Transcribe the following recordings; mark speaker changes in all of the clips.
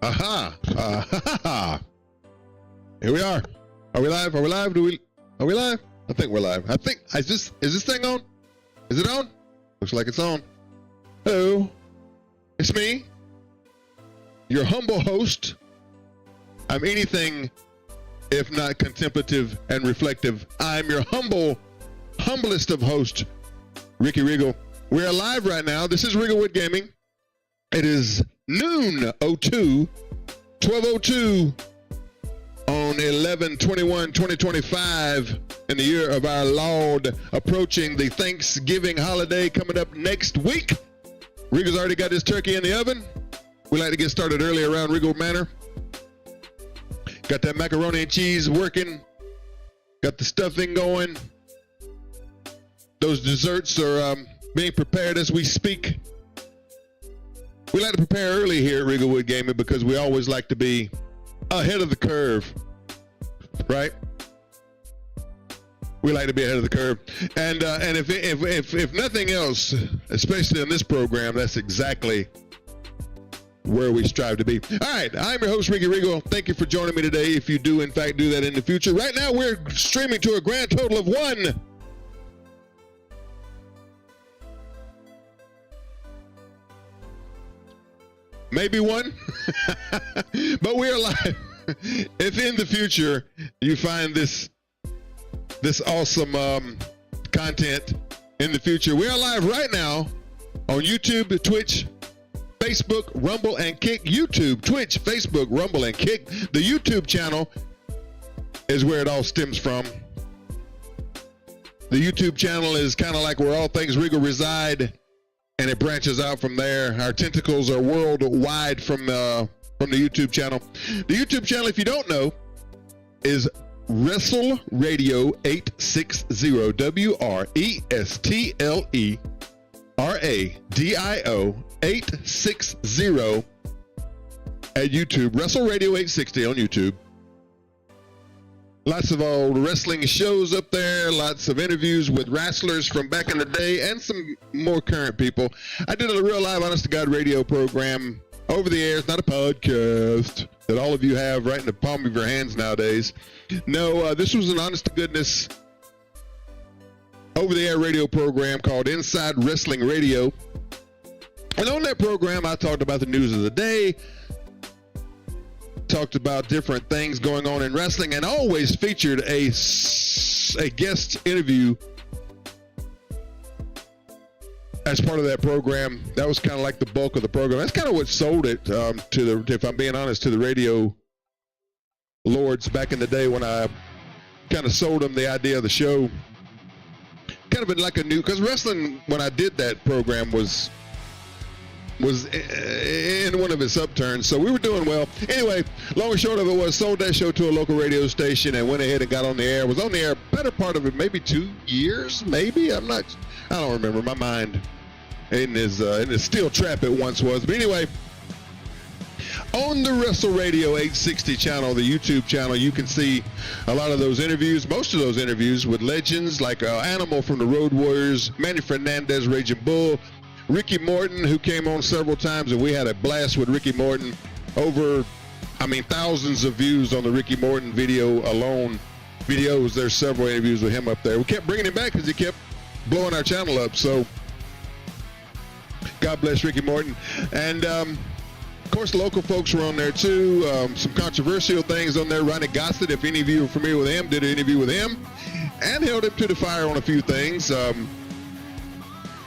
Speaker 1: Aha. Here we are. Are we live? Are we live? Are we live? I think we're live. Is this thing on? Is it on? Looks like it's on. Hello. It's me, your humble host. I'm anything if not contemplative and reflective. I'm your humblest of hosts, Ricky Regal. We're live right now. This is Regalwood Gaming. It is noon 12:02 on 11/21/2025 in the year of our Lord, approaching the Thanksgiving holiday coming up next week. Regal's already got his turkey in the oven. We like to get started early around Regal Manor. Got that macaroni and cheese working. Got the stuffing going. Those desserts are being prepared as we speak. We like to prepare early here at Regalwood Gaming because we always like to be ahead of the curve, right? We like to be ahead of the curve, and if nothing else, especially on this program, that's exactly where we strive to be. All right, I'm your host, Ricky Regal. Thank you for joining me today. If you do, in fact, do that in the future. Right now, we're streaming to a grand total of one. Maybe one, but we're live. If in the future you find this awesome content in the future, we are live right now on YouTube, Twitch, Facebook, Rumble, and Kick. YouTube, Twitch, Facebook, Rumble, and Kick. The YouTube channel is where it all stems from. The YouTube channel is kind of like where all things Regal reside, and it branches out from there. Our tentacles are worldwide from the YouTube channel. The YouTube channel, if you don't know, is Wrestle Radio 860. WRESTLERADIO 860 at YouTube. Wrestle Radio 860 on YouTube. Lots of old wrestling shows up there, lots of interviews with wrestlers from back in the day, and some more current people. I did a real live, honest-to-God radio program over the air. It's not a podcast that all of you have right in the palm of your hands nowadays. No, this was an honest-to-goodness over-the-air radio program called Inside Wrestling Radio. And on that program, I talked about the news of the day, talked about different things going on in wrestling, and always featured a guest interview as part of that program. That was kind of like the bulk of the program. That's kind of what sold it if I'm being honest, to the radio lords back in the day when I kind of sold them the idea of the show. Kind of been like a new, because wrestling, when I did that program, was in one of its upturns, so we were doing well. Anyway, long and short of it was, sold that show to a local radio station and went ahead and got on the air. Was on the air better part of it, maybe 2 years, maybe. I don't remember. My mind in his steel trap it once was. But anyway, on the Wrestle Radio 860 channel, the YouTube channel, you can see a lot of those interviews, most of those interviews with legends like Animal from the Road Warriors, Manny Fernandez, Raging Bull, Ricky Morton, who came on several times, and we had a blast with Ricky Morton. Thousands of views on the Ricky Morton videos. There's several interviews with him up there. We kept bringing him back because he kept blowing our channel up. So God bless Ricky Morton. And of course, local folks were on there too. Some controversial things on there. Ronnie Gossett, if any of you are familiar with him, did an interview with him and held him to the fire on a few things.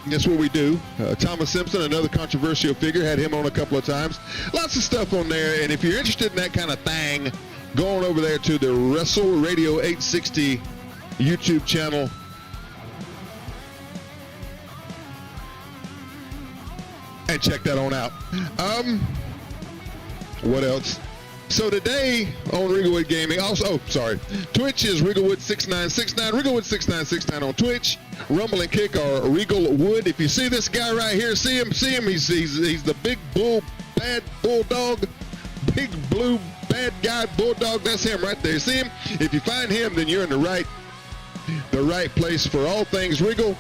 Speaker 1: That's what we do. Thomas Simpson, another controversial figure, had him on a couple of times. Lots of stuff on there, and if you're interested in that kind of thing, go on over there to the Wrestle Radio 860 YouTube channel. And check that on out. What else? So today on Regalwood Gaming, Twitch is Regalwood6969, Regalwood6969 on Twitch. Rumble and Kick are Regalwood. If you see this guy right here, see him. He's the big bad bulldog, big blue bad guy bulldog. That's him right there. See him? If you find him, then you're in the right place for all things Regal,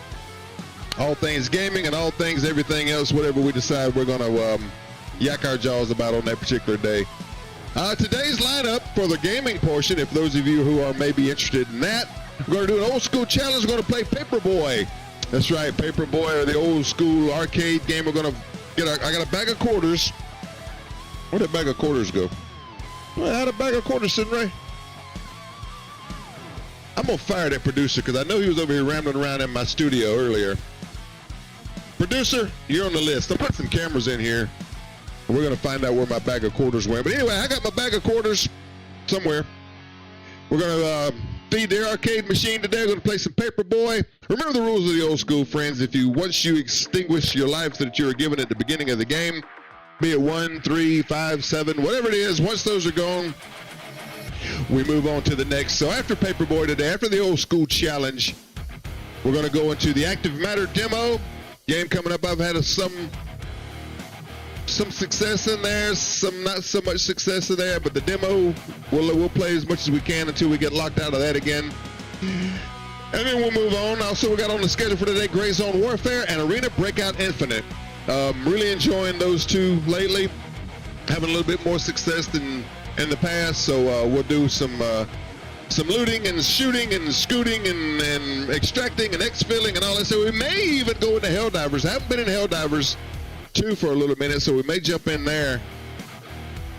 Speaker 1: all things gaming, and all things everything else, whatever we decide we're gonna yak our jaws about on that particular day. Today's lineup for the gaming portion, if those of you who are maybe interested in that, we're going to do an old school challenge. We're going to play Paperboy. That's right, Paperboy, or the old school arcade game. We're going to get I got a bag of quarters. Where'd that bag of quarters go? Well, I had a bag of quarters sitting right. I'm going to fire that producer because I know he was over here rambling around in my studio earlier. Producer, you're on the list. I'll put some cameras in here. We're going to find out where my bag of quarters went. But anyway, I got my bag of quarters somewhere. We're going to feed the arcade machine today. We're going to play some Paperboy. Remember the rules of the old school, friends. Once you extinguish your lives that you were given at the beginning of the game, be it 1, 3, 5, 7, whatever it is, once those are gone, we move on to the next. So after Paperboy today, after the old school challenge, we're going to go into the Active Matter demo. Game coming up. I've had some success in there, some not so much success in there, but the demo, we'll play as much as we can until we get locked out of that again. And then we'll move on. Also, we got on the schedule for today, Gray Zone Warfare and Arena Breakout Infinite. Really enjoying those two lately. Having a little bit more success than in the past, so we'll do some looting and shooting and scooting and extracting and exfilling and all that. So we may even go into Helldivers. I haven't been in Helldivers 2 for a little minute, so we may jump in there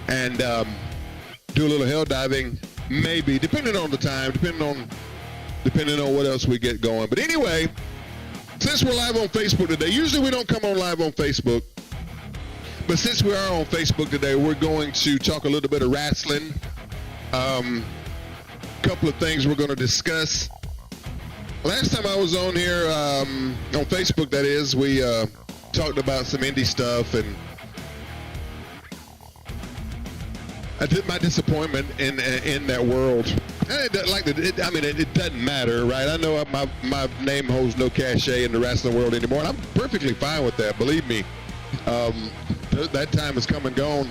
Speaker 1: and do a little hell diving, maybe, depending on the time, depending on what else we get going. But anyway, since we're live on Facebook today, usually we don't come on live on Facebook, but since we are on Facebook today, we're going to talk a little bit of wrestling. Couple of things we're going to discuss. Last time I was on here, on Facebook that is, we talked about some indie stuff, and I did my disappointment in that world. And it doesn't matter, right? I know my name holds no cachet in the wrestling world anymore, and I'm perfectly fine with that. Believe me, that time has come and gone.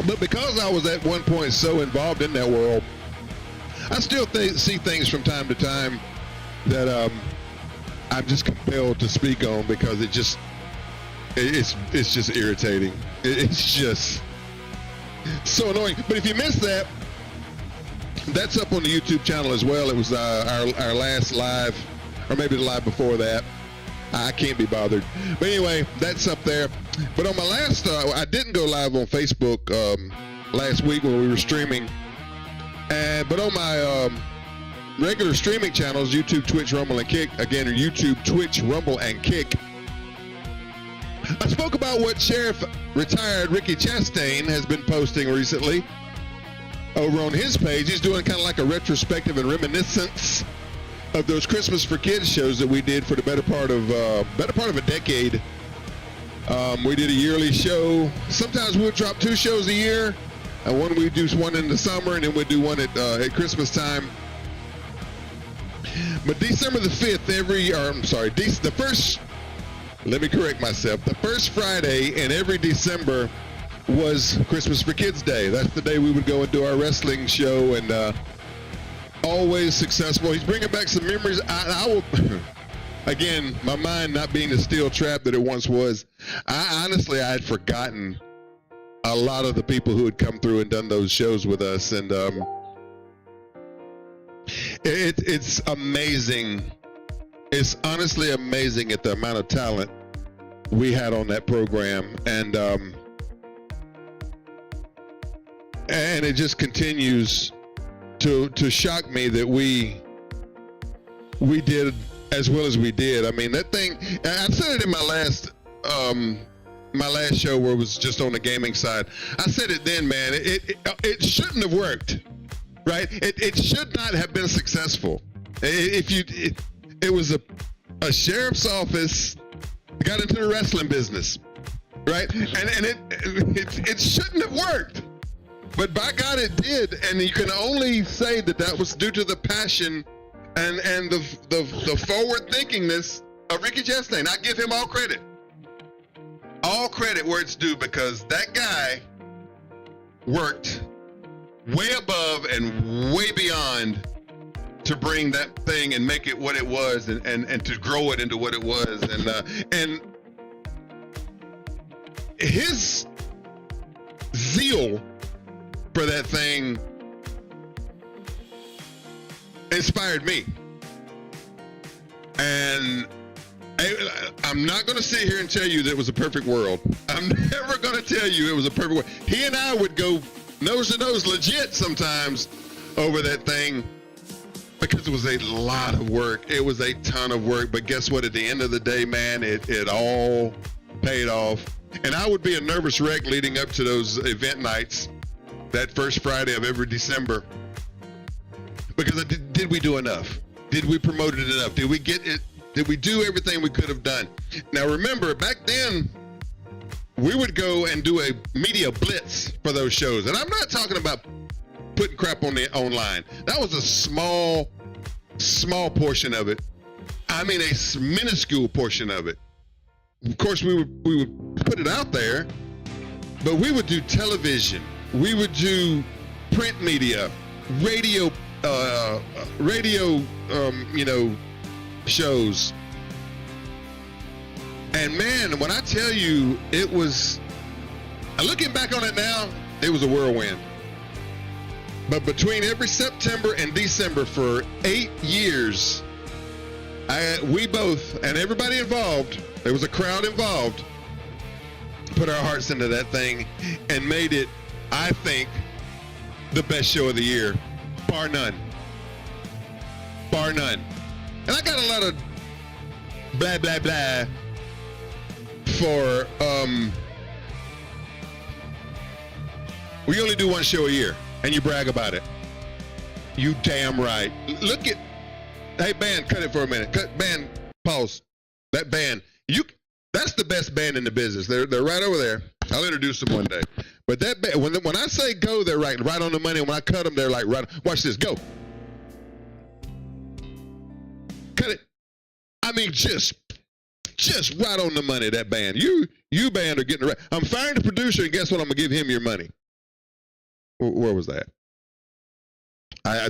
Speaker 1: But because I was at one point so involved in that world, I still see things from time to time that I'm just compelled to speak on because it's just irritating. It's just so annoying. But if you missed that, that's up on the YouTube channel as well. It was our last live, or maybe the live before that. I can't be bothered. But anyway, that's up there. But on my last, I didn't go live on Facebook last week when we were streaming. But on my regular streaming channels, YouTube, Twitch, Rumble, and Kick. Again, YouTube, Twitch, Rumble, and Kick. I spoke about what Sheriff retired Ricky Chastain has been posting recently over on his page. He's doing kind of like a retrospective and reminiscence of those Christmas for Kids shows that we did for the better part of a decade. We did a yearly show. Sometimes we'll drop 2 shows a year, and we do one in the summer, and then we do one at Christmas time. But December the 5th, let me correct myself. The first Friday in every December was Christmas for Kids Day. That's the day we would go and do our wrestling show, and always successful. He's bringing back some memories. I will, again, my mind not being the steel trap that it once was. I had forgotten a lot of the people who had come through and done those shows with us, and it's amazing. It's honestly amazing at the amount of talent we had on that program, and it just continues to shock me that we did as well as we did. I mean, that thing, I said it in my last show where it was just on the gaming side. I said it then, man, it shouldn't have worked, right? It should not have been successful. It was a sheriff's office got into the wrestling business, right? And it shouldn't have worked. But by God, it did, and you can only say that was due to the passion and the forward-thinkingness of Ricky Chastain. I give him all credit where it's due, because that guy worked way above and way beyond to bring that thing and make it what it was, and to grow it into what it was, and his zeal for that thing inspired me. And I'm not going to sit here and tell you that it was a perfect world. I'm never going to tell you it was a perfect world. He and I would go nose to nose legit sometimes over that thing because it was a lot of work. It was a ton of work. But guess what? At the end of the day, man, it all paid off. And I would be a nervous wreck leading up to those event nights, that first Friday of every December. Because did we do enough? Did we promote it enough? Did we get it? Did we do everything we could have done? Now remember, back then, we would go and do a media blitz for those shows. And I'm not talking about putting crap on the online. That was a small portion of it. I mean, a minuscule portion of it. Of course, we would put it out there, but we would do television. We would do print media, radio, shows. And man, when I tell you, it was, looking back on it now, it was a whirlwind. But between every September and December for 8 years, we both, and everybody involved, there was a crowd involved, put our hearts into that thing and made it, I think, the best show of the year, bar none. Bar none. And I got a lot of blah, blah, blah for, we only do one show a year, and you brag about it. You damn right. Look at, hey, band, cut it for a minute. Cut, band, pause. That band, that's the best band in the business. They're right over there. I'll introduce them one day. But that band, when I say go, they're right on the money. And when I cut them, they're like, right. Watch this, go. Cut it. I mean, just right on the money, that band. You band are getting right. I'm firing the producer, and guess what? I'm going to give him your money. Where was that? I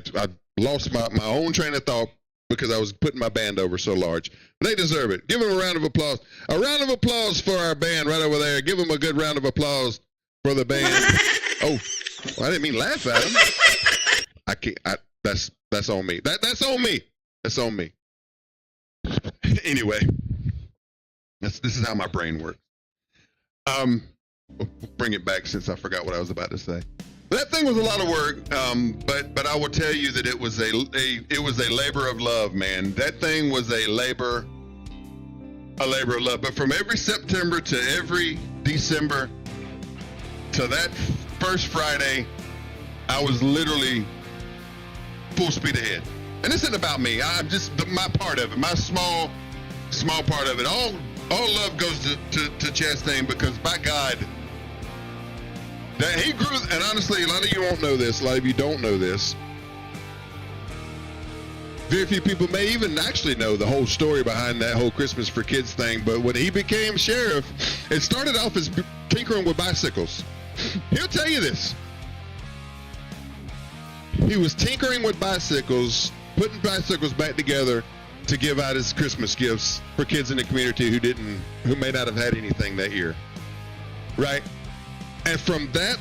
Speaker 1: lost my own train of thought because I was putting my band over so large. They deserve it. Give them a round of applause. A round of applause for our band right over there. Give them a good round of applause for the band. Oh, well, I didn't mean laugh at them. I can't. That's on me. That's on me. That's on me. Anyway, this is how my brain works. We'll bring it back since I forgot what I was about to say. That thing was a lot of work, but I will tell you that it was a labor of love, man. That thing was a labor of love. But from every September to every December to that first Friday, I was literally full speed ahead. And this isn't about me. I'm just my part of it, my small part of it. All love goes to Chastain because by God, that he grew. And honestly, a lot of you won't know this. A lot of you don't know this. Very few people may even actually know the whole story behind that whole Christmas for Kids thing. But when he became sheriff, it started off as tinkering with bicycles. He'll tell you this. He was tinkering with bicycles, putting bicycles back together to give out as Christmas gifts for kids in the community who may not have had anything that year. Right? And from that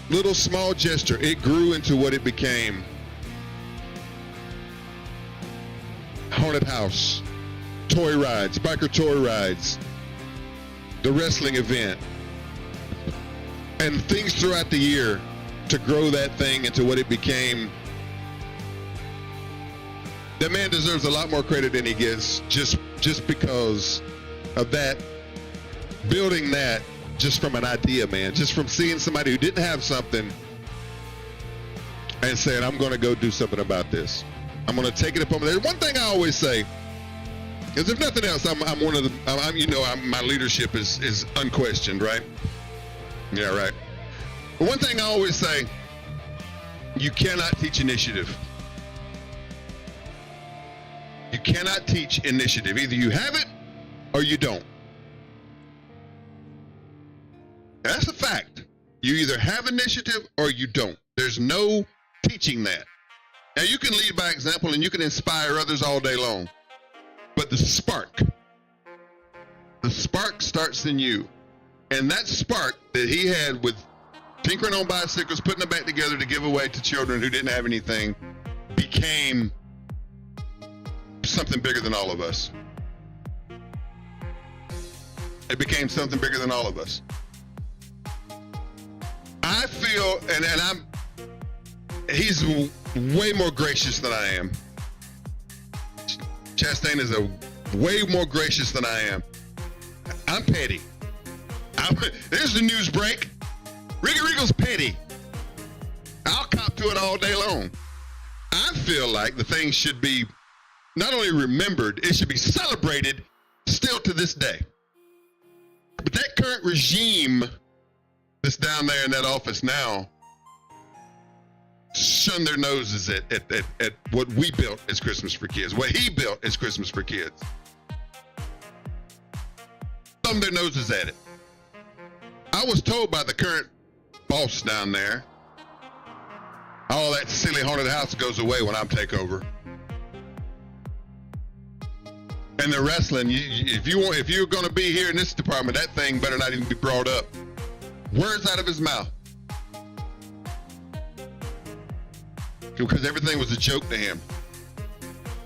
Speaker 1: little small gesture, it grew into what it became. Haunted house, toy rides, biker toy rides, the wrestling event, and things throughout the year to grow that thing into what it became. That man deserves a lot more credit than he gets just because of that, building that just from an idea, man, just from seeing somebody who didn't have something and saying, I'm going to go do something about this. I'm going to take it upon myself. One thing I always say is, if nothing else, I'm one of the, my leadership is unquestioned, right? Yeah, right. But one thing I always say, you cannot teach initiative. You cannot teach initiative. Either you have it or you don't. That's a fact. You either have initiative or you don't. There's no teaching that. Now, you can lead by example and you can inspire others all day long. But the spark starts in you. And that spark that he had with tinkering on bicycles, putting them back together to give away to children who didn't have anything, became something bigger than all of us. It became something bigger than all of us. I feel, and he's way more gracious than I am. Chastain is way more gracious than I am. I'm petty. There's the news break. Ricky Rico's petty. I'll cop to it all day long. I feel like the thing should be not only remembered, it should be celebrated still to this day. But that current regime that's down there in that office now shun their noses at what we built as Christmas for Kids, what he built as Christmas for Kids. Thumb their noses at it. I was told by the current boss down there, all that silly haunted house goes away when I take over. And the wrestling, if you're going to be here in this department, that thing better not even be brought up. Words out of his mouth. Because everything was a joke to him.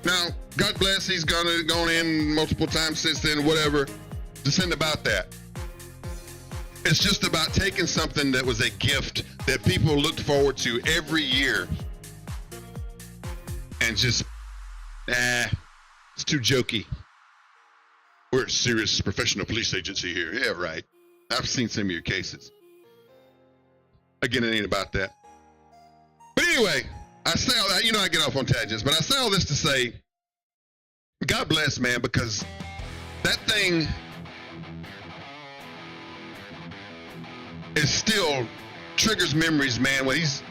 Speaker 1: Now, God bless, he's gone in multiple times since then, whatever. This isn't about that. It's just about taking something that was a gift that people looked forward to every year and just, it's too jokey. We're a serious professional police agency here. Yeah, right. I've seen some of your cases. Again, it ain't about that. But anyway, I say all that, I get off on tangents, but I say all this to say, God bless, man, because that thing is still triggers memories, man. When he's,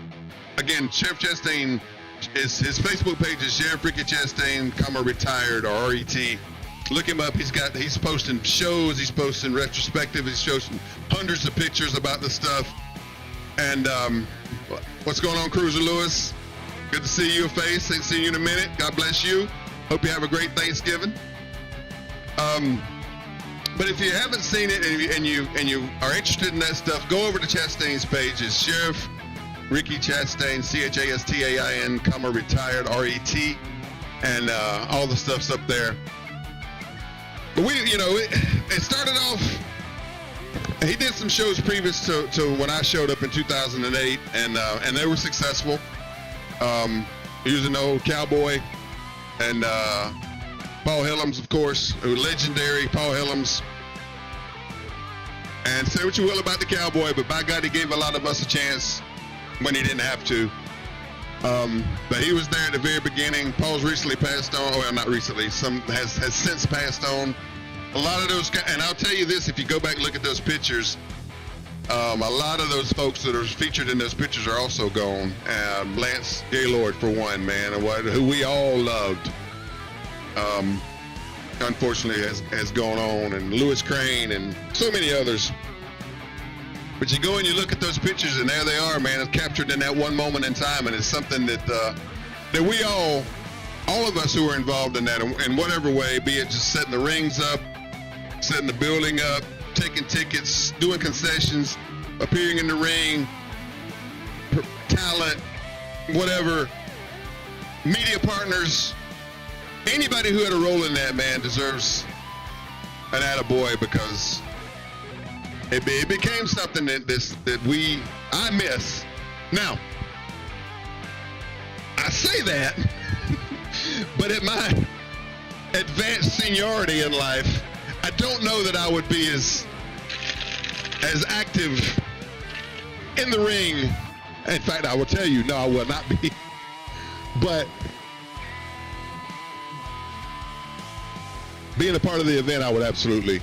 Speaker 1: again, Sheriff Chastain, his Facebook page is Sheriff Ricky Chastain, retired, or RET. Look him up. He's posting shows. He's posting retrospective. He's posting hundreds of pictures about the stuff. And what's going on, Cruiser Lewis? Good to see you, face. Ain't seen you in a minute. God bless you. Hope you have a great Thanksgiving. But if you haven't seen it and you are interested in that stuff, go over to Chastain's page. It's Sheriff Ricky Chastain, Chastain, retired, RET, and all the stuff's up there. But it started off. He did some shows previous to when I showed up in 2008, and they were successful. He was an old cowboy, and Paul Hillams, of course, legendary Paul Hillams. And say what you will about the cowboy, but by God, he gave a lot of us a chance when he didn't have to. But he was there at the very beginning. Paul's recently passed on. Well, not recently. Some has since passed on. A lot of those, and I'll tell you this: if you go back and look at those pictures, a lot of those folks that are featured in those pictures are also gone. Lance Gaylord, for one, man, who we all loved. Unfortunately has gone on, and Lewis Crane and so many others. But you go and you look at those pictures, and there they are, man. It's captured in that one moment in time, and it's something that we all of us who were involved in that in whatever way, be it just setting the rings up, setting the building up, taking tickets, doing concessions, appearing in the ring, talent, whatever, media partners. Anybody who had a role in that, man, deserves an attaboy, because it became something that I miss. Now, I say that, but at my advanced seniority in life, I don't know that I would be as active in the ring. In fact, I will tell you, no, I will not be. But being a part of the event, I would absolutely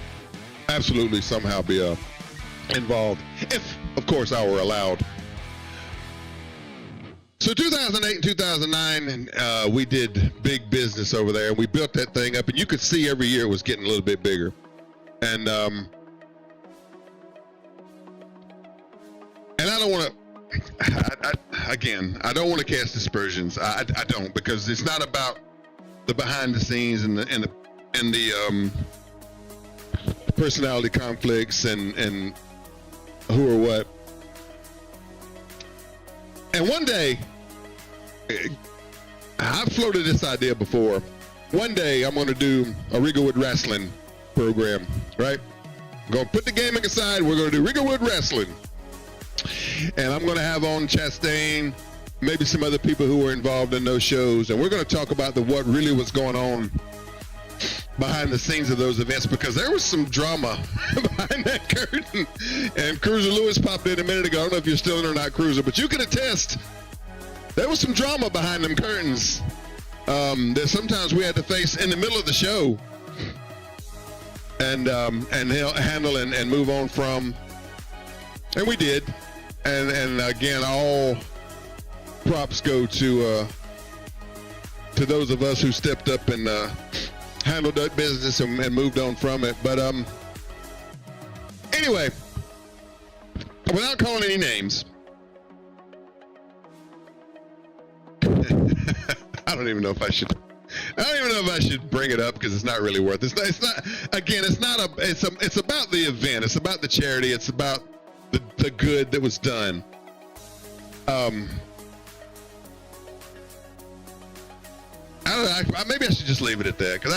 Speaker 1: somehow be involved, if, of course, I were allowed. So 2008 and 2009, we did big business over there, and we built that thing up, and you could see every year it was getting a little bit bigger. And I don't want to, again, I don't want to cast aspersions. I don't, because it's not about the behind the scenes and the personality conflicts and who or what. And one day, I've floated this idea before. One day I'm going to do a Rigglewood wrestling program, right? I'm going to put the gaming aside. We're going to do Rigglewood wrestling. And I'm going to have on Chastain, maybe some other people who were involved in those shows. And we're going to talk about what really was going on behind the scenes of those events, because there was some drama behind that curtain. And Cruiser Lewis popped in a minute ago. I don't know if you're still in or not, Cruiser, but you can attest there was some drama behind them curtains that sometimes we had to face in the middle of the show and handle and move on from. And we did. And again, all props go to those of us who stepped up and handled that business and moved on from it. But anyway, without calling any names, I don't even know if I should bring it up, because it's not really worth it. It's not it's about the event. It's about the charity. It's about the good that was done. Maybe I should just leave it at that, because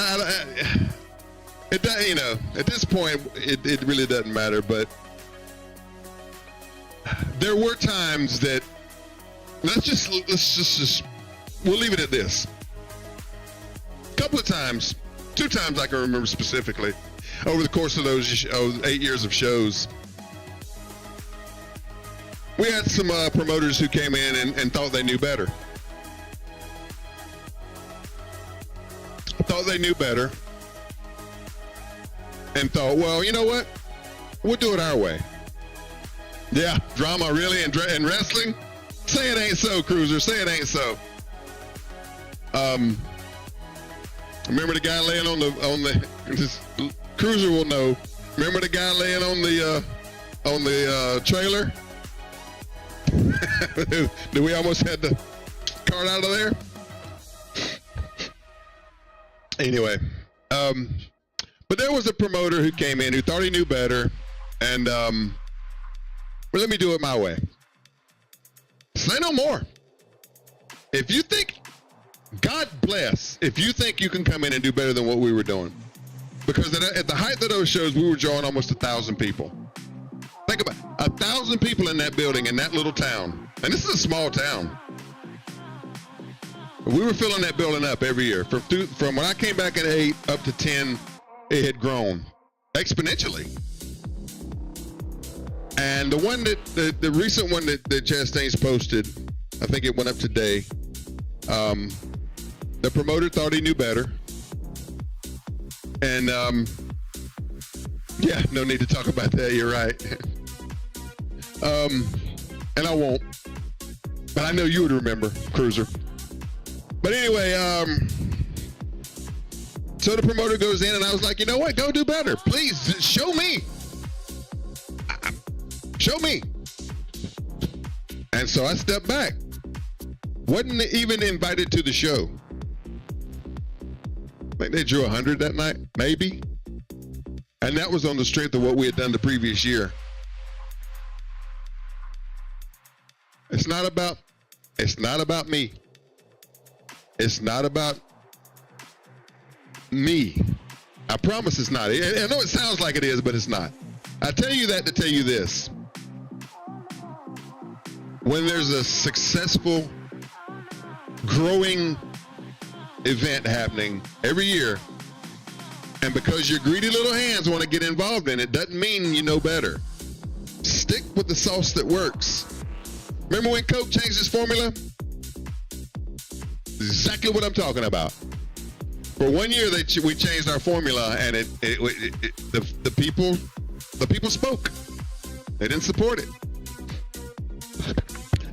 Speaker 1: at this point it really doesn't matter. But there were times that we'll leave it at this. A couple of times, 2 times I can remember specifically, over the course of those 8 years of shows, we had some promoters who came in and thought they knew better. And thought, well, you know what? We'll do it our way. Yeah, drama really in wrestling? Say it ain't so, Cruiser. Say it ain't so. Remember the guy laying on the Cruiser will know. Remember the guy laying on the trailer? Did we almost had the cart out of there? Anyway, but there was a promoter who came in who thought he knew better, and well, let me do it my way. Say no more. If you think, God bless, if you think you can come in and do better than what we were doing. Because at the height of those shows, we were drawing almost 1,000 people. Think about it, 1,000 people in that building in that little town. And this is a small town. We were filling that building up every year. From when I came back at 8 up to 10, it had grown exponentially. And the one the recent one that Chastain's posted, I think it went up today. The promoter thought he knew better. And yeah, no need to talk about that. You're right. And I won't. But I know you would remember, Cruiser. But anyway, so the promoter goes in, and I was like, you know what? Go do better. Please, show me. Show me. And so I stepped back. Wasn't even invited to the show. I think they drew 100 that night, maybe. And that was on the strength of what we had done the previous year. It's not about me. It's not about me. I promise it's not. I know it sounds like it is, but it's not. I tell you that to tell you this. When there's a successful, growing event happening every year, and because your greedy little hands want to get involved in it, doesn't mean you know better. Stick with the sauce that works. Remember when Coke changed its formula? Exactly what I'm talking about. For 1 year, we changed our formula, and the people spoke. They didn't support it.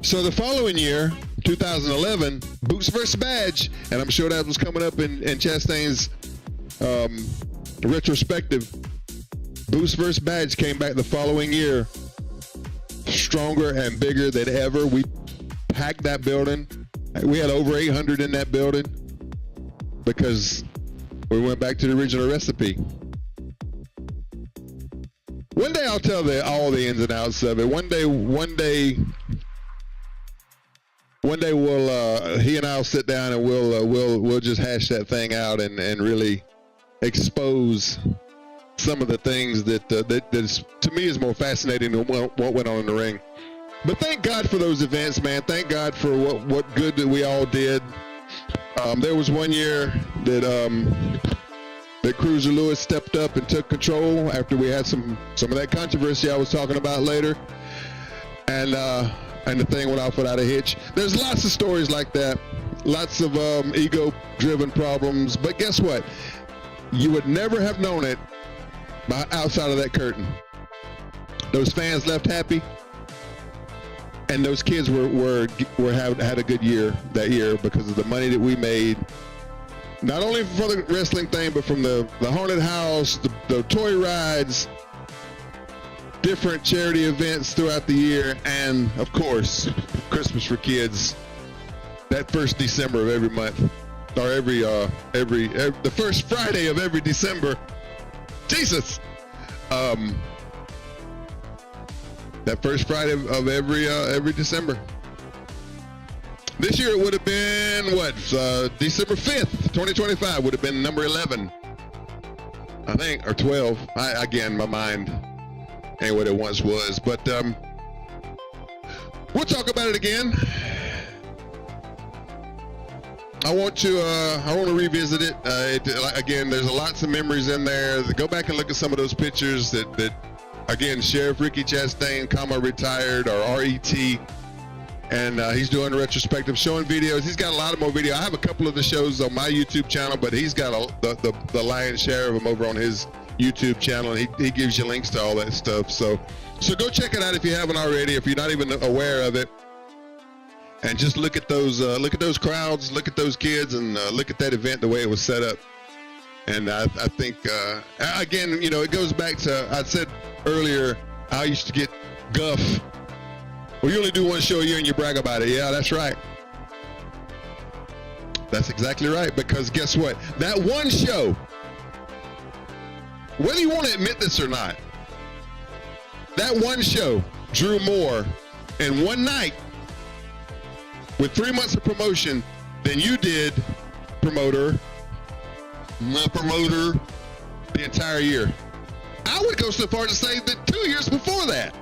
Speaker 1: So the following year, 2011, Boots versus Badge, and I'm sure that was coming up in Chastain's retrospective. Boots versus Badge came back the following year, stronger and bigger than ever. We packed that building. We had over 800 in that building because we went back to the original recipe. One day I'll tell all the ins and outs of it. One day we'll he and I'll sit down and we'll just hash that thing out and really expose some of the things that is, to me, is more fascinating than what went on in the ring. But thank God for those events, man. Thank God for what good that we all did. There was one year that Cruiser Lewis stepped up and took control after we had some of that controversy I was talking about later, and the thing went off without a hitch. There's lots of stories like that, lots of ego-driven problems. But guess what? You would never have known it outside of that curtain. Those fans left happy, and those kids had a good year that year because of the money that we made. Not only for the wrestling thing, but from the haunted house, the toy rides, different charity events throughout the year, and of course, Christmas for Kids. That first December of every month, or every the first Friday of every December. Jesus, that first Friday of every December. This year it would have been, December 5th, 2025 would have been number 11, I think, or 12. Again, my mind ain't what it once was, but we'll talk about it again. I want to revisit it. Again, there's lots of memories in there. Go back and look at some of those pictures that again, Sheriff Ricky Chastain, retired, or RET. And he's doing a retrospective, showing videos. He's got a lot of more video. I have a couple of the shows on my YouTube channel, but he's got the lion's share of them over on his YouTube channel, and he gives you links to all that stuff. So go check it out if you haven't already, if you're not even aware of it. And just look at those crowds, look at those kids, and look at that event the way it was set up. And I think again, it goes back to, I said earlier, I used to get guff. Well, you only do one show a year and you brag about it. Yeah, that's right. That's exactly right. Because guess what? That one show, whether you want to admit this or not, that one show drew more in one night with 3 months of promotion than you did, promoter, the entire year. I would go so far to say that 2 years before that.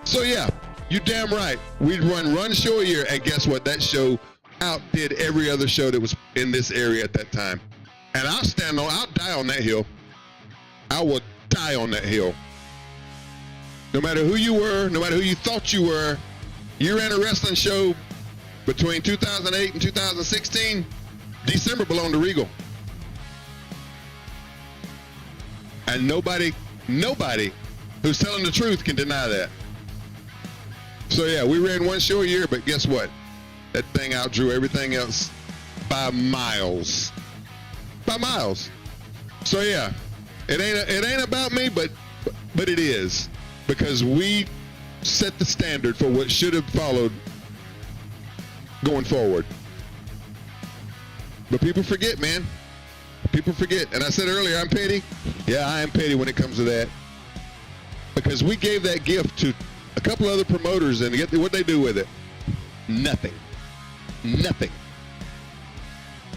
Speaker 1: So yeah, you're damn right. We'd run one show a year, and guess what? That show outdid every other show that was in this area at that time. And I'll die on that hill. I will die on that hill. No matter who you were, no matter who you thought you were, you ran a wrestling show between 2008 and 2016. December belonged to Regal. And nobody who's telling the truth can deny that. So yeah, we ran one show a year, but guess what? That thing outdrew everything else by miles. By miles. So yeah, it ain't about me, but it is, because we set the standard for what should have followed going forward. But people forget, man. People forget. And I said earlier, I'm petty. Yeah, I am petty when it comes to that, because we gave that gift to a couple other promoters, and what they do with it? Nothing.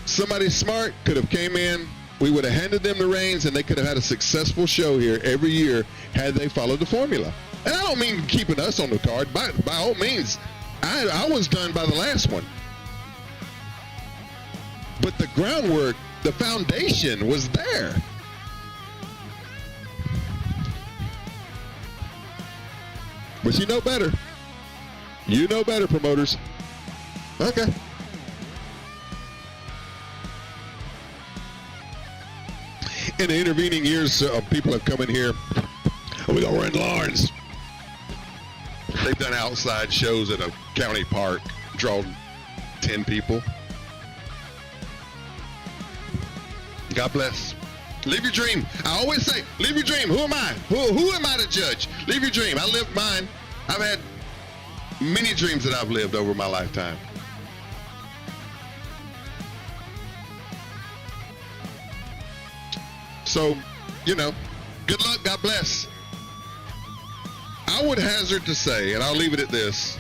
Speaker 1: Somebody smart could have came in, we would have handed them the reins, and they could have had a successful show here every year had they followed the formula. And I don't mean keeping us on the card. By all means, I was done by the last one. But the groundwork, the foundation was there. But you know better. You know better, promoters. Okay. In the intervening years, people have come in here. We're going to run Lawrence. They've done outside shows at a county park, drawn 10 people. God bless. Live your dream. I always say, live your dream. Who am I? Who am I to judge? Live your dream. I lived mine. I've had many dreams that I've lived over my lifetime. So, you know, good luck, God bless. I would hazard to say, and I'll leave it at this,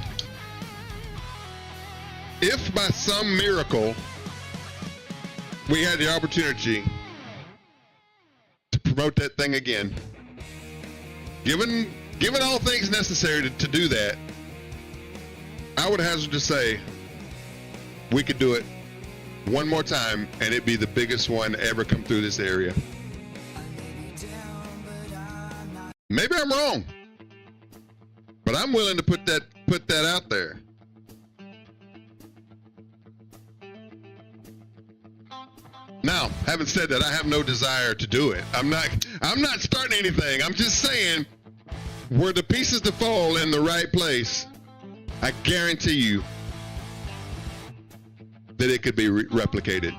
Speaker 1: if by some miracle we had the opportunity to promote that thing again, given all things necessary to do that, I would hazard to say we could do it one more time and it'd be the biggest one to ever come through this area. Maybe I'm wrong, but I'm willing to put that out there. Now, having said that, I have no desire to do it. I'm not starting anything. I'm just saying, were the pieces to fall in the right place, I guarantee you that it could be replicated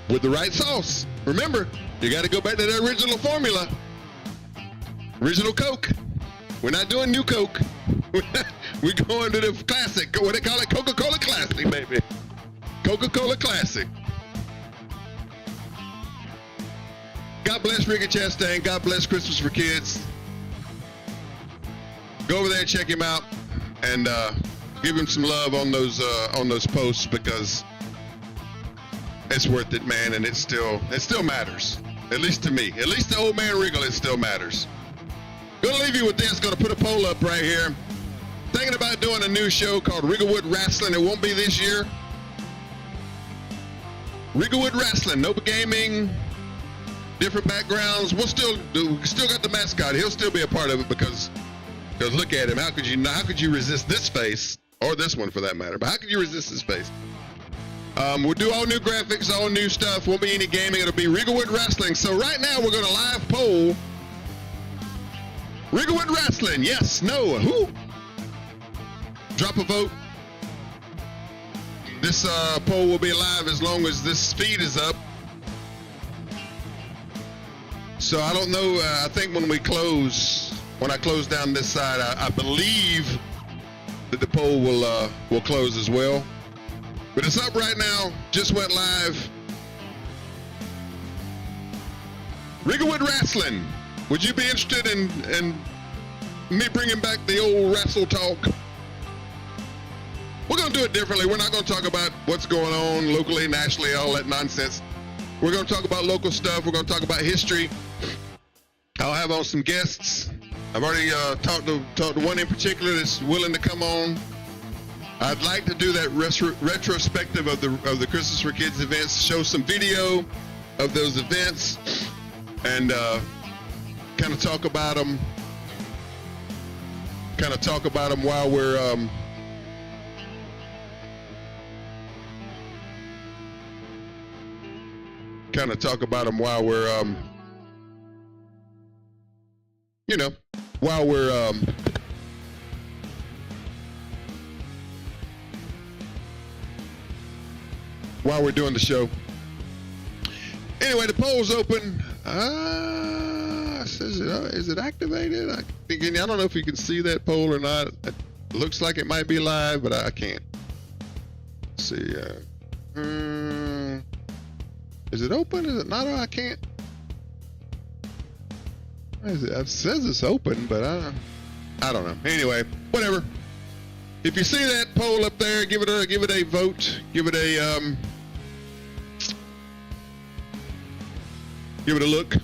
Speaker 1: with the right sauce. Remember, you got to go back to the original formula. Original Coke. We're not doing new Coke. We're going to the classic. What they call it? Coca-Cola Classic, baby. Coca-Cola Classic. God bless Ricky Chastain. God bless Christmas for Kids. Go over there and check him out, and give him some love on those posts, because it's worth it, man. And it still matters. At least to me. At least to old man Regal, it still matters. Gonna leave you with this. Gonna put a poll up right here. Thinking about doing a new show called Rigglewood Wrestling. It won't be this year. Rigglewood Wrestling, no gaming, different backgrounds. We still got the mascot. He'll still be a part of it because look at him. How could you resist this face, or this one for that matter? But how could you resist this face? We'll do all new graphics, all new stuff. Won't be any gaming. It'll be Rigglewood Wrestling. So right now we're gonna live poll. Rigglewood Wrestling, yes, no, who? Drop a vote. This poll will be live as long as this feed is up. So I don't know, I think when I close down this side, I believe that the poll will close as well. But it's up right now, just went live. Rigglewood Wrestling. Would you be interested in me bringing back the old wrestle talk? We're going to do it differently. We're not going to talk about what's going on locally, nationally, all that nonsense. We're going to talk about local stuff. We're going to talk about history. I'll have on some guests. I've already talked to one in particular that's willing to come on. I'd like to do that retrospective of the Christmas for Kids events, show some video of those events, and kind of talk about them. While we're while we're doing the show. Anyway, the poll's open. Is it activated? I don't know if you can see that poll or not. It looks like it might be live, but I can't. Let's see. Is it open? Is it not? I can't. It says it's open, but I don't know. Anyway, whatever. If you see that poll up there, give it a vote. Give it a look.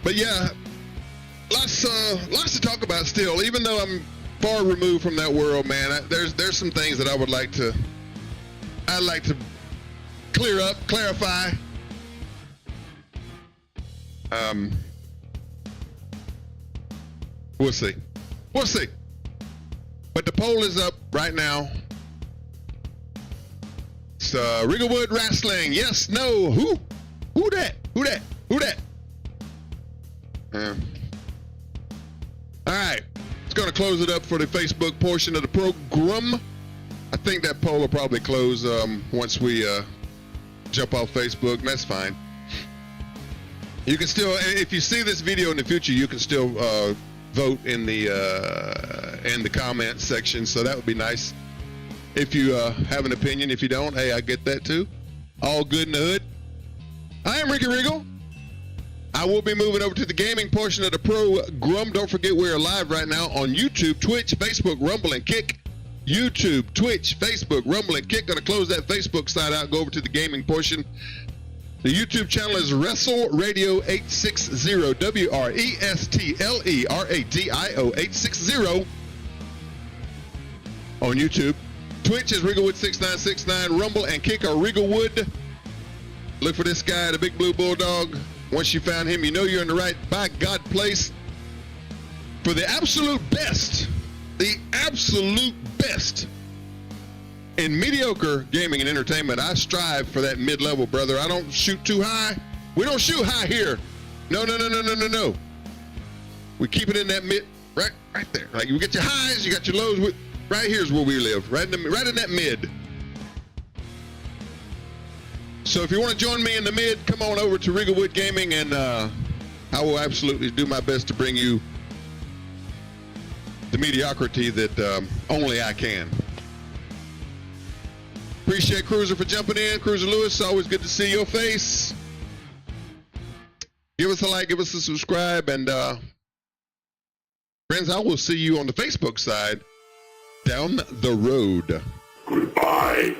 Speaker 1: But yeah, lots to talk about still. Even though I'm far removed from that world, man, there's some things that I'd like to clear up, clarify. We'll see. But the poll is up right now. It's Rigglewood Wrestling. Yes, no, who that? All right, it's going to close it up for the Facebook portion of the program. I think that poll will probably close once we jump off Facebook, and that's fine. You can still, if you see this video in the future, you can still vote in the comments section. So that would be nice. If you have an opinion, if you don't, hey, I get that too. All good in the hood. I am Ricky Regal. I will be moving over to the gaming portion of the program. Don't forget we're live right now on YouTube, Twitch, Facebook, Rumble, and Kick. YouTube, Twitch, Facebook, Rumble, and Kick. Gonna close that Facebook side out, go over to the gaming portion. The YouTube channel is Wrestle Radio 860, WRESTLERADIO 860 on YouTube. Twitch is Regalwood6969. Rumble and Kick are Regalwood. Look for this guy, the Big Blue Bulldog. Once you found him, you know you're in the right, by God, place for the absolute best in mediocre gaming and entertainment. I strive for that mid-level, brother. I don't shoot too high. We don't shoot high here. No. We keep it in that mid, right there. Like you get your highs, you got your lows. Right here's where we live, right in that mid. So if you want to join me in the mid, come on over to Regalwood Gaming, and I will absolutely do my best to bring you the mediocrity that only I can. Appreciate Cruiser for jumping in. Cruiser Lewis, always good to see your face. Give us a like, give us a subscribe, and friends, I will see you on the Facebook side down the road.
Speaker 2: Goodbye.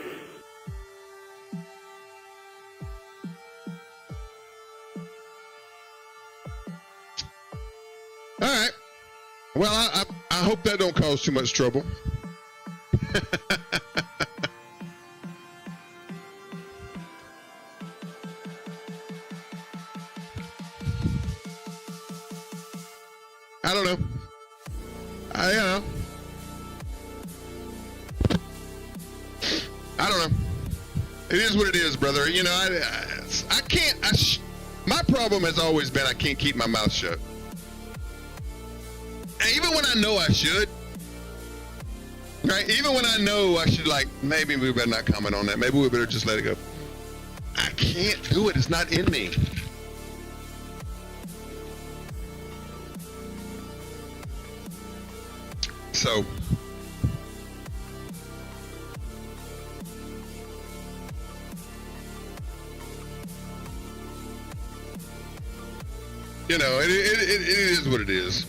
Speaker 1: All right. Well, I hope that don't cause too much trouble. I don't know. I don't know. It is what it is, brother. You know, I can't. My problem has always been I can't keep my mouth shut. And even when I know I should, right? Even when I know I should, like, maybe we better not comment on that. Maybe we better just let it go. I can't do it. It's not in me. So, you know, it is what it is.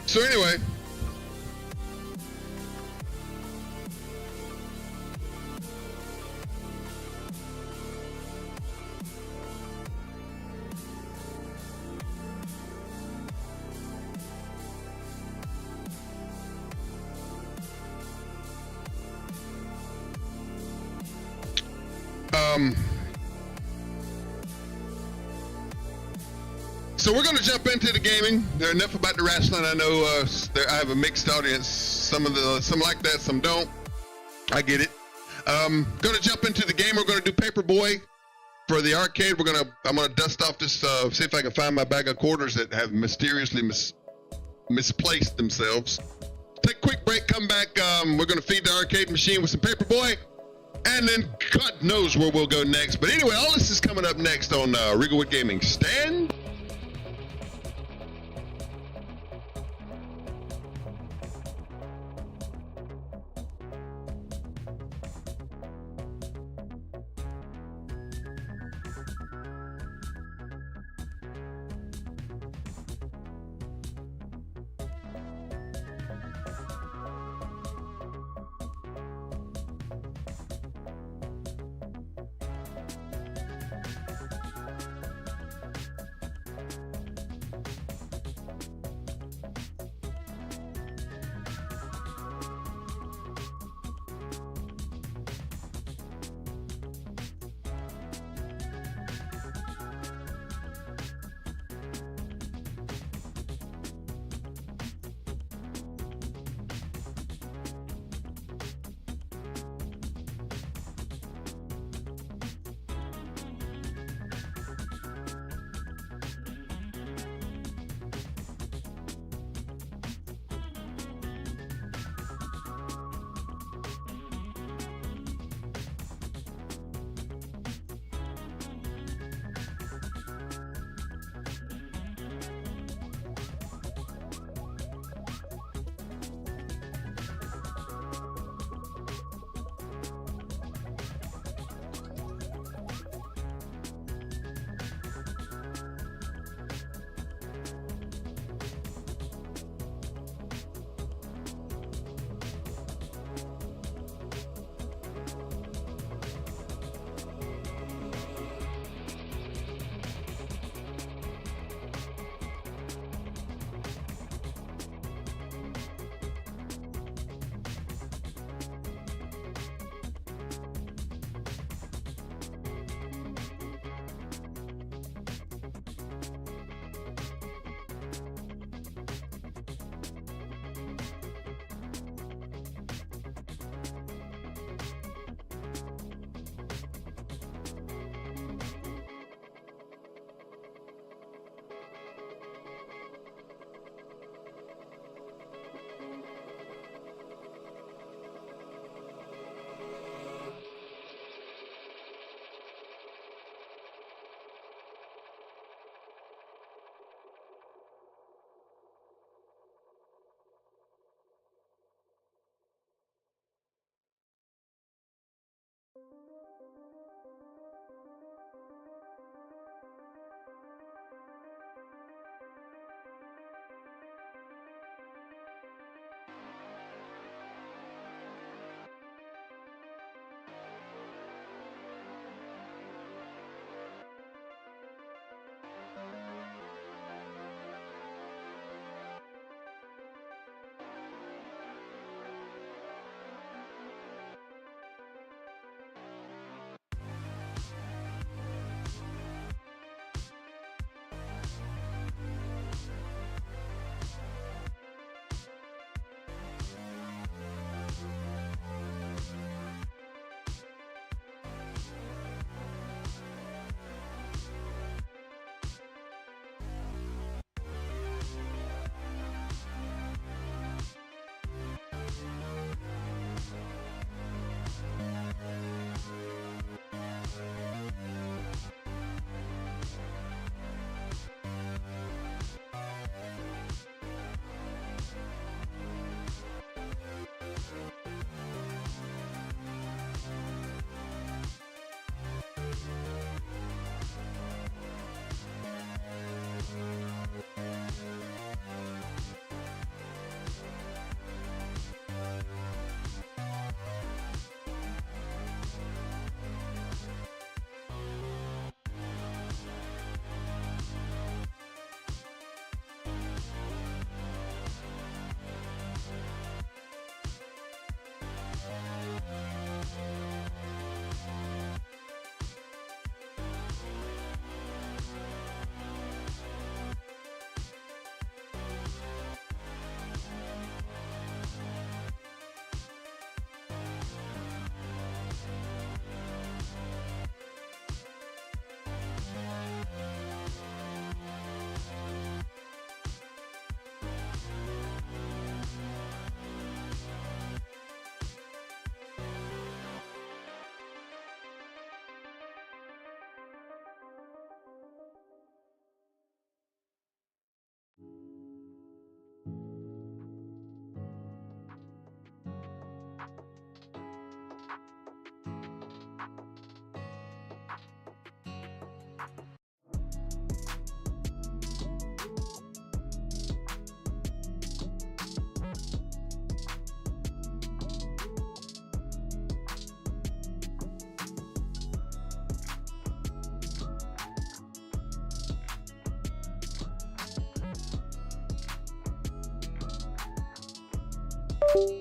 Speaker 1: So anyway, so we're going to jump into the gaming. There's enough about the wrestling. I know I have a mixed audience. Some like that, some don't. I get it. Going to jump into the game. We're going to do Paperboy for the arcade. I'm going to dust off this. See if I can find my bag of quarters that have mysteriously misplaced themselves. Take a quick break. Come back. We're going to feed the arcade machine with some Paperboy. And then God knows where we'll go next. But anyway, all this is coming up next on Regalwood Gaming. Stand.
Speaker 2: Mac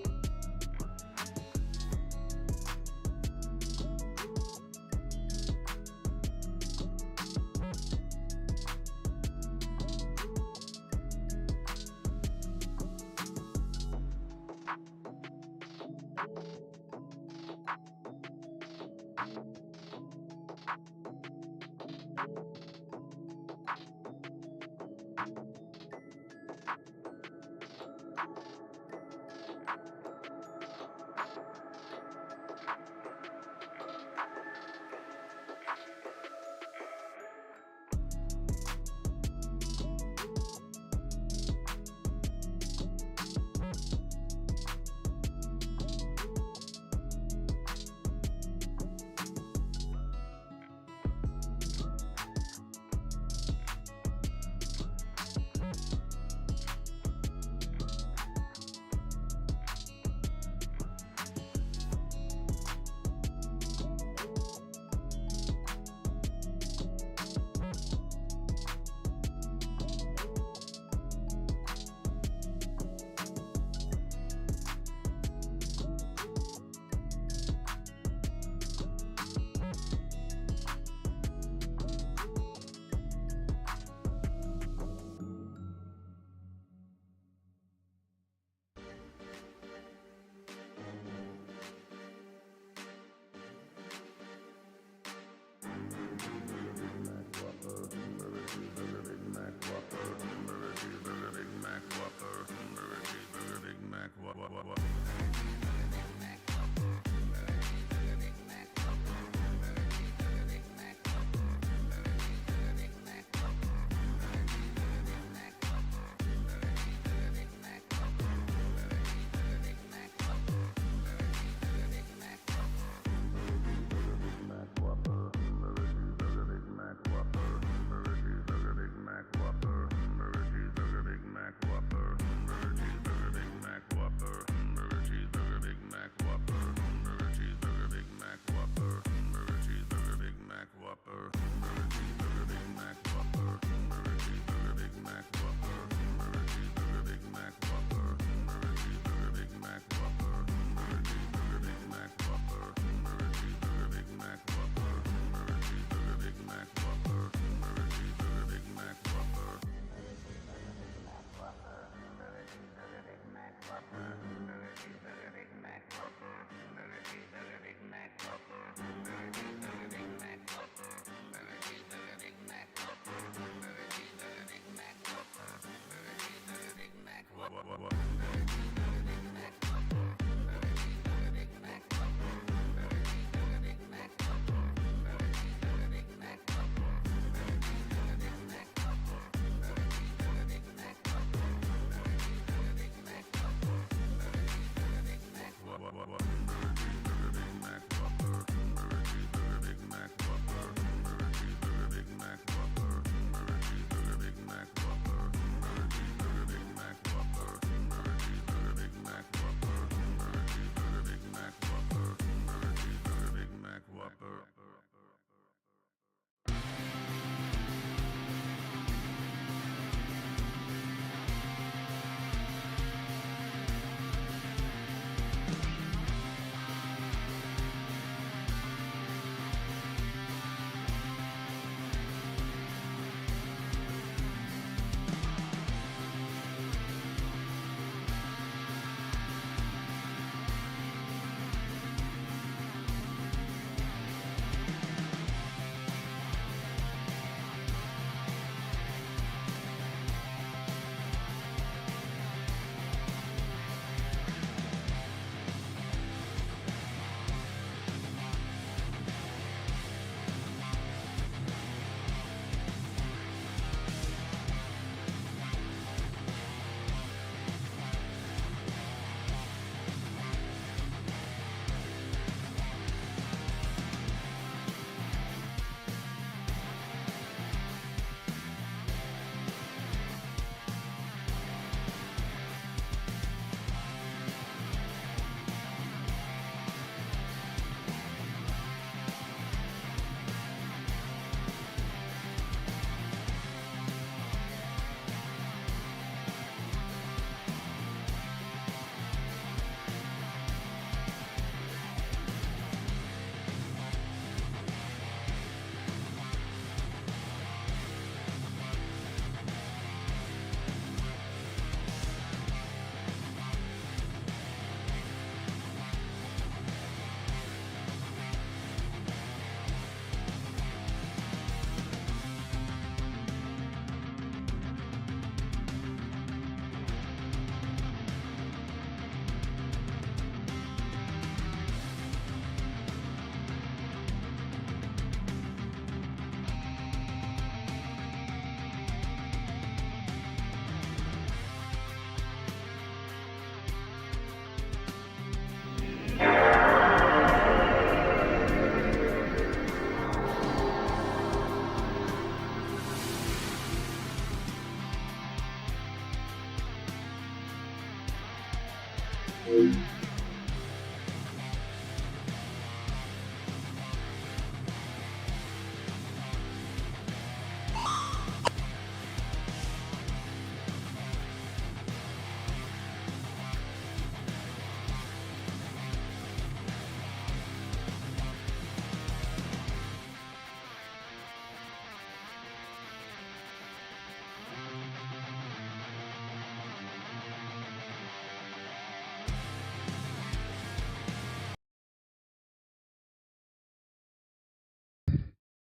Speaker 2: Whopper.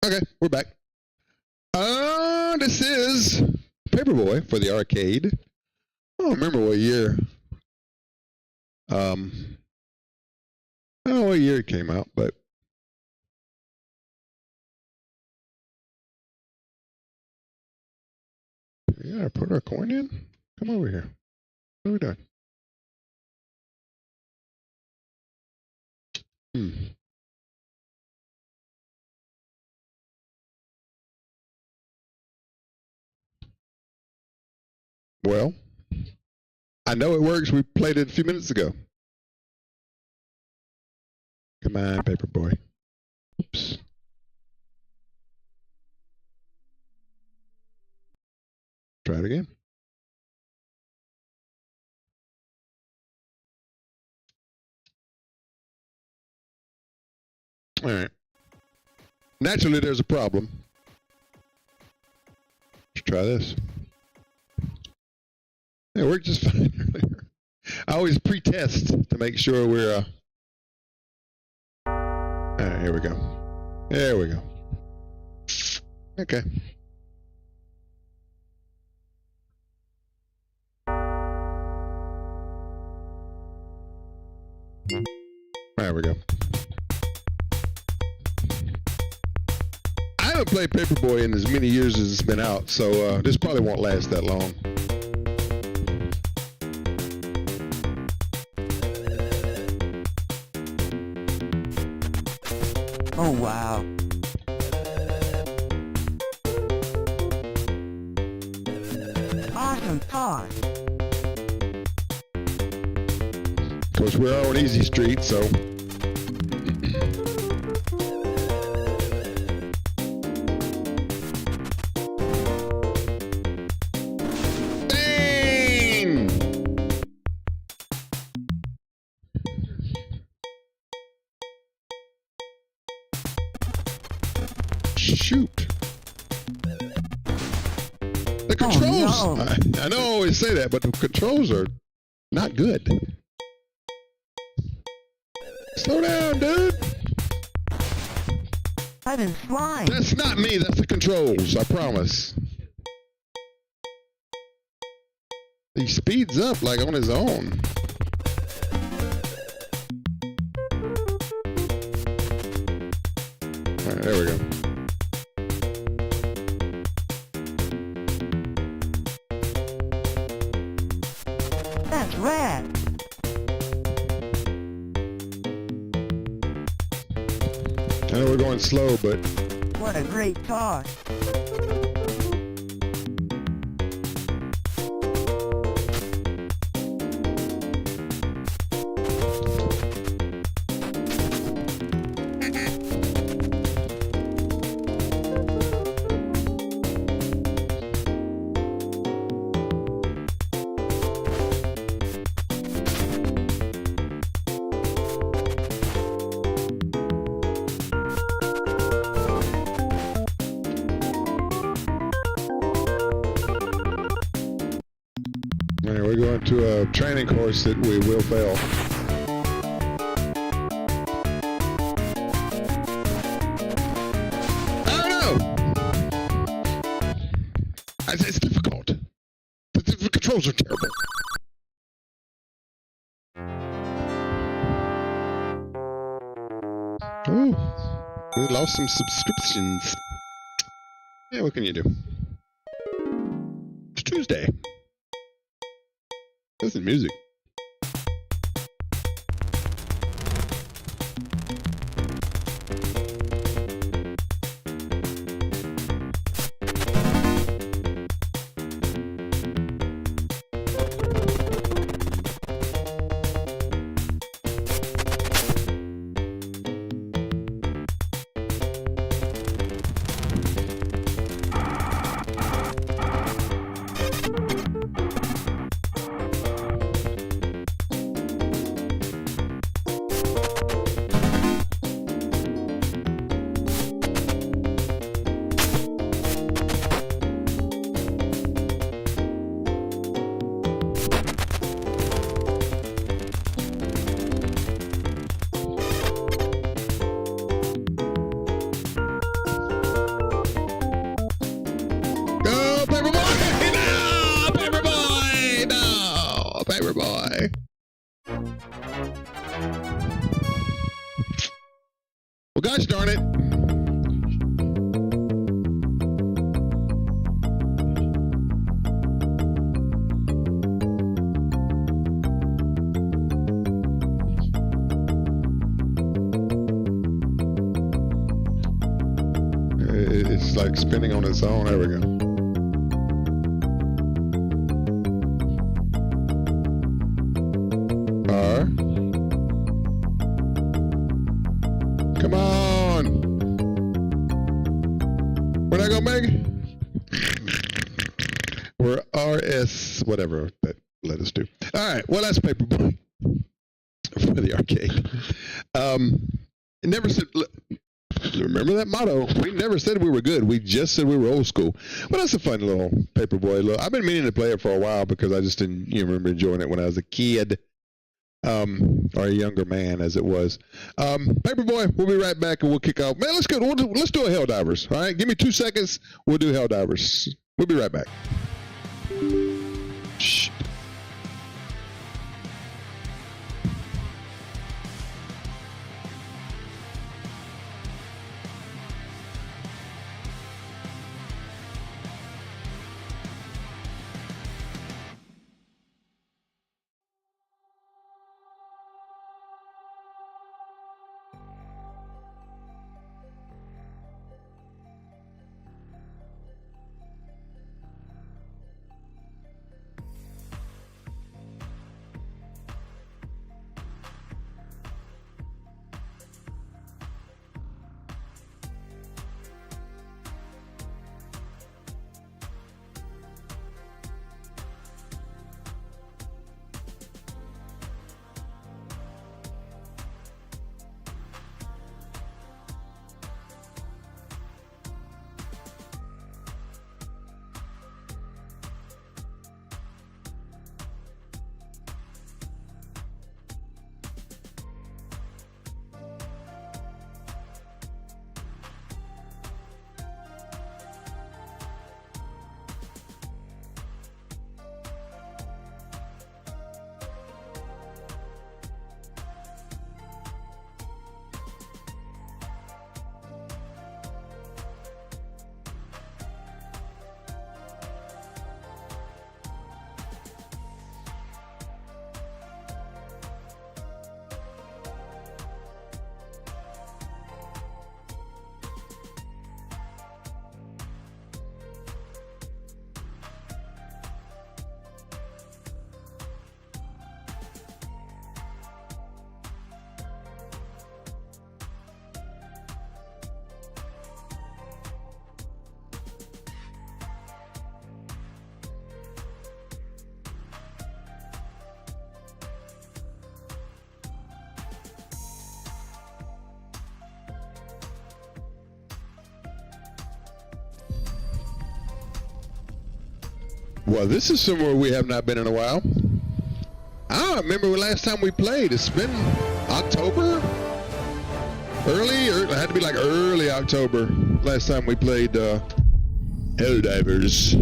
Speaker 1: Okay, we're back. This is Paperboy for the arcade. I don't remember what year. I don't know what year it came out, but yeah, put our coin in. Come over here. What are we doing? Well, I know it works. We played it a few minutes ago. Come on, Paperboy. Oops. Try it again. All right. Naturally, there's a problem. Let's try this. It worked just fine earlier. I always pre-test to make sure we're. All right, here we go. There we go. Okay. There we go. I haven't played Paperboy in as many years as it's been out, so this probably won't last that long.
Speaker 2: Oh, wow. Awesome car.
Speaker 1: Of course, we're on Easy Street, so. Dang! Shoot. The controls.
Speaker 2: Oh, no.
Speaker 1: I know I always say that, but the controls are not good. Slow down, dude.
Speaker 2: I've been flying.
Speaker 1: That's not me. That's the controls. I promise. He speeds up like on his own. All right, there we go.
Speaker 2: That's rad.
Speaker 1: I know we're going slow, but
Speaker 2: What a great car.
Speaker 1: we're going to a training course that we will fail. I don't know. It's difficult. The controls are terrible. Oh, we lost some subscriptions. Yeah, what can you do? It's Tuesday. Listen to music. Paperboy. Well, gosh darn it. It's like spinning on its own. There we go. R. Come on. We're not gonna make it. We're RS, whatever that let us do. All right. Well, that's Paperboy for the arcade. It never said. Remember that motto? We never said we were good. We just said we were old school. Well, that's a fun little Paperboy. I've been meaning to play it for a while because I just didn't remember enjoying it when I was a kid, or a younger man as it was. Paperboy, we'll be right back and we'll kick off. Man, let's go. Let's do a Helldivers. All right, give me 2 seconds. We'll do Helldivers. We'll be right back. Shh. Well, this is somewhere we have not been in a while. I don't remember the last time we played. It's been October? It had to be like early October. Last time we played Helldivers.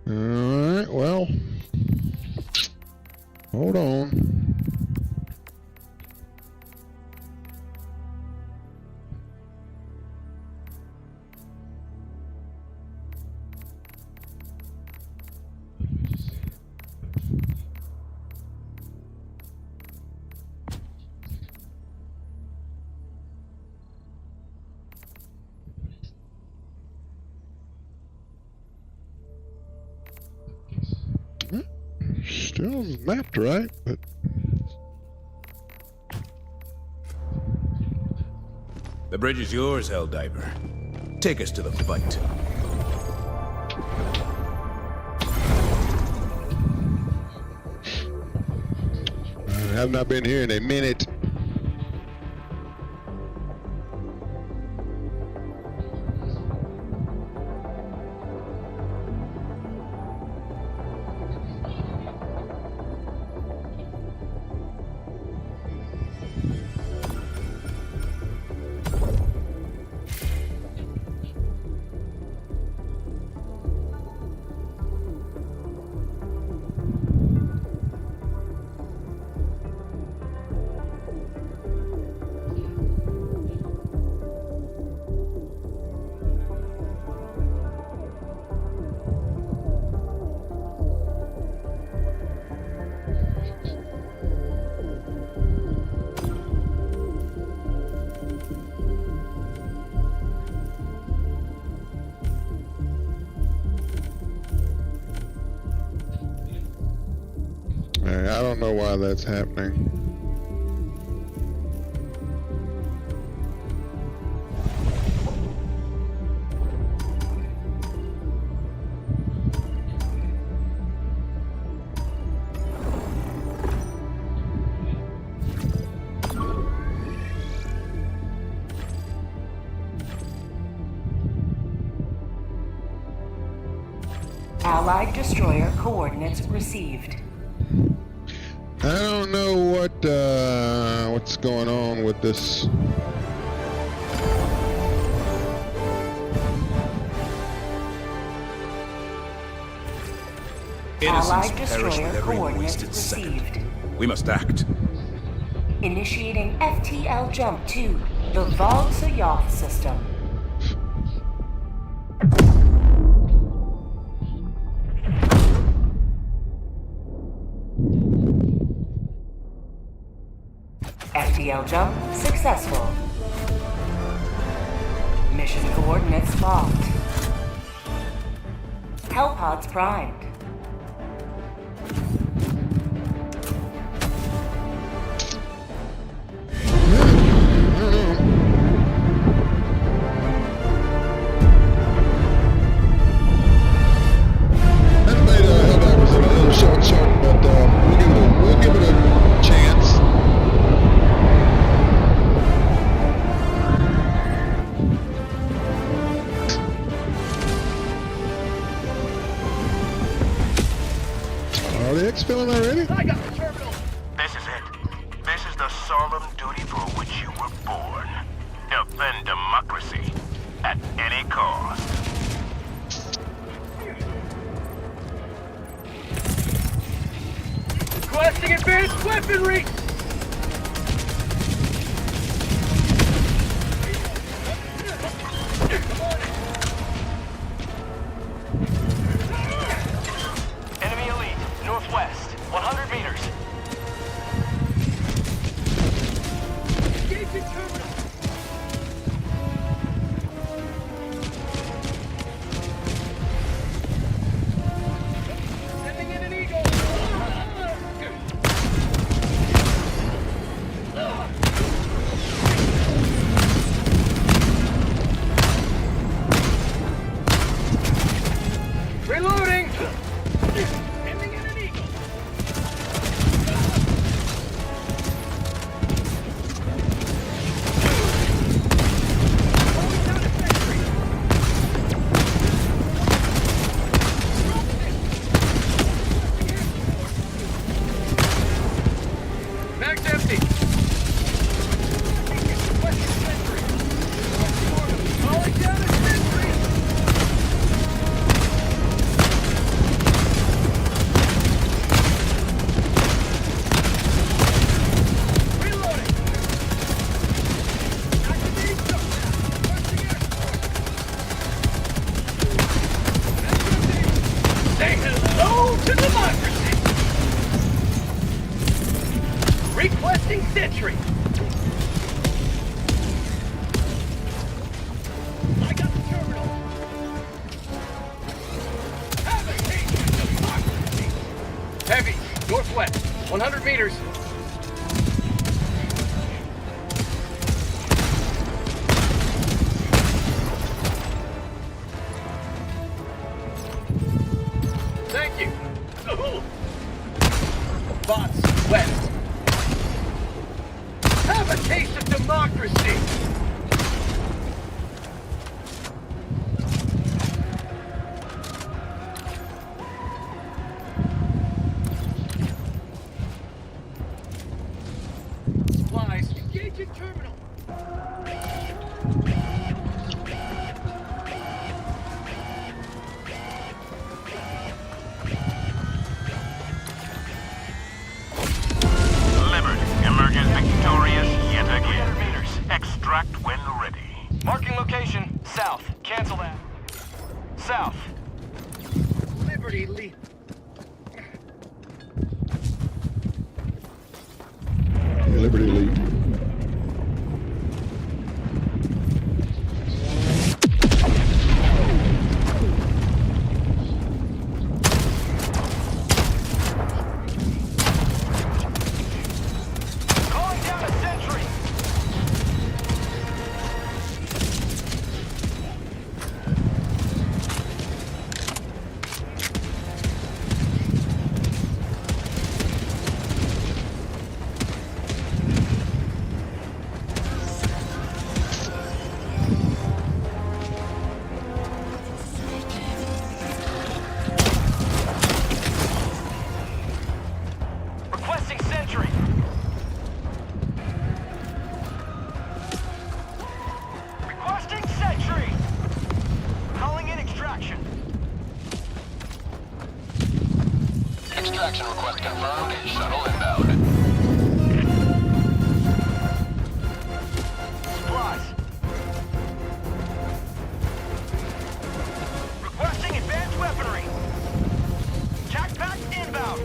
Speaker 1: Alright, well, hold on. Still mapped right, but
Speaker 3: the bridge is yours, Helldiver. Take us to the fight.
Speaker 1: have not been here in a minute. I don't know why that's happening.
Speaker 3: Allied destroyer coordinates received.
Speaker 1: I don't know what's going on with this.
Speaker 3: Allied
Speaker 4: Innocents perish
Speaker 3: destroyer
Speaker 4: with every
Speaker 3: coordinates
Speaker 4: wasted second.
Speaker 3: received.
Speaker 4: We must act.
Speaker 3: Initiating FTL jump to the Valtsayoth system. FTL jump successful. Mission coordinates locked. Hellpods primed.
Speaker 1: Are the X filling already?
Speaker 5: I got the terminal.
Speaker 6: This is it. This is the solemn duty for which you were born. Defend democracy at any cost.
Speaker 5: Requesting advanced weaponry.
Speaker 6: Enemy elite, northwest, 100 meters.
Speaker 5: Engaging terminal. Sending in an eagle. Reloading. Sending in an eagle. Calling down a sentry. Mag's empty. Requesting sentry. Calling down a sentry. Reloading. Activating shutdown. Requesting escort. Mag's empty. Say hello to democracy. Requesting sentry. I got the terminal. Have a taste of democracy. Heavy, northwest, 100 meters. Thank you. Bots, west. Have a taste of democracy! Supplies. Engaging terminal.
Speaker 6: Liberty emerges victorious yet again. Extract when ready.
Speaker 5: Marking location. South. Cancel that. South. Liberty lead.
Speaker 1: Liberty League.
Speaker 5: Calling down a sentry. Requesting sentry. Requesting sentry. Calling in extraction.
Speaker 6: Extraction request confirmed. Shuttle inbound.
Speaker 5: Supplies. Requesting advanced weaponry. Tac pack inbound.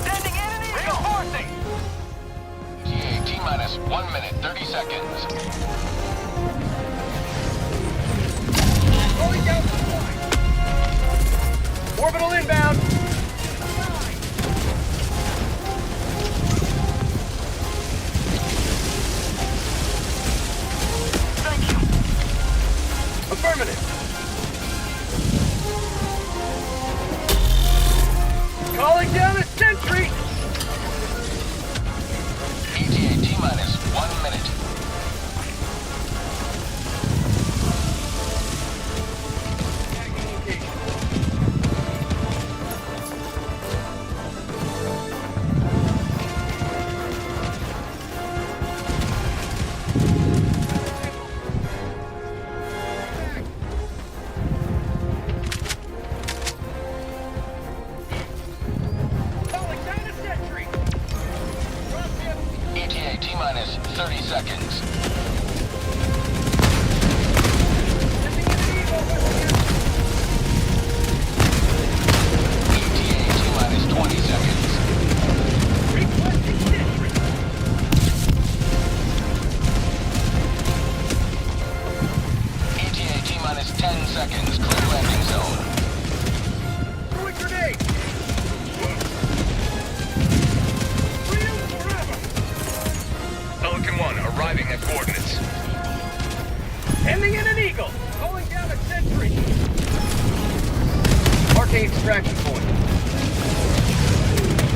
Speaker 5: Sending in an eagle. Reinforcing.
Speaker 6: TA T-minus 1 minute, 30 seconds.
Speaker 5: Going down the line. Orbital inbound.
Speaker 6: Thank you.
Speaker 5: Affirmative. Calling down a sentry.
Speaker 6: ETA T-minus 1 minute.
Speaker 5: Tagging location. Calling down a sentry. Cross him.
Speaker 6: ETA T-minus 30 seconds.
Speaker 5: Sending in an eagle.
Speaker 6: ETA T-minus 20 seconds.
Speaker 5: Requesting sentry.
Speaker 6: ETA T-minus 10 seconds. Clear landing zone.
Speaker 5: Throwing grenade. Freedom forever.
Speaker 4: Pelican 1 arriving at coordinates.
Speaker 5: Ending in an eagle. Calling down a sentry. Marking extraction point.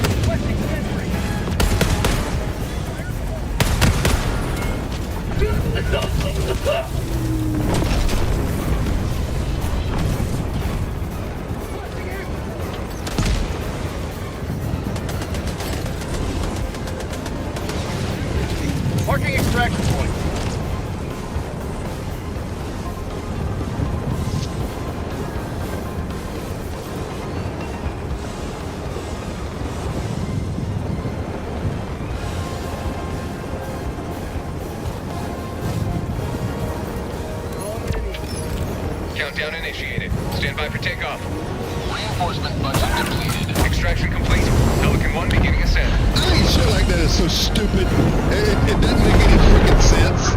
Speaker 5: Requesting sentry. Requesting air. Marking extraction point.
Speaker 4: Countdown initiated. Stand by for takeoff.
Speaker 6: Reinforcement budget depleted.
Speaker 4: Extraction complete. Pelican 1 beginning ascent.
Speaker 1: I think shit like that is so stupid. It doesn't make any freaking sense.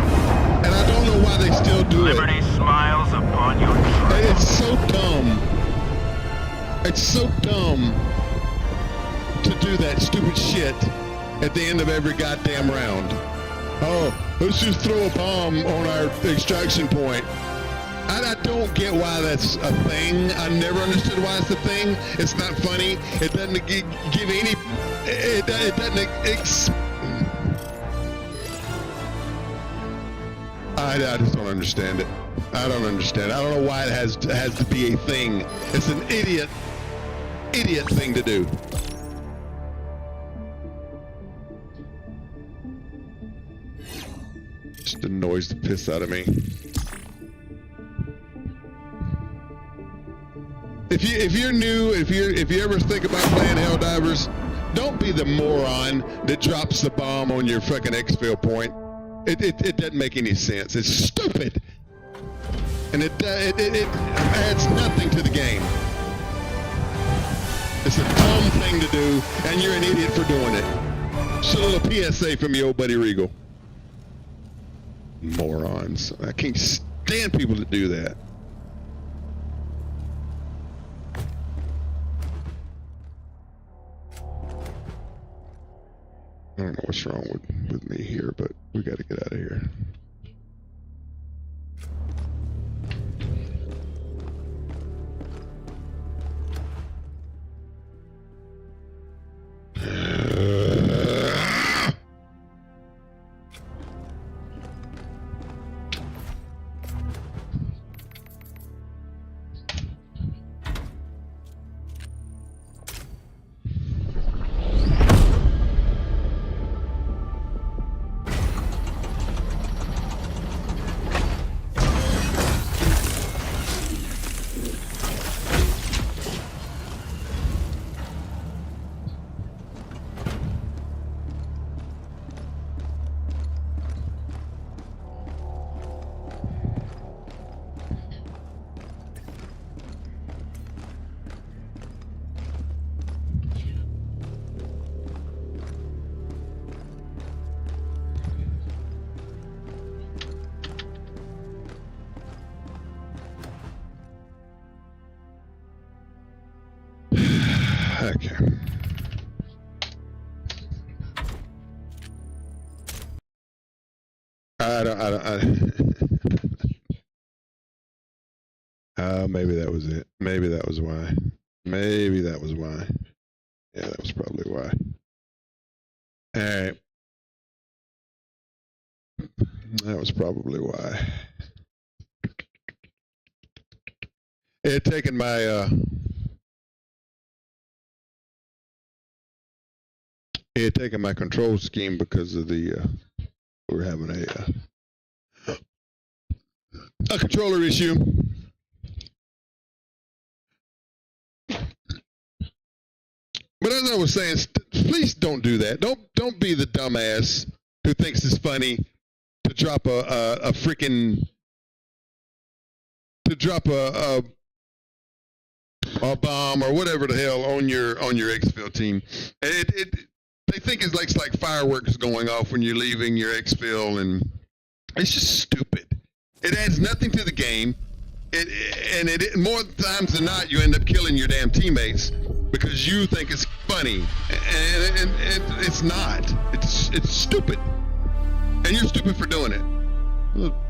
Speaker 1: And I don't know why they still do it.
Speaker 6: Liberty smiles upon your trail.
Speaker 1: It's so dumb. It's so dumb to do that stupid shit at the end of every goddamn round. Oh, let's just throw a bomb on our extraction point. I don't get why that's a thing. I never understood why it's a thing. It's not funny. It doesn't give any. It doesn't. I just don't understand it. I don't understand. I don't know why it has to be a thing. It's an idiot thing to do. Just annoys the piss out of me. If you're new, if you ever think about playing Helldivers, don't be the moron that drops the bomb on your fucking exfil point. It doesn't make any sense. It's stupid, and it adds nothing to the game. It's a dumb thing to do, and you're an idiot for doing it. Just a little PSA from your old buddy Regal. Morons! I can't stand people that do that. I don't know what's wrong with me here, but we got to get out of here. Okay. Maybe that was it. Maybe that was why. Maybe that was why. Yeah, that was probably why. All right. That was probably why. It had taken my He had taken my control scheme because of the we were having a controller issue. But as I was saying, please don't do that. Don't be the dumbass who thinks it's funny to drop a bomb or whatever the hell on your exfil team. They think it's like fireworks going off when you're leaving your exfil, and it's just stupid. It adds nothing to the game. More times than not, you end up killing your damn teammates because you think it's funny, and it's not. It's stupid, and you're stupid for doing it.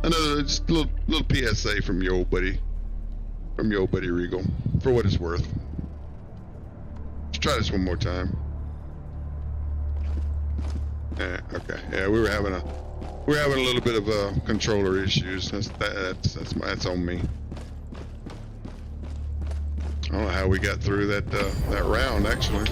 Speaker 1: Another just little PSA from your old buddy Regal, for what it's worth. Let's try this one more time. Yeah, okay. Yeah, we were having a little bit of controller issues. That's on me. I don't know how we got through that round, actually.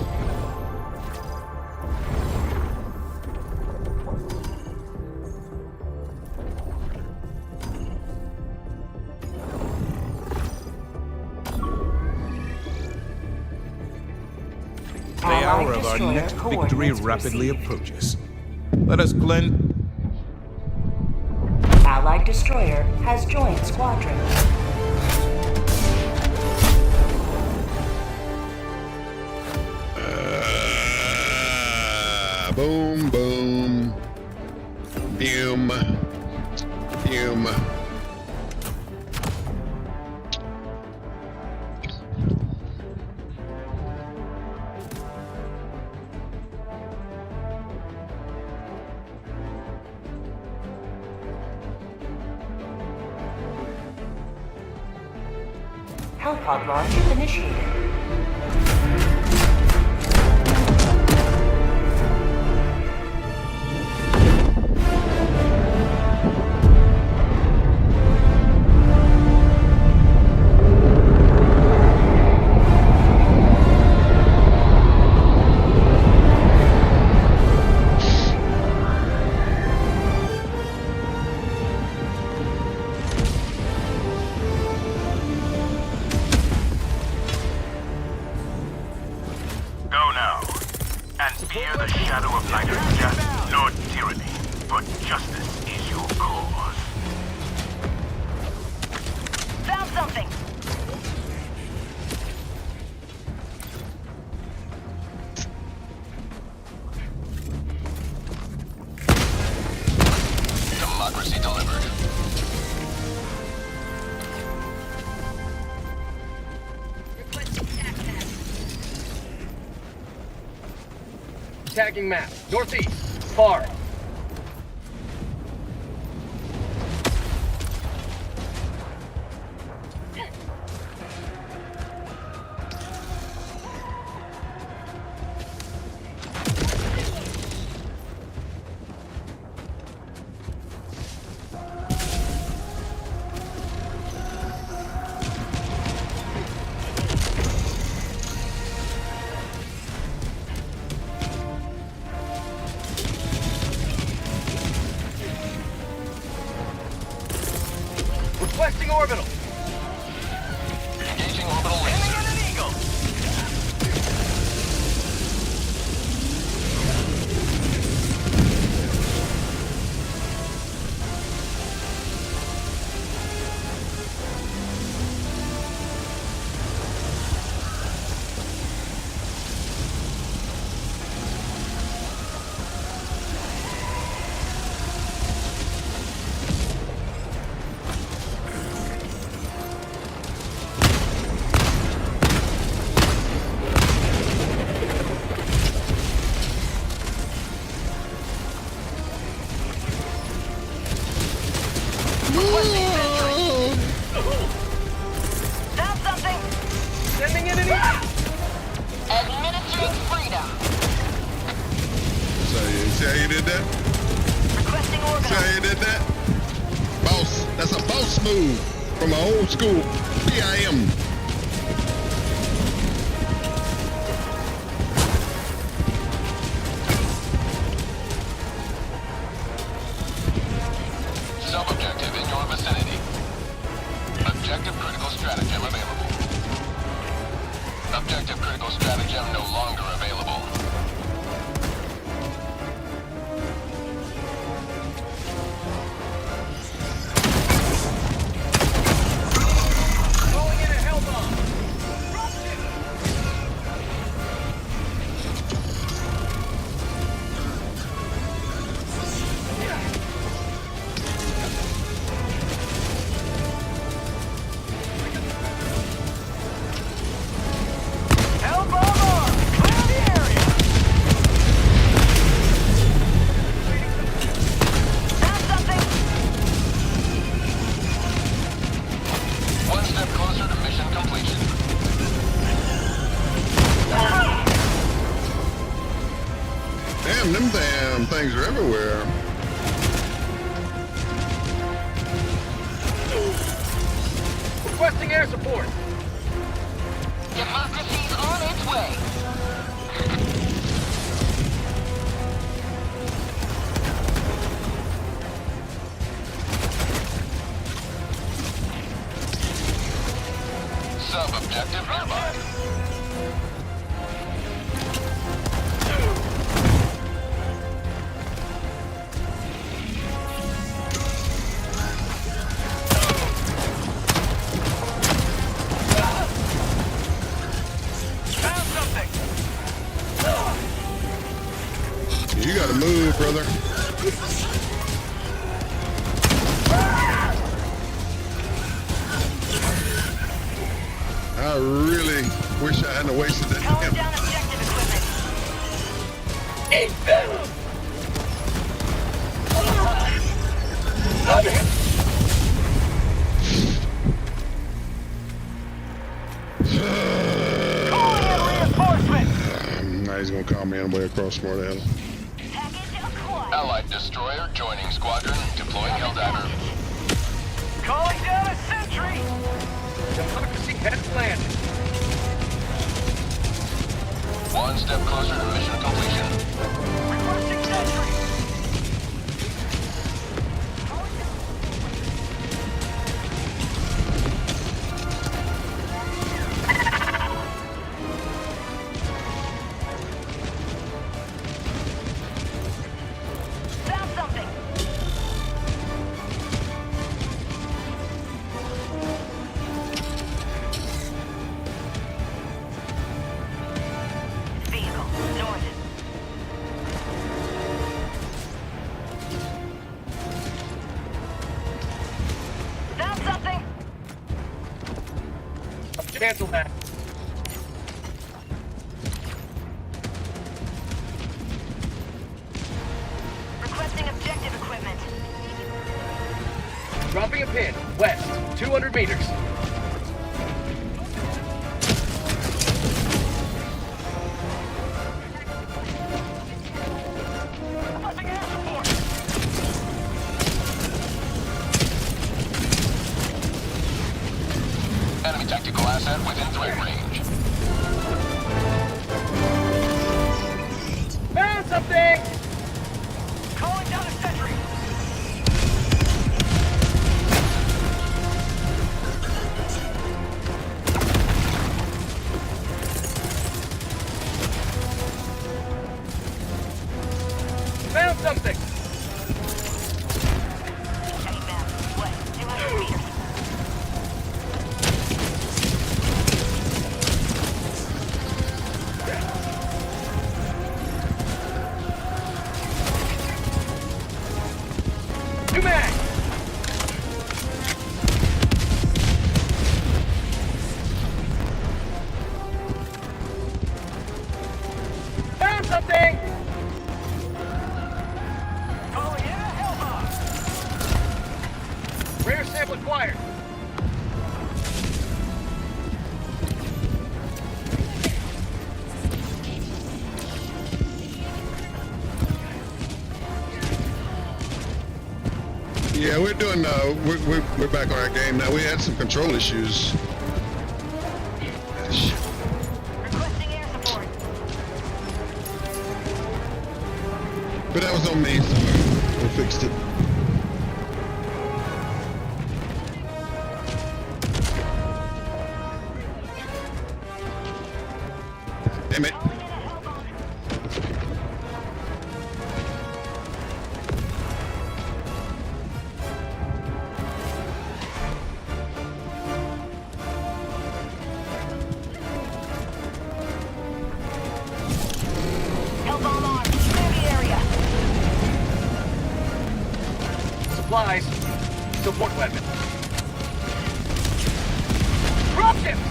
Speaker 7: The hour of our next victory rapidly approaches. Let us cleanse.
Speaker 3: Allied destroyer has joined squadron.
Speaker 1: Boom, boom. Boom. Boom.
Speaker 3: Helipod launch initiated.
Speaker 6: Go now, and fear the shadow of neither death nor tyranny, for justice is your cause.
Speaker 3: Found something!
Speaker 6: Democracy delivered.
Speaker 5: Tagging map. Northeast. Far. Requesting orbital.
Speaker 6: Engaging orbital laser.
Speaker 5: An eagle.
Speaker 3: Found something!
Speaker 5: Sending in an eagle.
Speaker 3: Administering freedom.
Speaker 1: See how you did that?
Speaker 3: Requesting
Speaker 1: See
Speaker 3: orbital.
Speaker 1: how you did that? Boss. That's a boss move from an old school PIM.
Speaker 6: Sub-objective in your vicinity. Objective critical stratagem available. Objective critical stratagem no longer available.
Speaker 5: Calling in a hell bomb. Hell bomb on! Clear the area!
Speaker 3: Found something!
Speaker 6: One step closer to mission completion.
Speaker 1: Damn, them damn things are everywhere.
Speaker 5: Requesting air support.
Speaker 3: Democracy's on its way.
Speaker 6: Sub-objective nearby.
Speaker 5: Found something.
Speaker 1: You gotta move, brother. I really wish I hadn't wasted that
Speaker 3: Calling
Speaker 1: damn.
Speaker 3: down objective equipment.
Speaker 5: Eat venom.
Speaker 1: he's gonna call me on the way across Smart Alley.
Speaker 3: Package acquired.
Speaker 4: Allied destroyer joining squadron, deploying Helldiver.
Speaker 5: Calling down a sentry! Democracy has landed.
Speaker 4: One step closer to mission completion.
Speaker 5: Requesting sentry!
Speaker 3: Found something. Vehicle north. Found something.
Speaker 5: Cancel that.
Speaker 3: Requesting objective equipment.
Speaker 5: Dropping a pin. West. 200 meters. Requesting air support.
Speaker 4: Enemy tactical asset within threat range.
Speaker 5: Found something!
Speaker 3: Calling down a sentry.
Speaker 5: Found something!
Speaker 3: Heading back. West. 200 meters.
Speaker 5: New mag! Found something! Calling in a Hellboy! Rare sample acquired.
Speaker 1: Yeah, we're doing. We're back on our game now. We had some control issues.
Speaker 3: Requesting air support.
Speaker 1: But that was on me, so we fixed it. Damn it.
Speaker 3: Calling in a Hellboy. Hellbomb armed. Clear the area.
Speaker 5: Supplies. Support weapon. Dropships!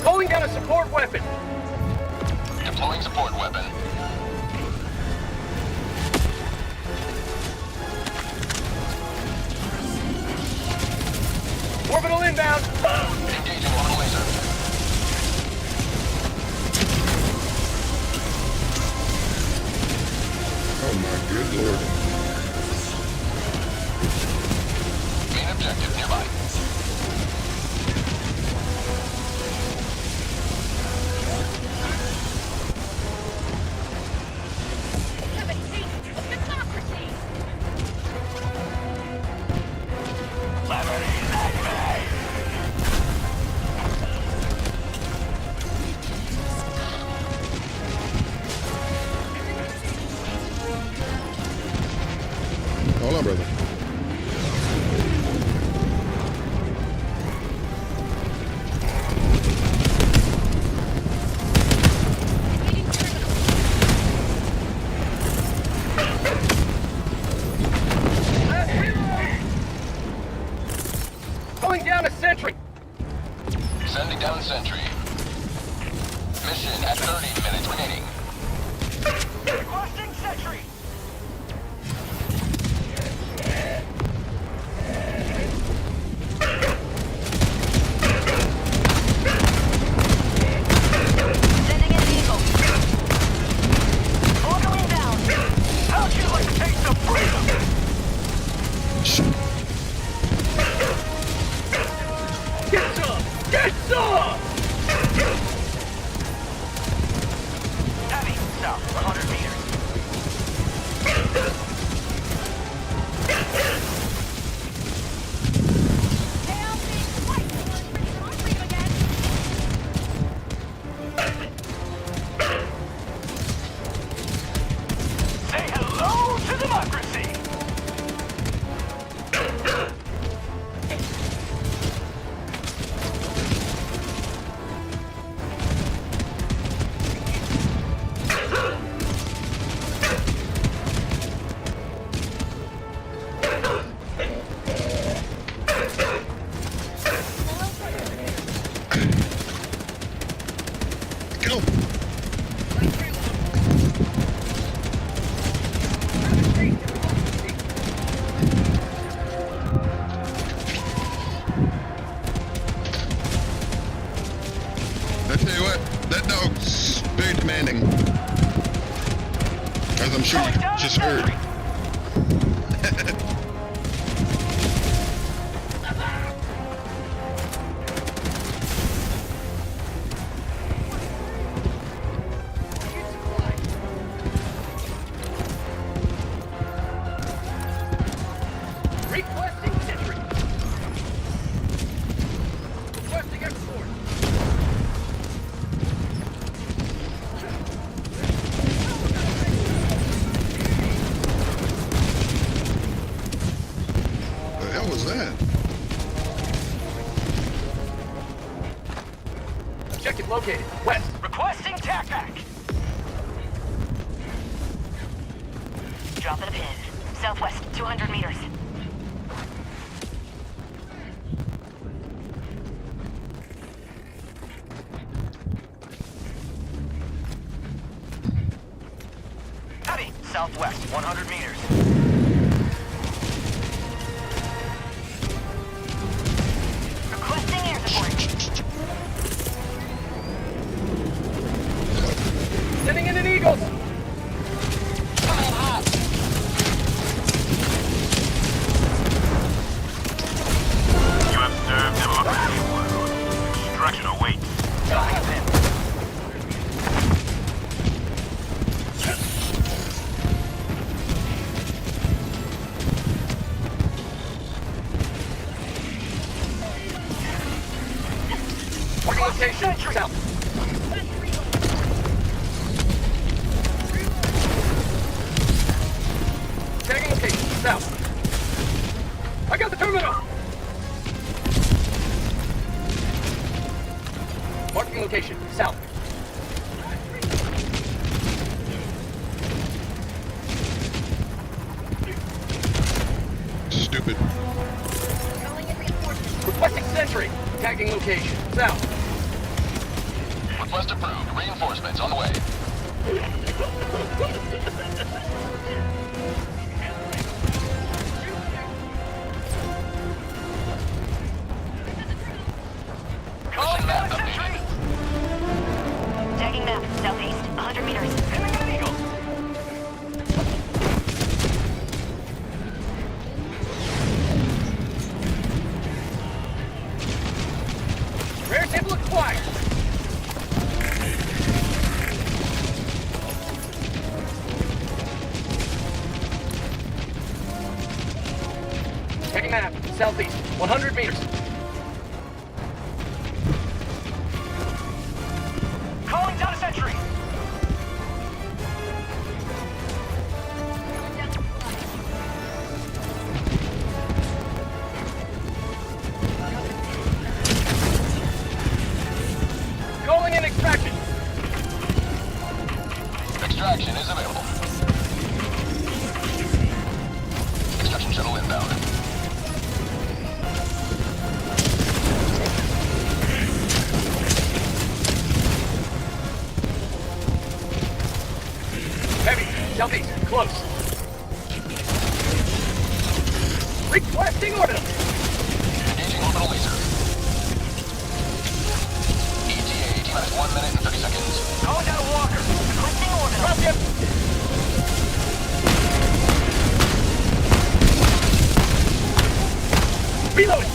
Speaker 5: Calling down a support weapon.
Speaker 4: Deploying support weapon.
Speaker 5: Orbital inbound.
Speaker 4: Engaging orbital laser.
Speaker 1: Oh my good lord.
Speaker 4: Main objective nearby.
Speaker 3: Have a taste of democracy.
Speaker 1: Hold on, brother.
Speaker 5: Calling down a sentry.
Speaker 4: Sending down sentry. Mission at 30 minutes remaining.
Speaker 5: Requesting sentry. Get some! Get some!
Speaker 6: Heavy, south, 100 meters.
Speaker 3: Tail being white. On freedom again.
Speaker 6: Say hello to democracy.
Speaker 1: Go. I tell you what, that dog's very demanding. As I'm sure you just heard.
Speaker 5: Requesting sentry. Requesting export.
Speaker 1: The hell was that?
Speaker 5: Objective located. West.
Speaker 6: Requesting TACAC.
Speaker 3: Dropping a pin. Southwest, 200 meters.
Speaker 6: Heavy, southwest, 100 meters.
Speaker 3: Requesting air support.
Speaker 5: Sending in an Eagle.
Speaker 6: You have served democracy well. Extraction awaits. Nothing's in.
Speaker 5: Marking location. South. Tagging location. South. I got the terminal. Marking location. South.
Speaker 1: Stupid.
Speaker 5: Requesting sentry. Tagging location. South.
Speaker 4: Request approved. Reinforcements on the way.
Speaker 6: Calling down sentry.
Speaker 3: Tagging map, southeast, 100 meters.
Speaker 6: Sending an Eagle.
Speaker 5: Rare sample acquired. Tagging map. Southeast, 100 meters.
Speaker 6: Calling down a sentry.
Speaker 5: Calling in extraction.
Speaker 4: Extraction is available. Extraction shuttle inbound.
Speaker 5: Heavy. Southeast. Close. Requesting orbital.
Speaker 4: Engaging orbital laser. ETA T-minus 1 minute and 30 seconds.
Speaker 6: Calling down a walker.
Speaker 3: Requesting orbital.
Speaker 5: Drop ship. Reloading.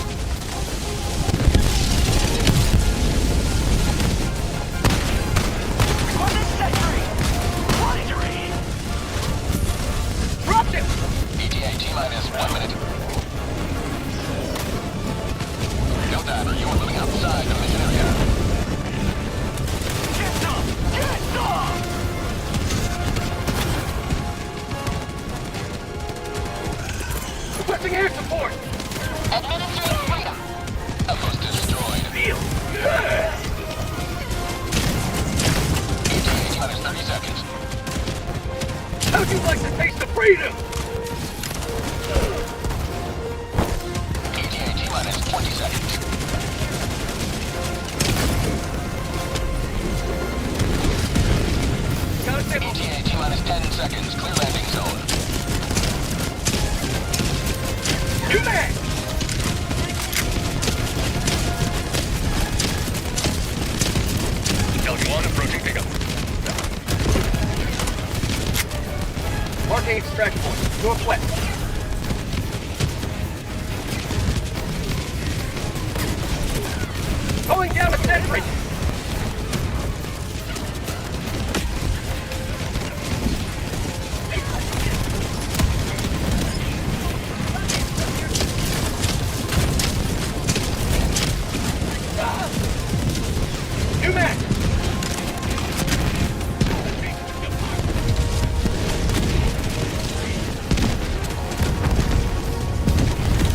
Speaker 5: Marking extract point. Northwest. Going down a sentry. New man.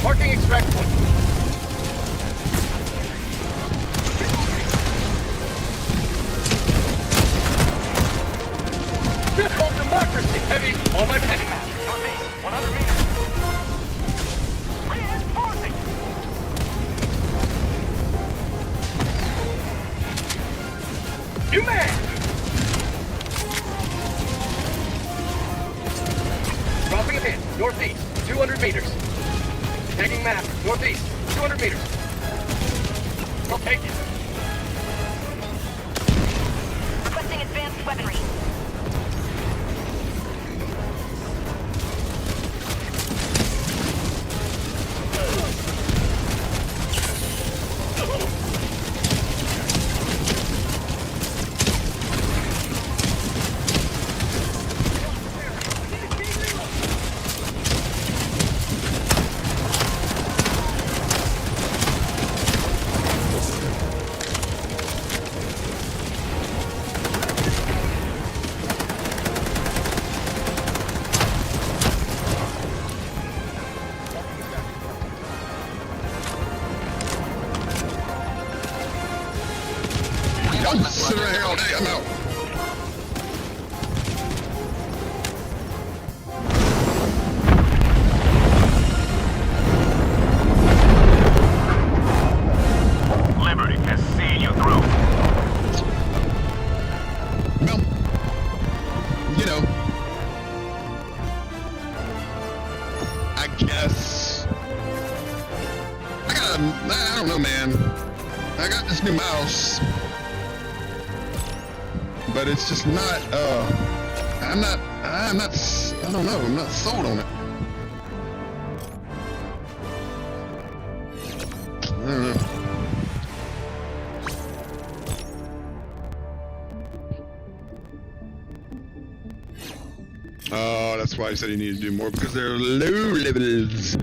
Speaker 5: Marking extract point. Good old democracy. Heavy on my penny map.
Speaker 6: Northeast, 100 meters. Reinforcing.
Speaker 5: New man. Dropping a hit. Northeast, 200 meters. Tagging map. Northeast, 200 meters. I'll take it.
Speaker 3: Requesting advanced weaponry.
Speaker 1: I'm sitting right here all day. I'm out.
Speaker 6: Liberty has seen you through.
Speaker 1: Well, you know, I guess I don't know, man. I got this new mouse, but it's just not, I don't know, I'm not sold on it. I don't know. Oh, that's why I said he needed to do more, because they're low levels.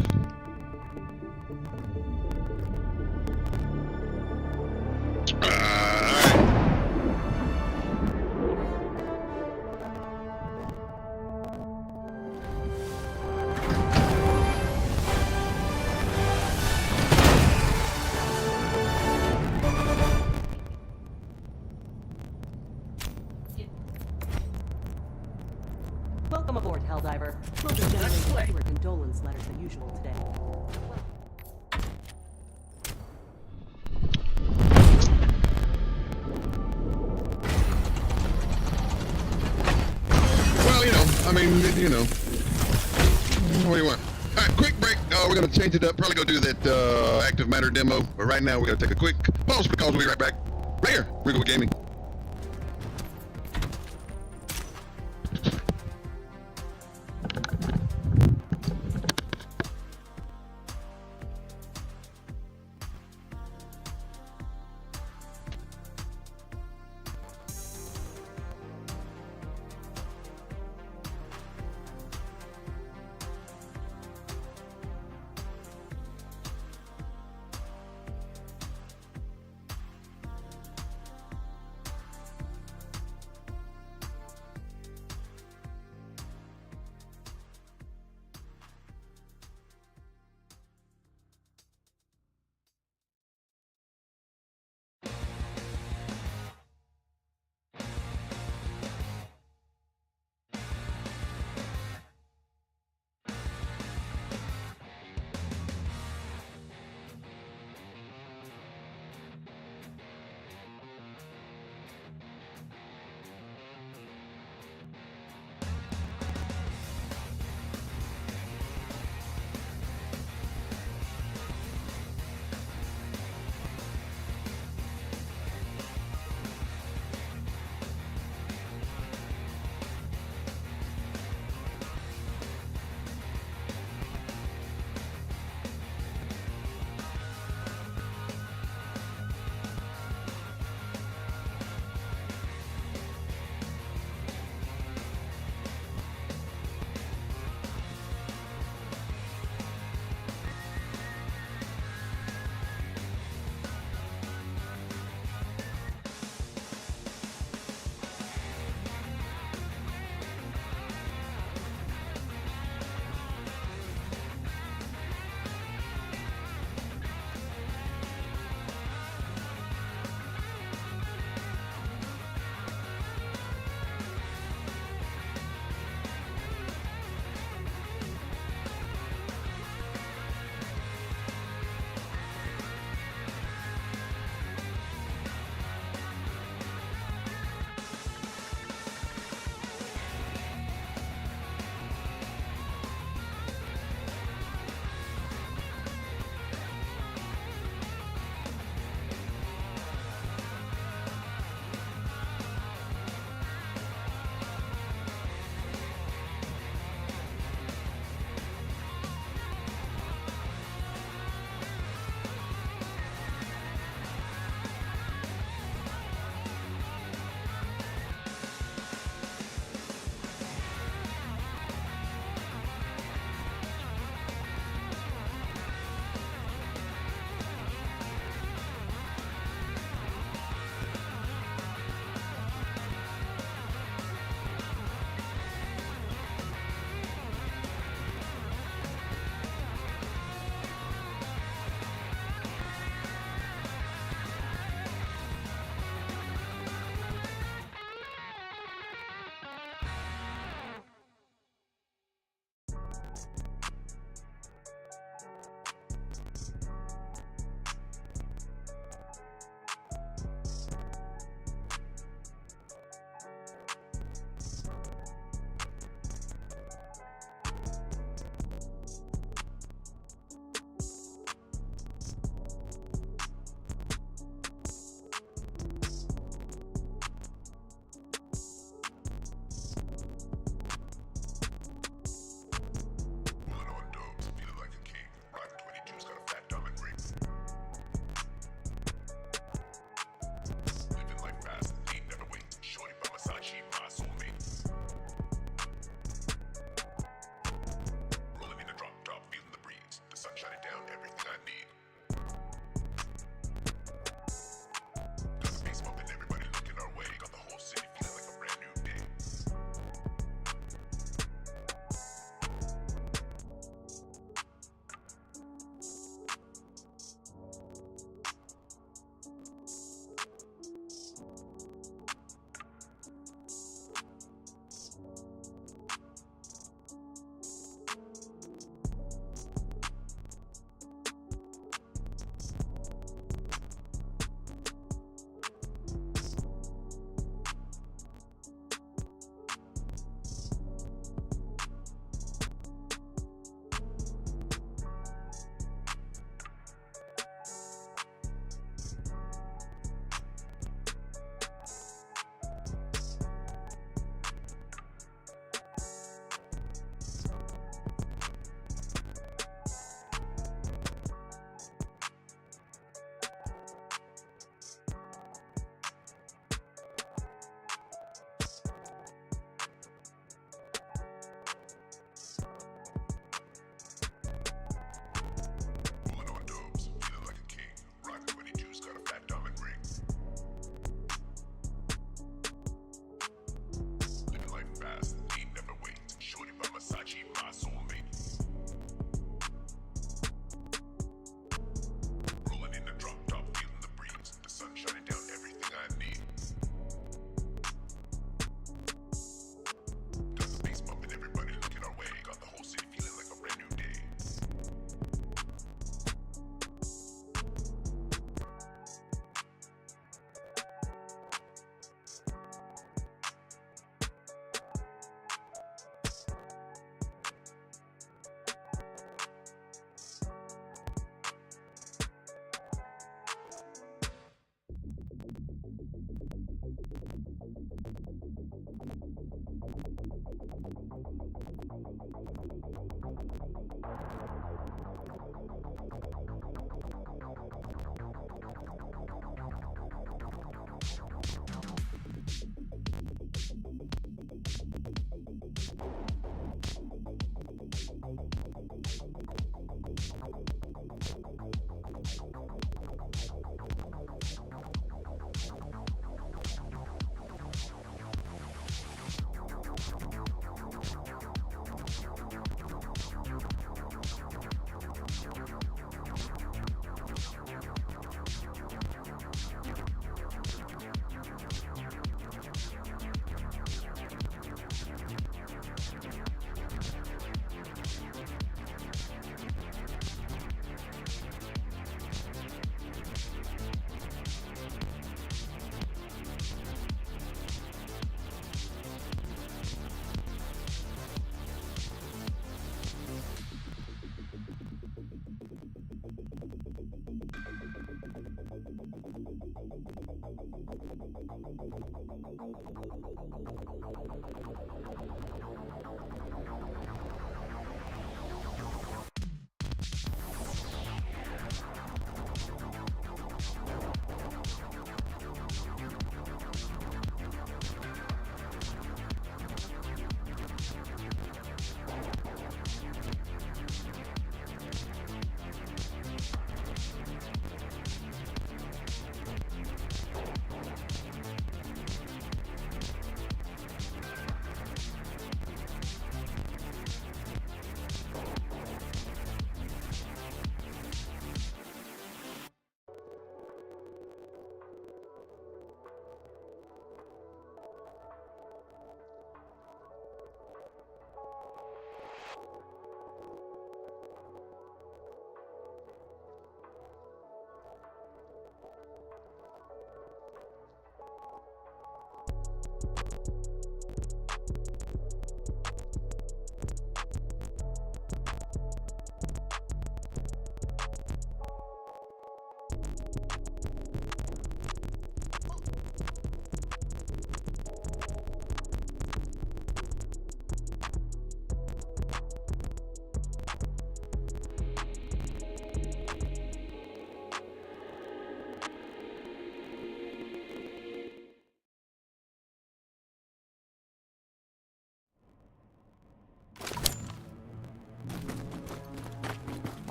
Speaker 8: Welcome aboard, Helldiver. We'll be generating fewer condolence letters than usual today.
Speaker 1: Well, I mean, what do you want? All right, quick break. We're going to change it up. Probably go do that active matter demo. But right now, we got to take a quick pause because we'll be right back. Right here, Breakout Gaming.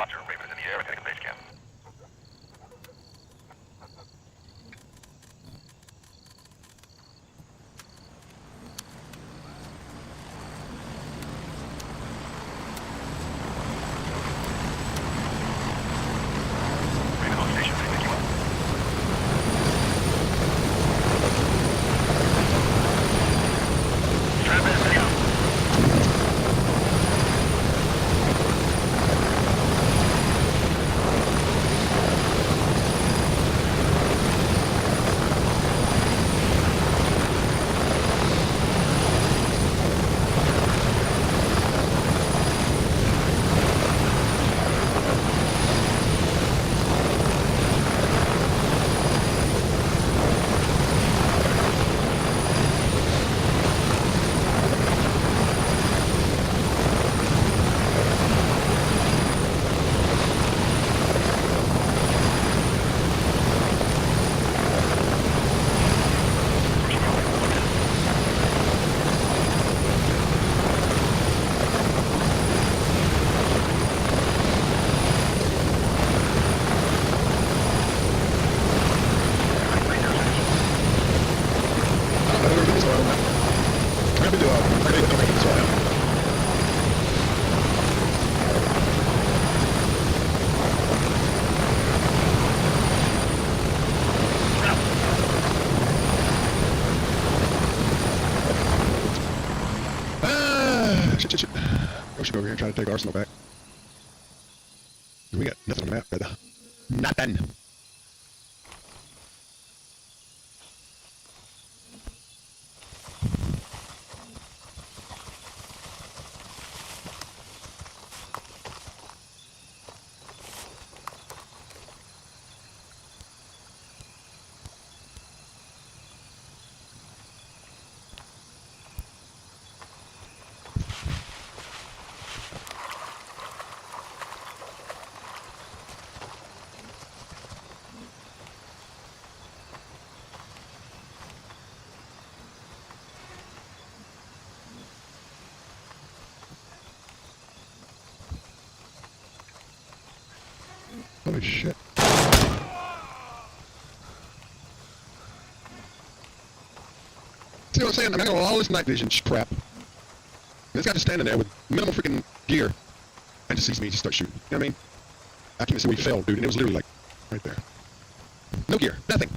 Speaker 4: Roger, Raven is in the air and heading to base camp. Raven on station, ready to pick you up. Trap is ready out.
Speaker 1: Shit. We should go over here and try to take Arsenal back. We got nothing on the map, brother. Nothing. Holy shit. See what I'm saying? I mean, I got all this night vision crap. This guy just standing there with minimal freaking gear and just sees me just start shooting. You know what I mean? I can't even see where he fell, dude, and it was literally like right there. No gear, nothing.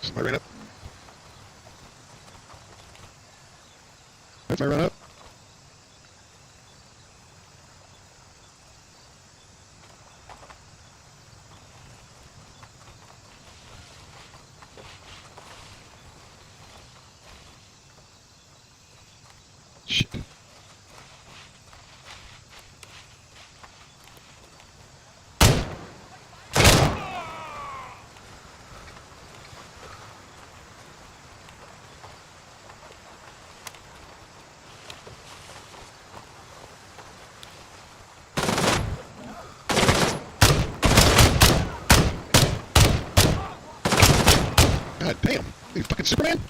Speaker 1: Somebody ran up. Somebody ran up. Shit. God damn, you fucking Superman?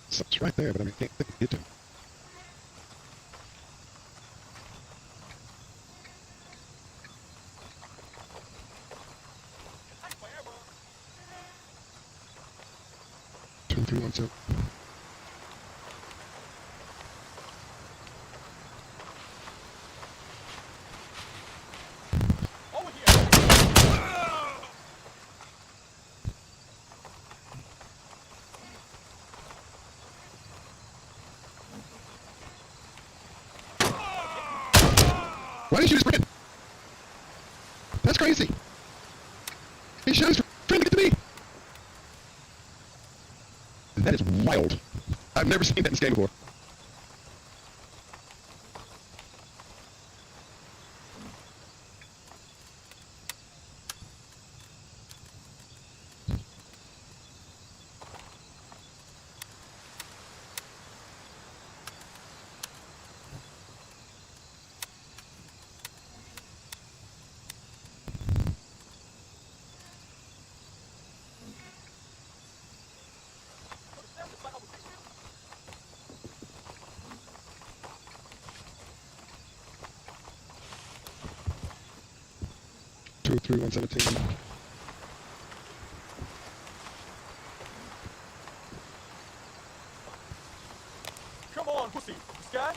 Speaker 1: Something's right there, but I mean, can't think get to him. Two, three, one, two. Why didn't you just friend? That's crazy. He shot his friend to get to me. That is wild. I've never seen that in this game before. 203, 117.
Speaker 5: Come on, pussy. Sky?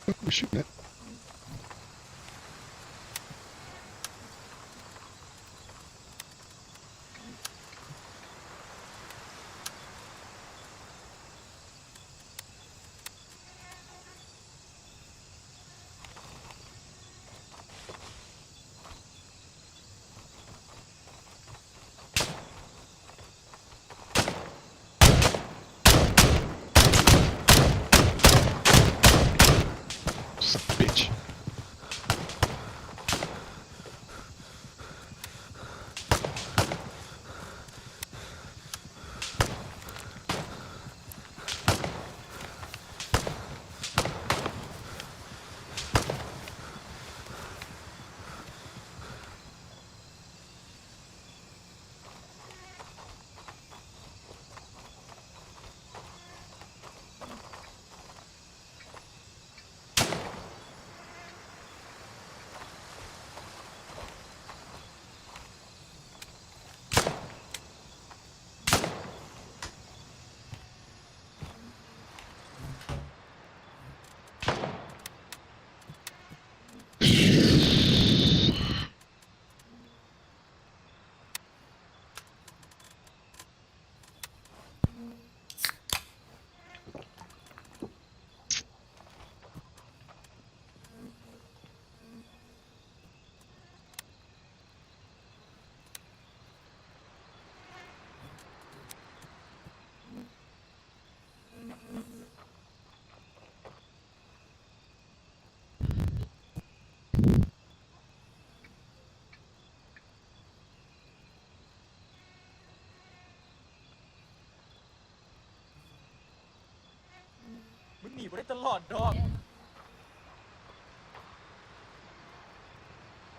Speaker 1: What are we shooting at? Son of a bitch.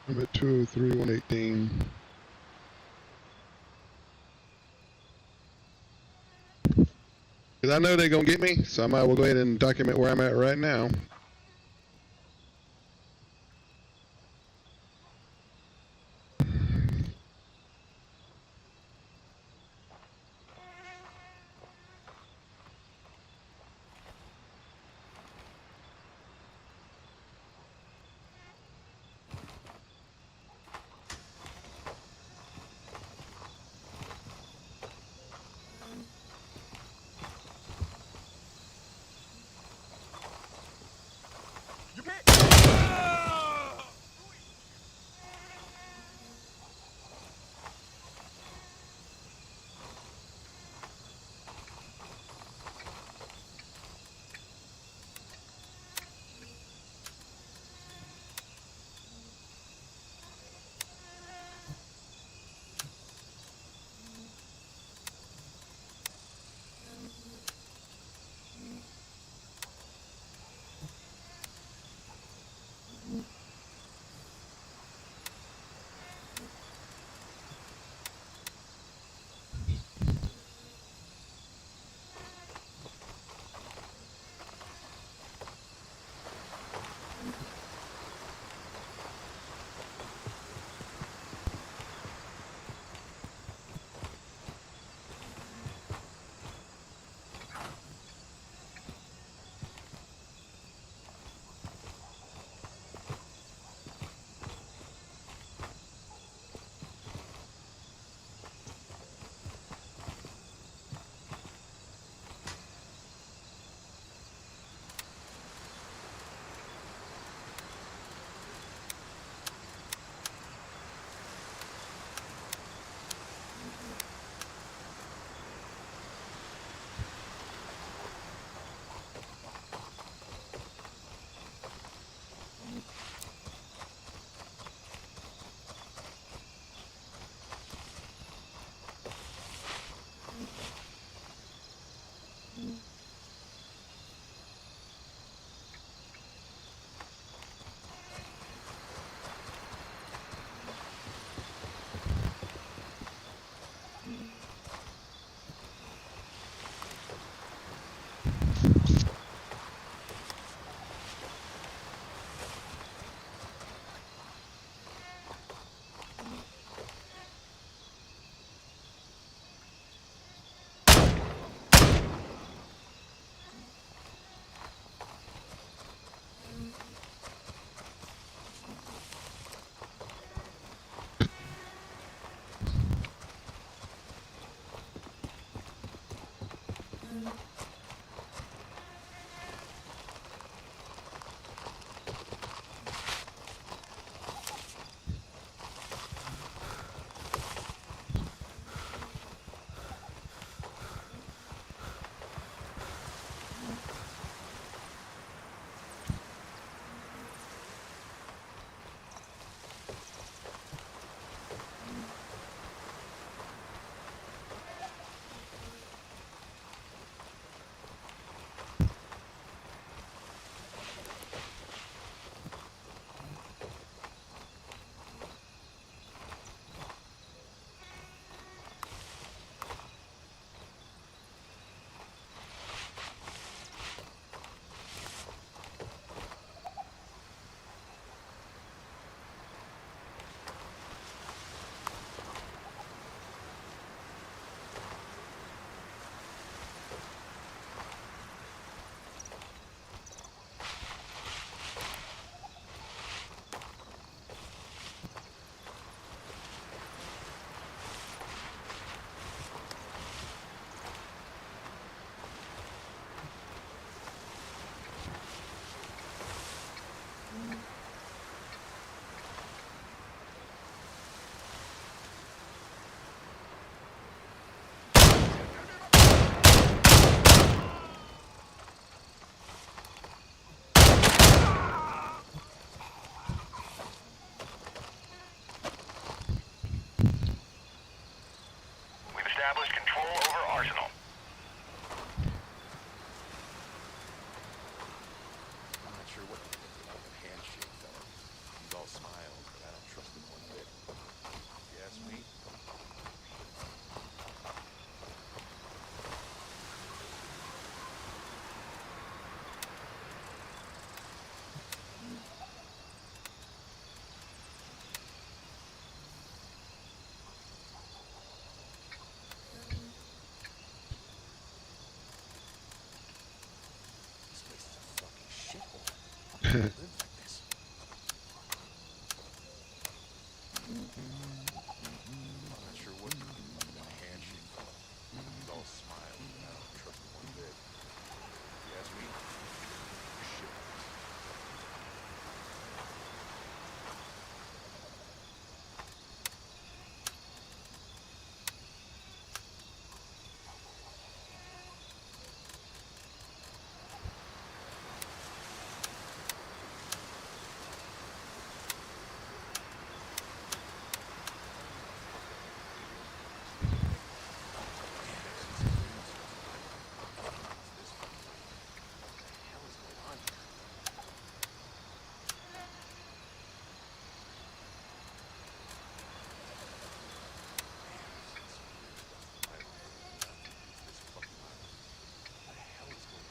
Speaker 1: I'm at 203, 118. Because I know they're going to get me, so I might as well go ahead and document where I'm at right now.
Speaker 6: establish control over Arsenal.
Speaker 7: I'm not sure what to think about the handshake, fella. He's all smiles, but I don't trust him one bit. If you ask me, this place is a fucking shithole. How can I live like this? I'm not sure what to think about that handshake, fella. He's all smiles, but I don't trust him one bit. If you ask me, shit.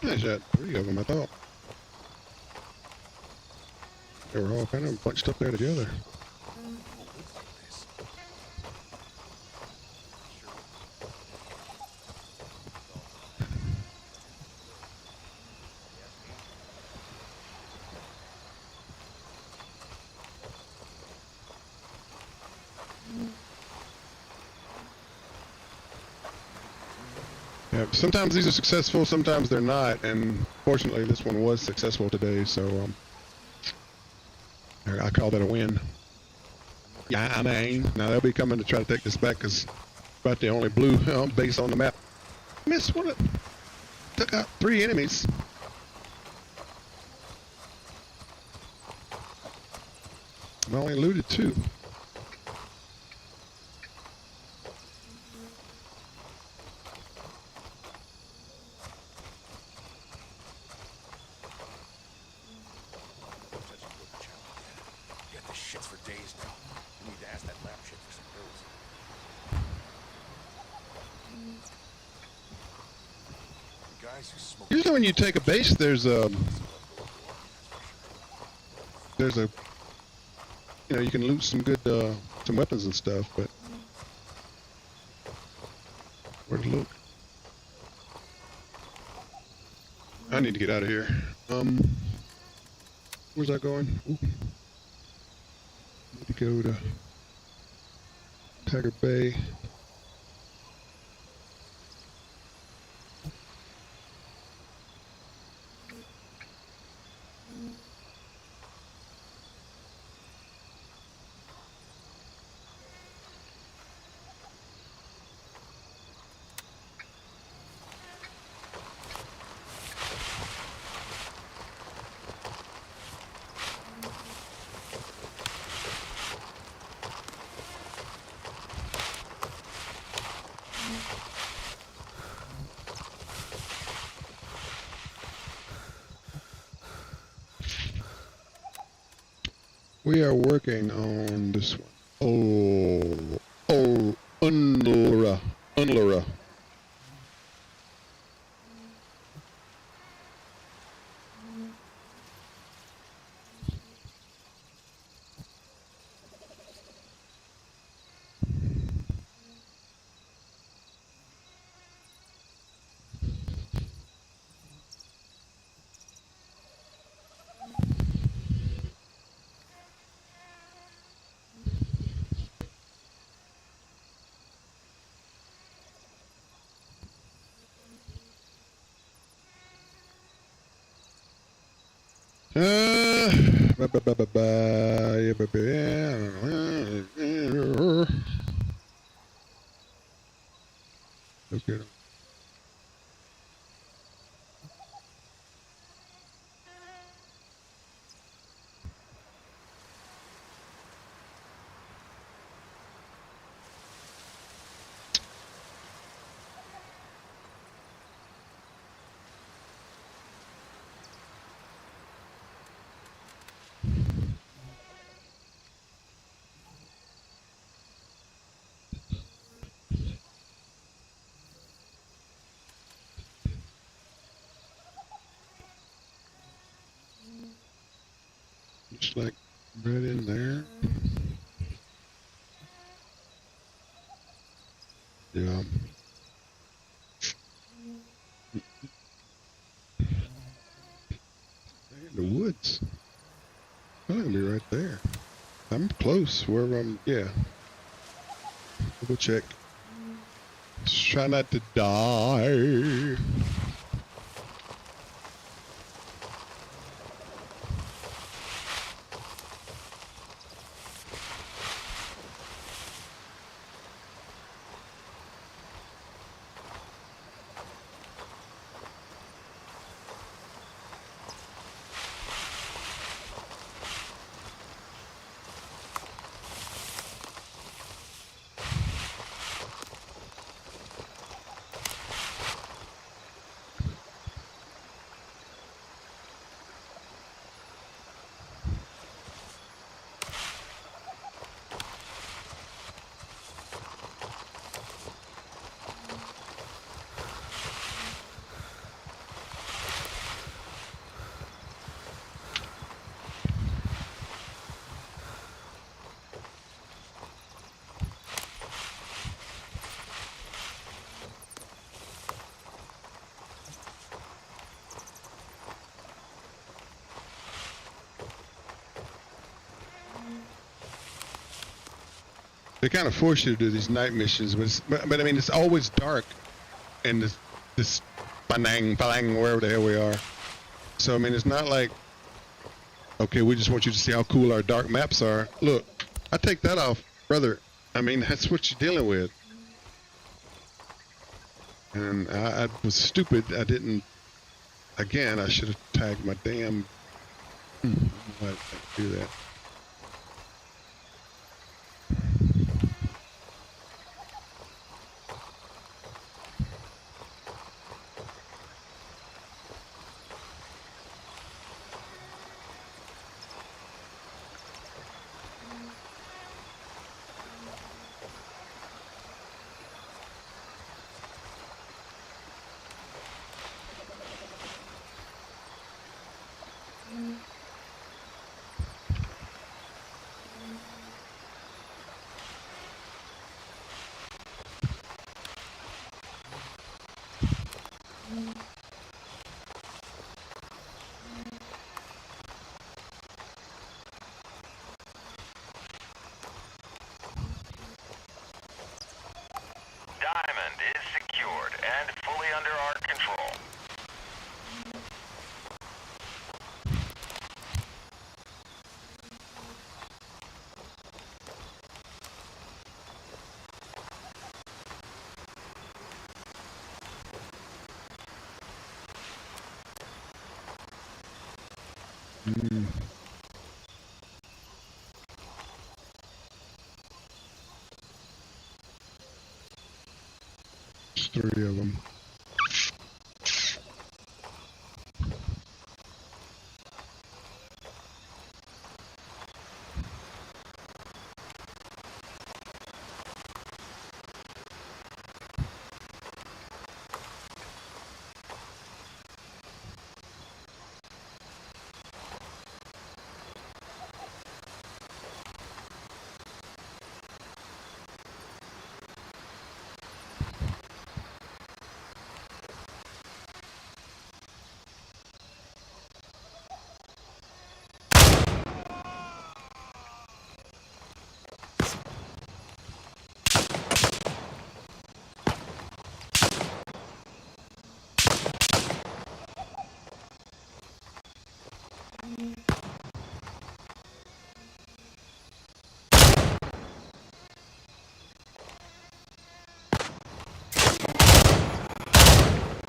Speaker 1: I shot 3 of them, I thought. They were all kind of bunched up there together. Yeah, sometimes these are successful, sometimes they're not, and fortunately this one was successful today, so I call that a win. Yeah, I mean, now they'll be coming to try to take this back because about the only blue base on the map. Miss what? Took out 3 enemies. I only looted 2.
Speaker 7: Get this shits for days now. You need to ask that lab shit for some pills. The guys who smoke.
Speaker 1: Usually when you take a base, there's a, you know, you can loot some good, some weapons and stuff, but where to look? I need to get out of here. Where's that going? Ooh. Need to go to Tiger Bay. We are working on this one. Unlura. Okay. Looks like right in there. Yeah. In the woods. I'm gonna be right there. I'm close wherever I'm. Yeah. Double check. Just try not to die. They kind of force you to do these night missions, but I mean, it's always dark in this Penang, wherever the hell we are. So I mean, it's not like, okay, we just want you to see how cool our dark maps are. Look, I take that off, brother. I mean, that's what you're dealing with. And I was stupid. I didn't. Again, I should have tagged my damn. Why did I do that?
Speaker 6: Diamond is secured and fully under our control.
Speaker 1: There's 3 of them.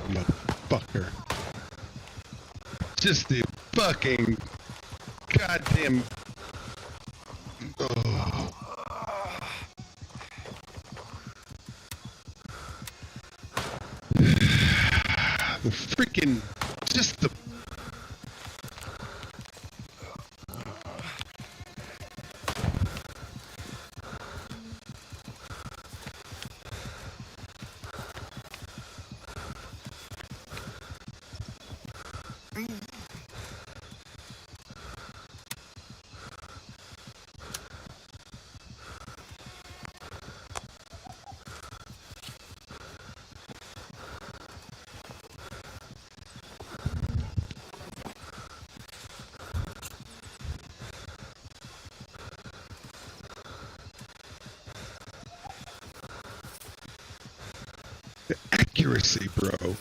Speaker 1: Motherfucker. Just the fucking goddamn. Oh. The freaking. Just the. accuracy, bro.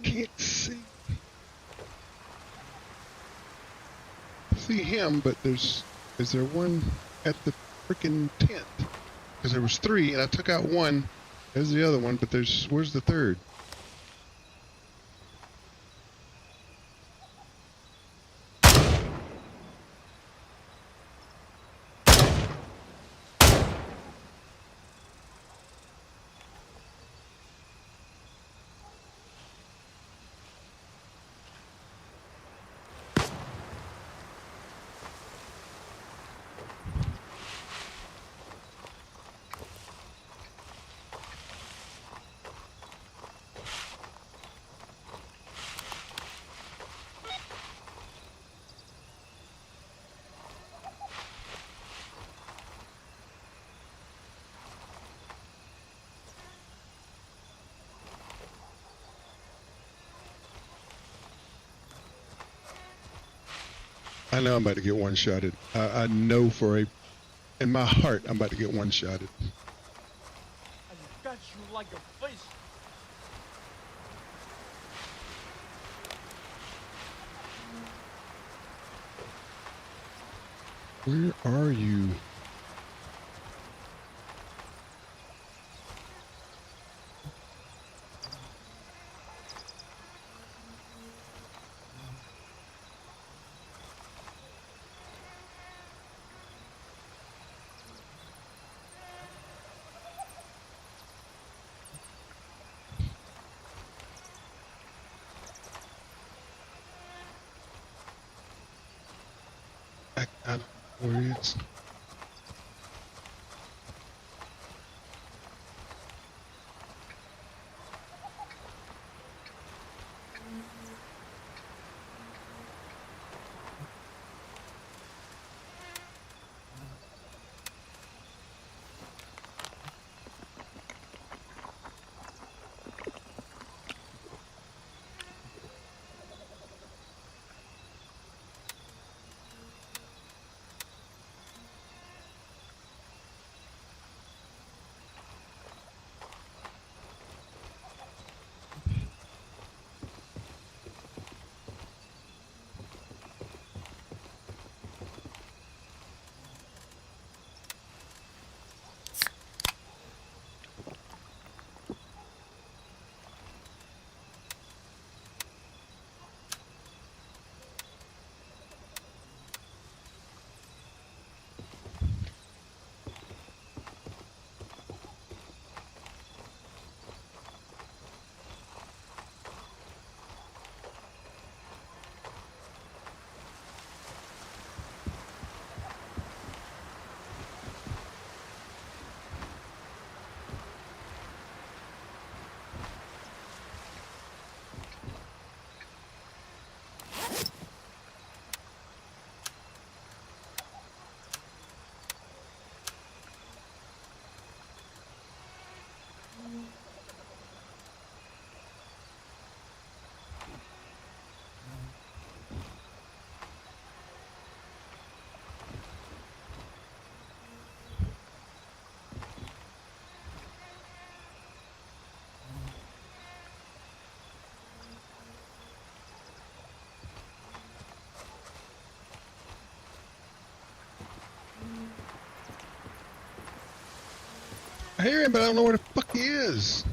Speaker 1: Can't see him, but is there one at the freaking tent? Because there was three, and I took out one. There's the other one, but where's the third? I know I'm about to get one-shotted. I know in my heart, I'm about to get one-shotted.
Speaker 9: I got you like a fish.
Speaker 1: Where are you? I don't know where he is. hear him, but I don't know where the fuck he is.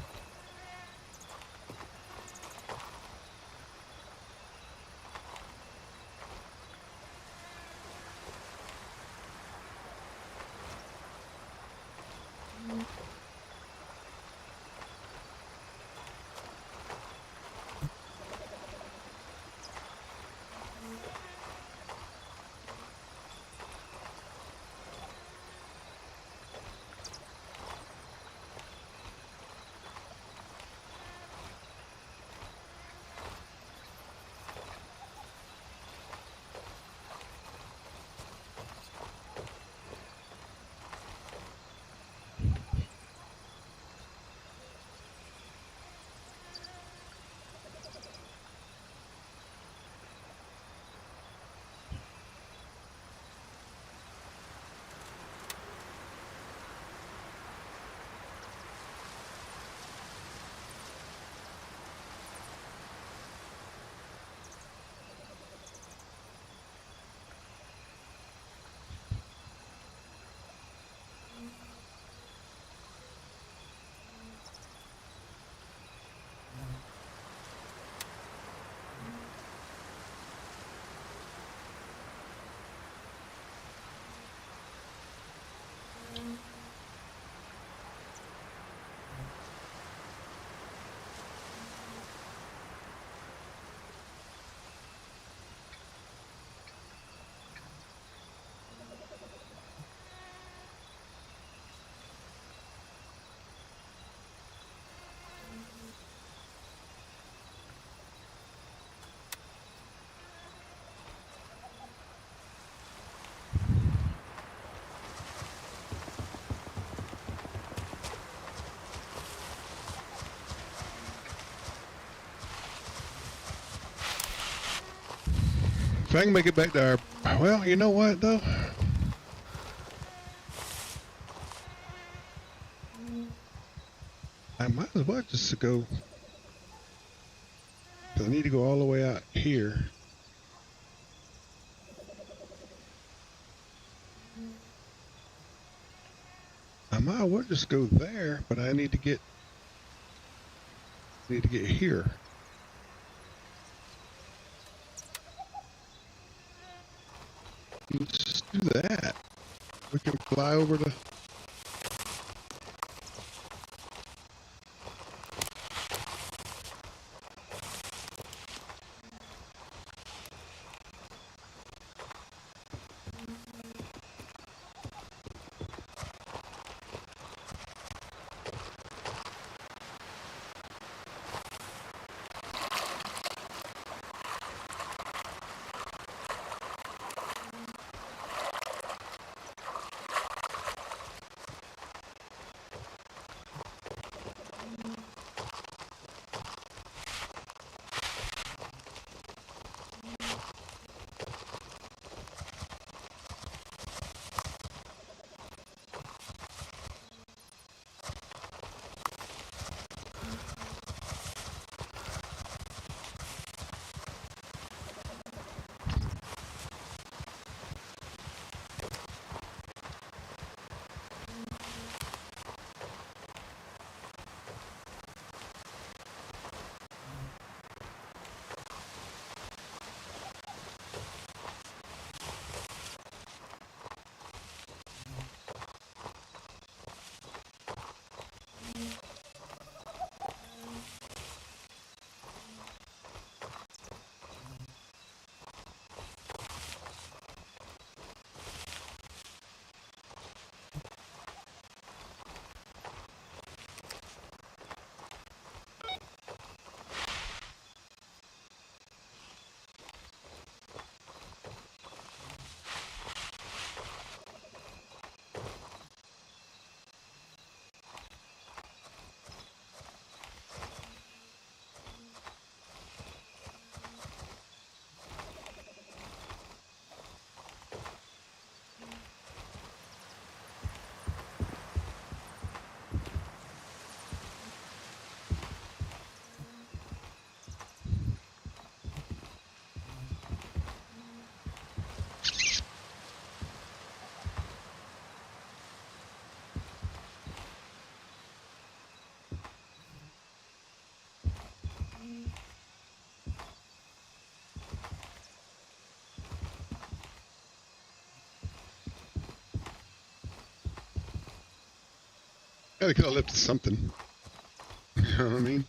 Speaker 1: If I can make it back to our, well, you know what though? I might as well just go, because I need to go all the way out here. I might as well just go there, but I need to get here. Let's just do that. We can fly over to. They could have lifted something. You know what I mean?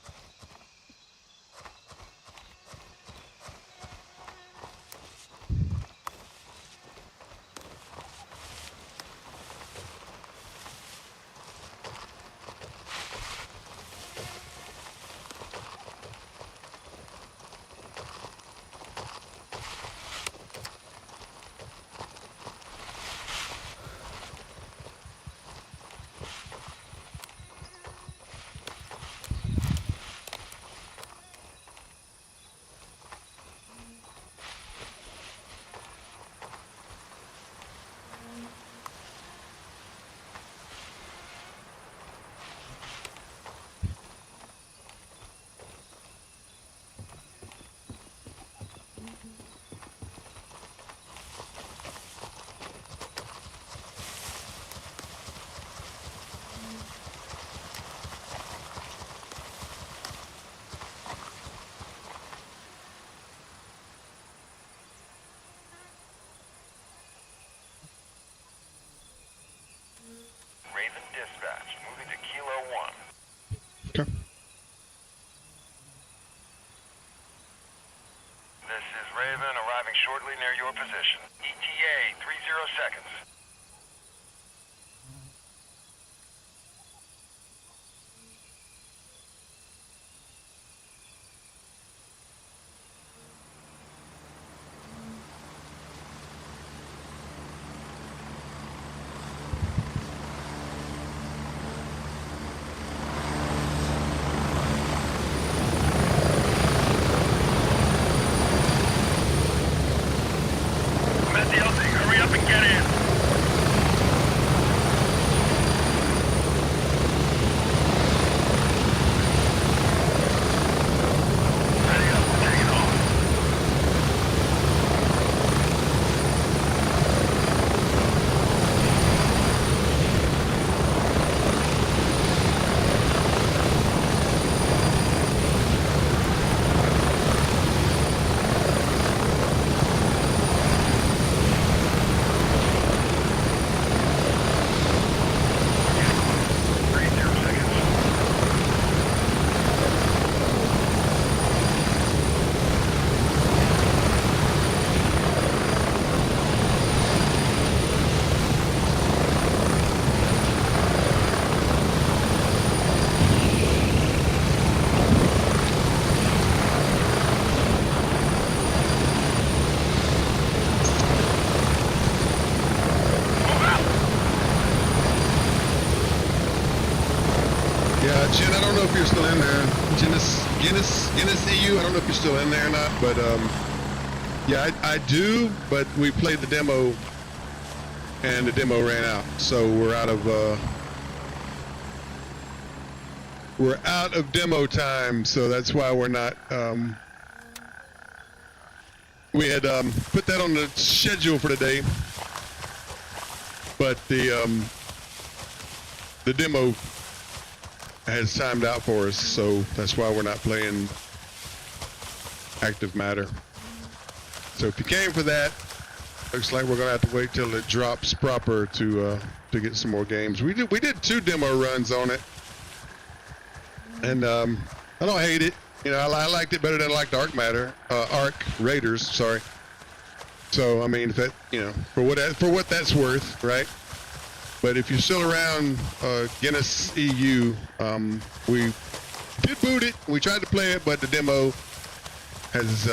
Speaker 6: Raven dispatch, moving to Kilo 1.
Speaker 1: Okay.
Speaker 6: This is Raven, arriving shortly near your position. ETA, 30 seconds. Matthew, hurry up and get in. Ready up, take it off.
Speaker 1: Yeah, Jen, I don't know if you're still in there. Guinness EU, I don't know if you're still in there or not, but yeah, I do, but we played the demo and the demo ran out. So we're out of demo time, so that's why we're not we had put that on the schedule for today, but the demo has timed out for us, so that's why we're not playing active matter. So if you came for that, looks like we're gonna have to wait till it drops proper to get some more games. We did 2 demo runs on it, and I don't hate it. You know, I liked it better than I liked Arc Raiders. Sorry. So I mean, if that, you know, for what that's worth, right? But if you're still around Guinness EU, we did boot it. We tried to play it, but the demo has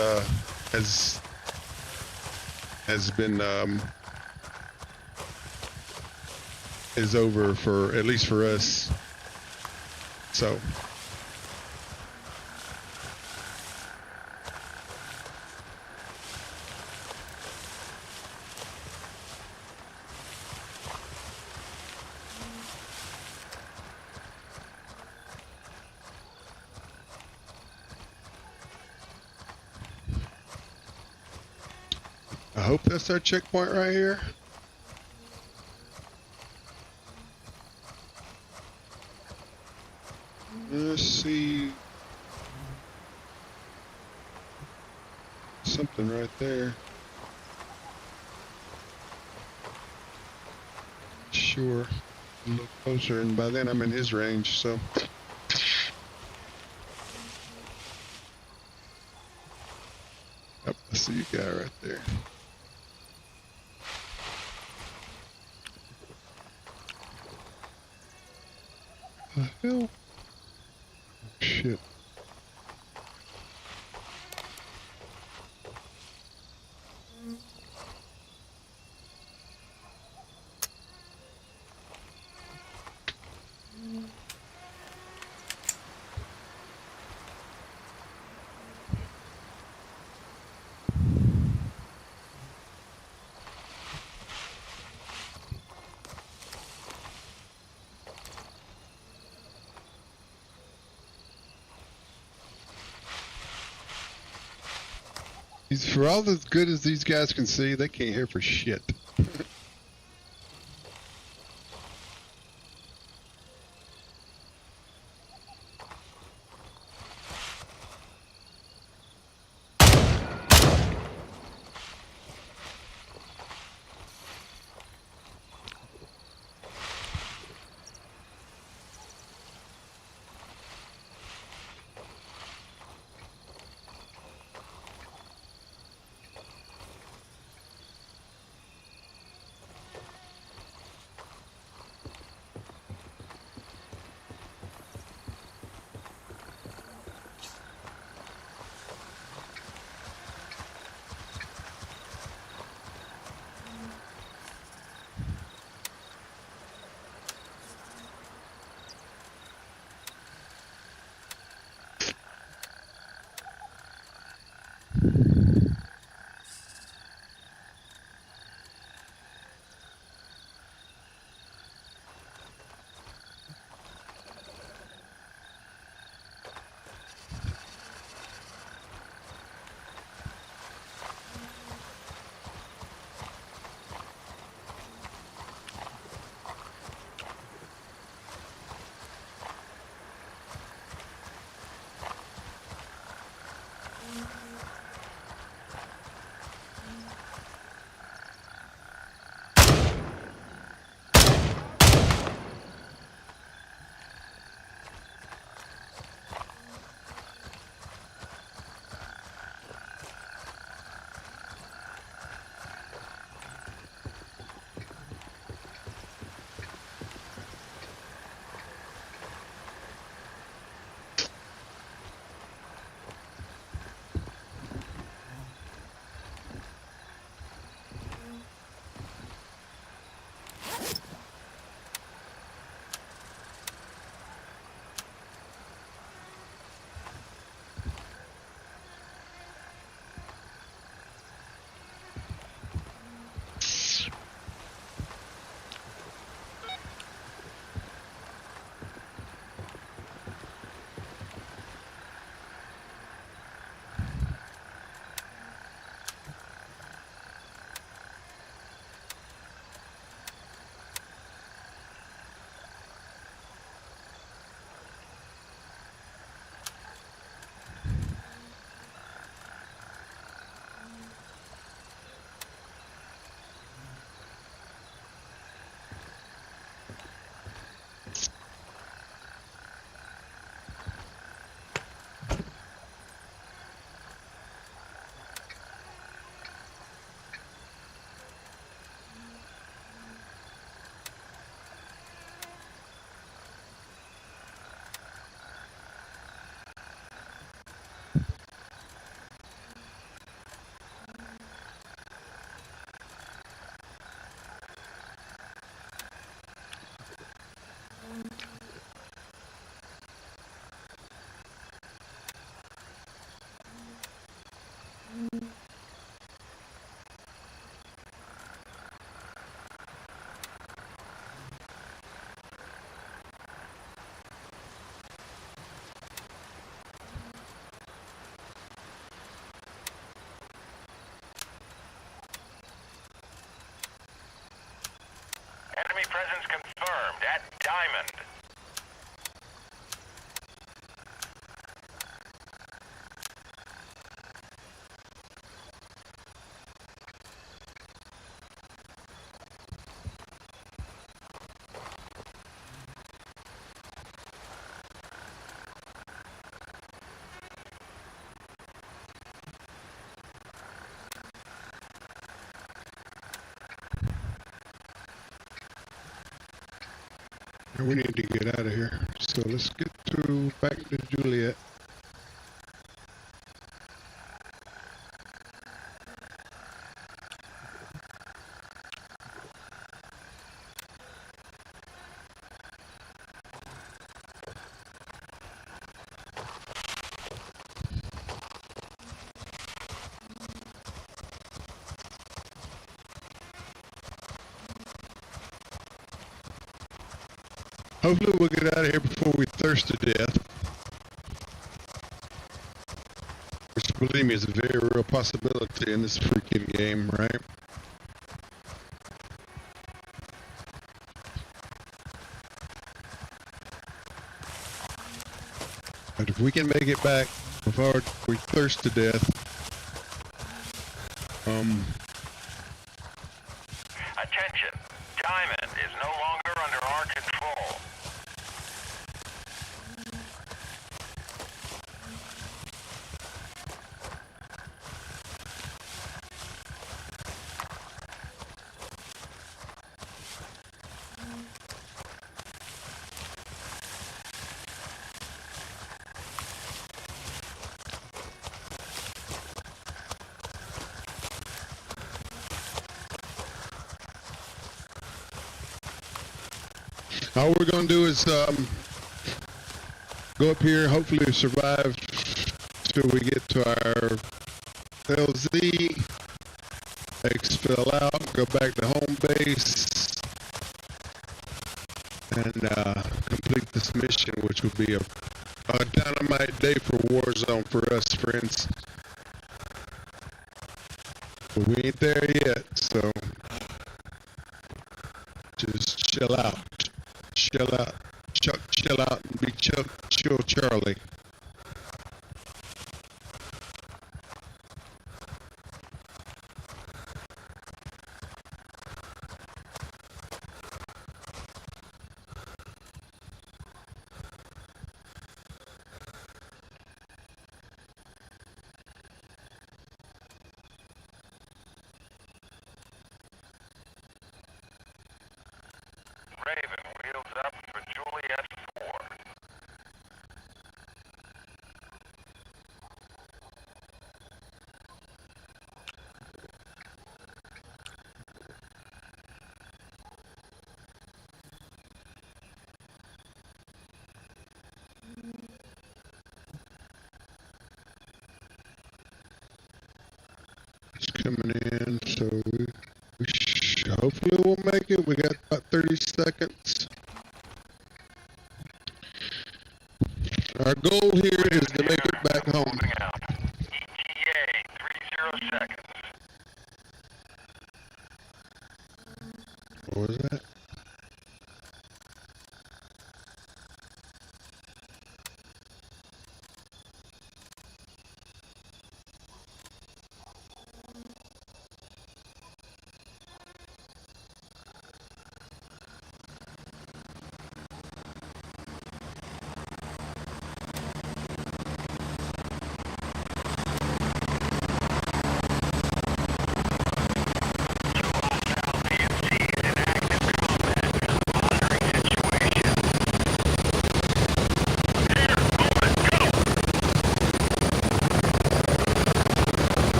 Speaker 1: been is over for at least for us. So. I hope that's our checkpoint right here. Let's see. Something right there. Sure. a little closer, and by then I'm in his range, so. Yep, I see you guy right there. The hell? Shit. For all as good as these guys can see, they can't hear for shit.
Speaker 6: Enemy presence confirmed at Diamond.
Speaker 1: We need to get out of here. So let's get to back to Juliet. Hopefully we'll get out of here before we thirst to death. Which, believe me, is a very real possibility in this freaking game, right? But if we can make it back before we thirst to death,
Speaker 6: Attention. Diamond is no longer under our control.
Speaker 1: all we're going to do is go up here, hopefully survive till we get to our LZ, exfil out, go back to home base, and complete this mission, which will be a dynamite day for Warzone for us, friends. But we ain't there yet, so just chill out. Chill out. Chill out and be chill Charlie.
Speaker 6: Raven, wheels up for Juliet 4.
Speaker 1: It's coming in, so hopefully we'll make it. We got about 30 seconds. Our goal here is to make it back home.
Speaker 6: Moving out. ETA 30 seconds.
Speaker 1: What was that?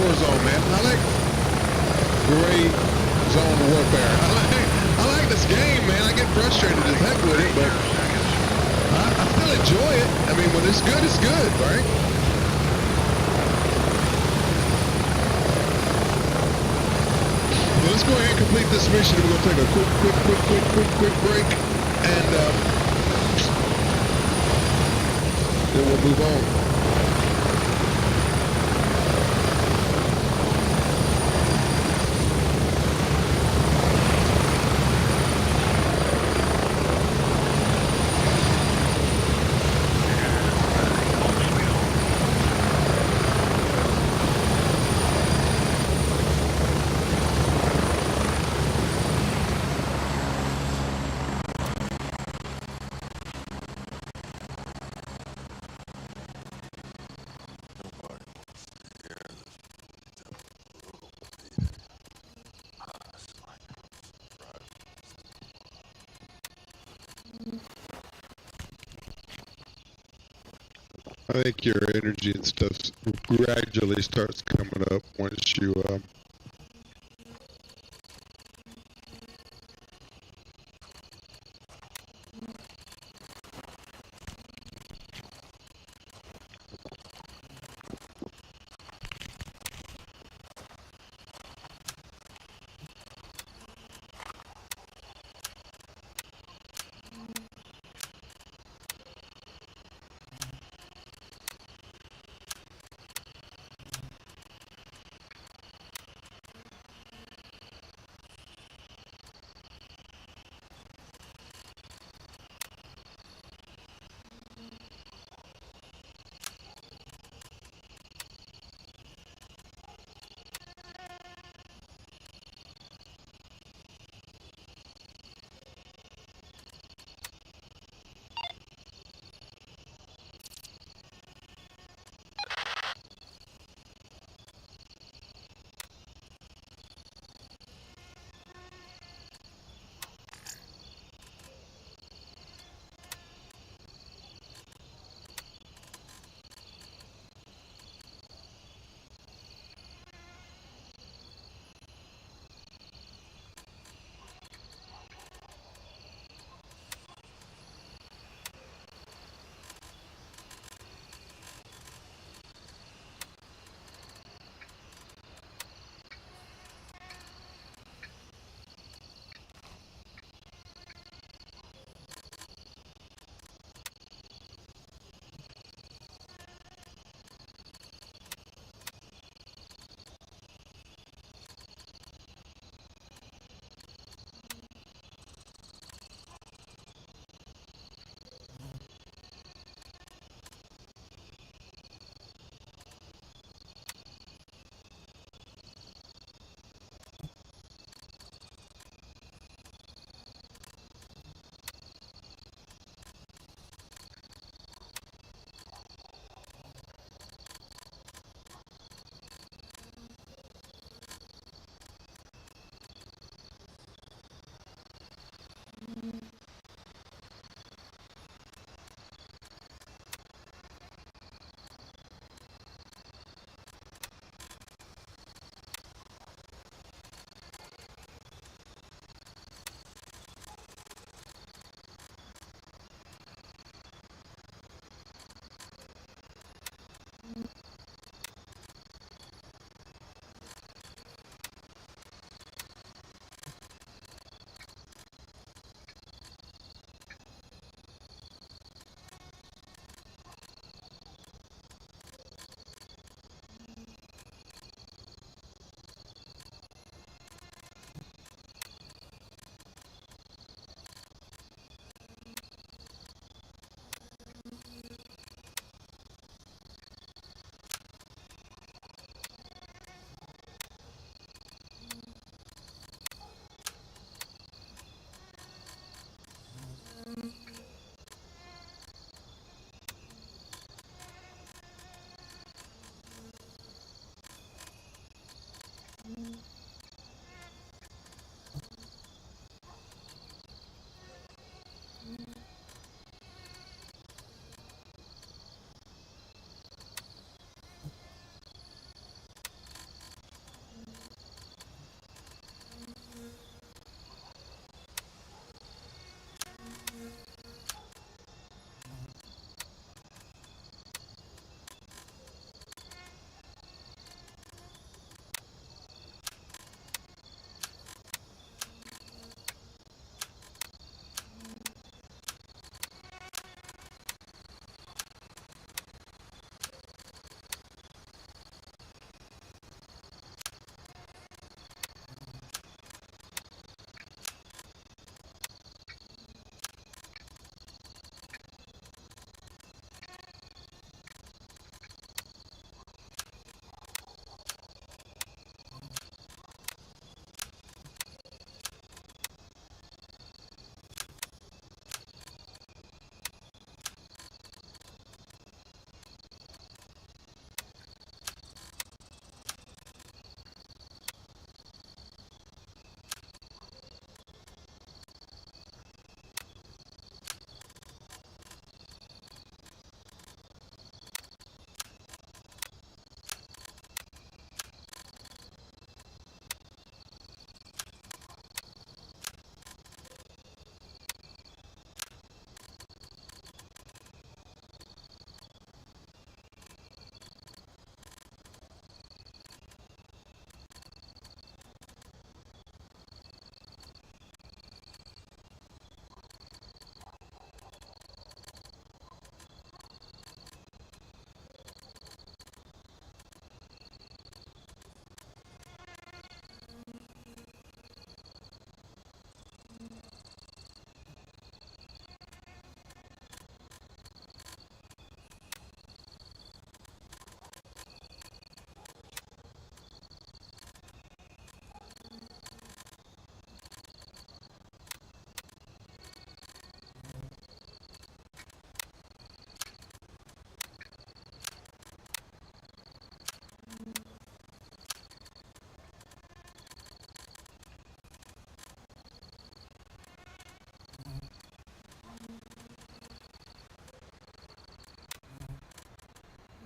Speaker 1: war zone, man. I like gray zone warfare. I like this game, man. I get frustrated as heck with it, but I still enjoy it. I mean, when it's good, right? Well, let's go ahead and complete this mission. We're gonna take a quick break, and then we'll move on. I think your energy and stuff gradually starts coming up once you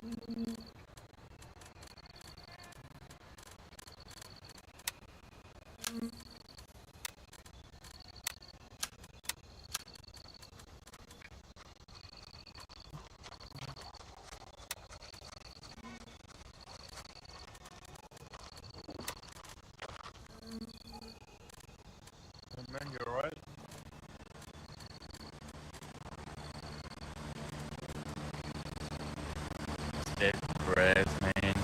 Speaker 7: Man, you alright?
Speaker 10: Dead breath, man.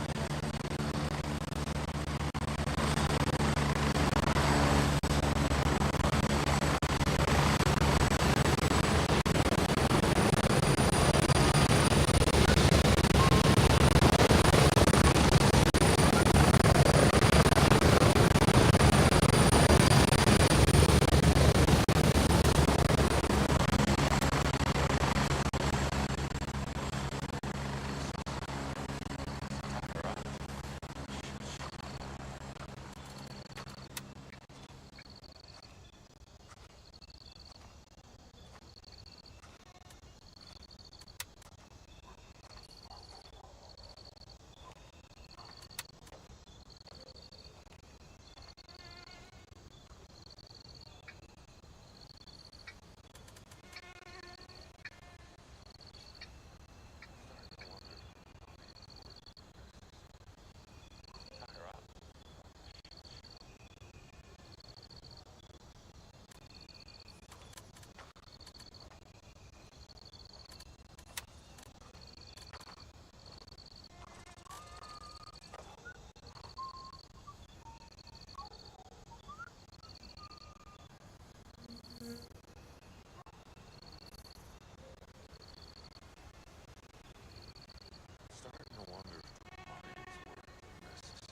Speaker 7: Starting to wonder if the body is worth the risks.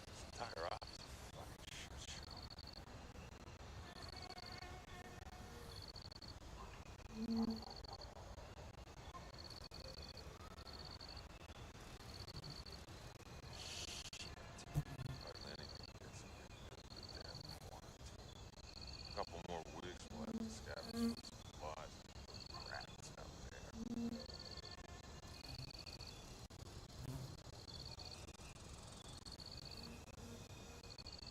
Speaker 7: This entire ops is a fucking shit show. Hardly anything gets in here because of the damn quarantine. A couple more weeks we'll have to scavenge for supplies and put rats out there.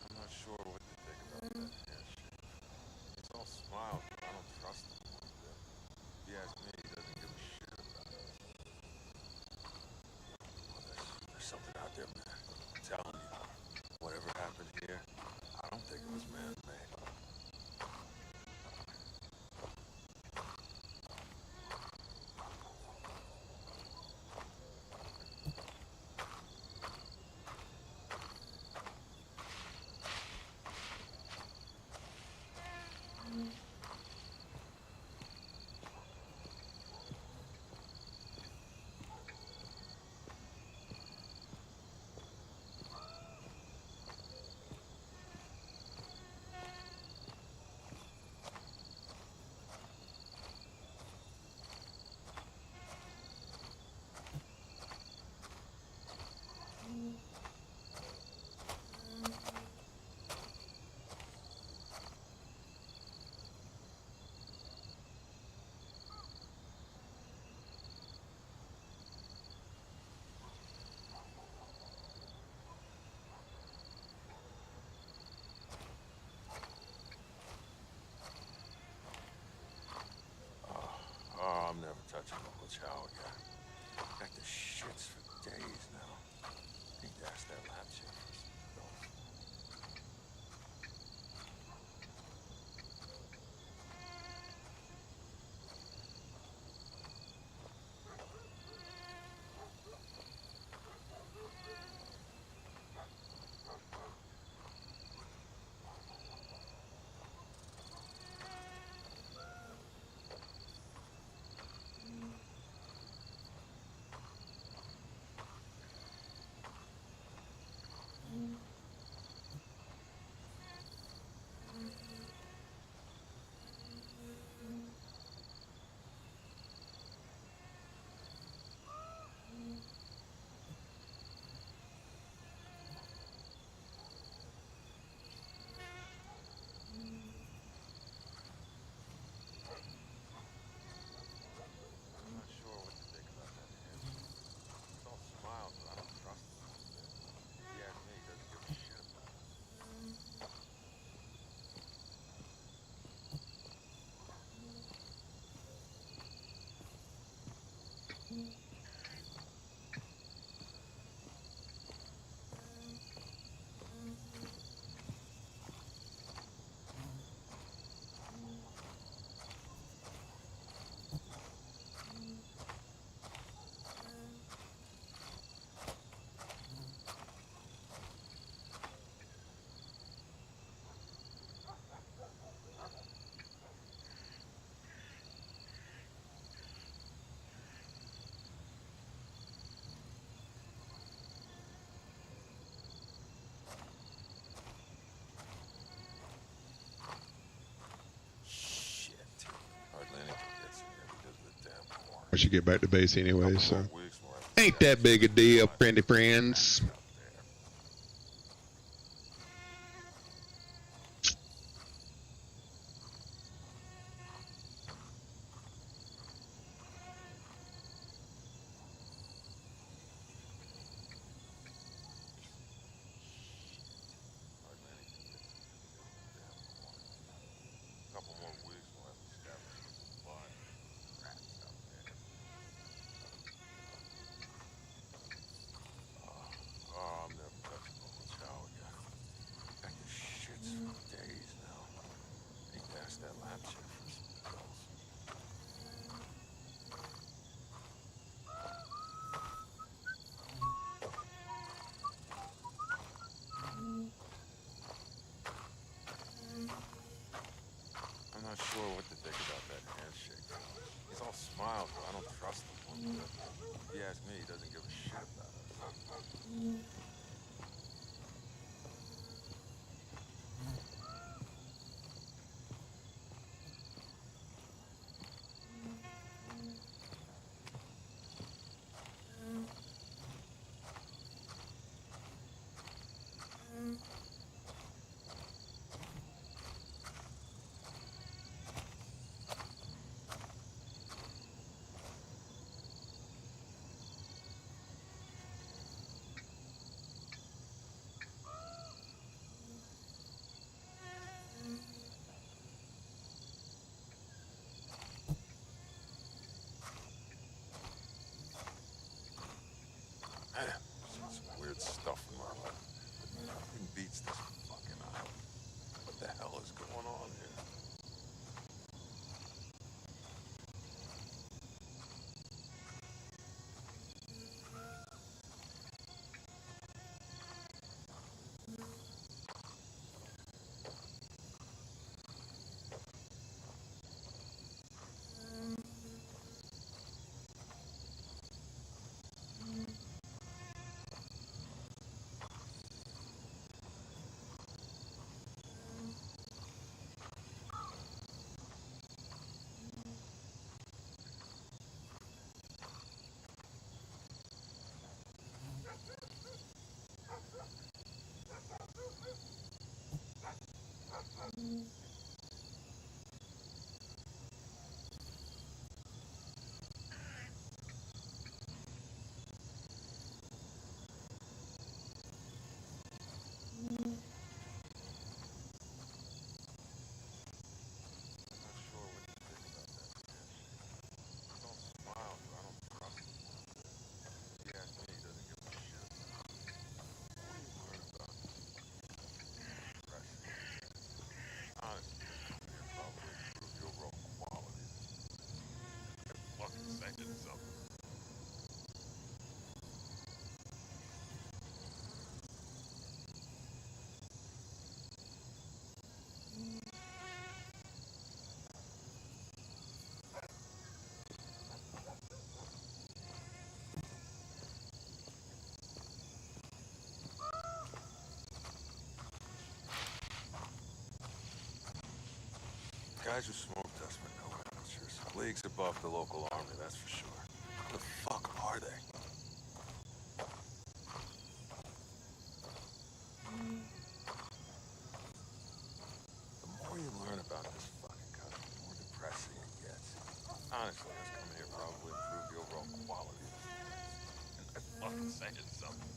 Speaker 7: I'm not sure what to think about that handshake. He's all smiles, but I don't trust him one bit.
Speaker 1: I should get back to base anyway, so
Speaker 7: Couple more weeks, we'll have to
Speaker 1: ain't that big a deal, friendly friends.
Speaker 7: out there. Hardly anything gets us to the damn corner. Couple more weeks, we'll have established a supply of rats out there. I'm never touching local chow again. Got the shits for days now. Need to ask that lab chick for some pills. I'm not sure what to think about that handshake. He's all smiles, but I don't trust him one bit. If you ask me, he doesn't give a shit about us. Man, I've seen some weird stuff in my life, but nothing beats this fucking island. What the hell is going on here? Guys who smoke dust with no amateurs. Leagues above the local army, that's for sure. What the fuck are they? The more you learn about this fucking country, the more depressing it gets. Honestly, us coming here probably improved the overall quality of this place. And that's fucking saying something.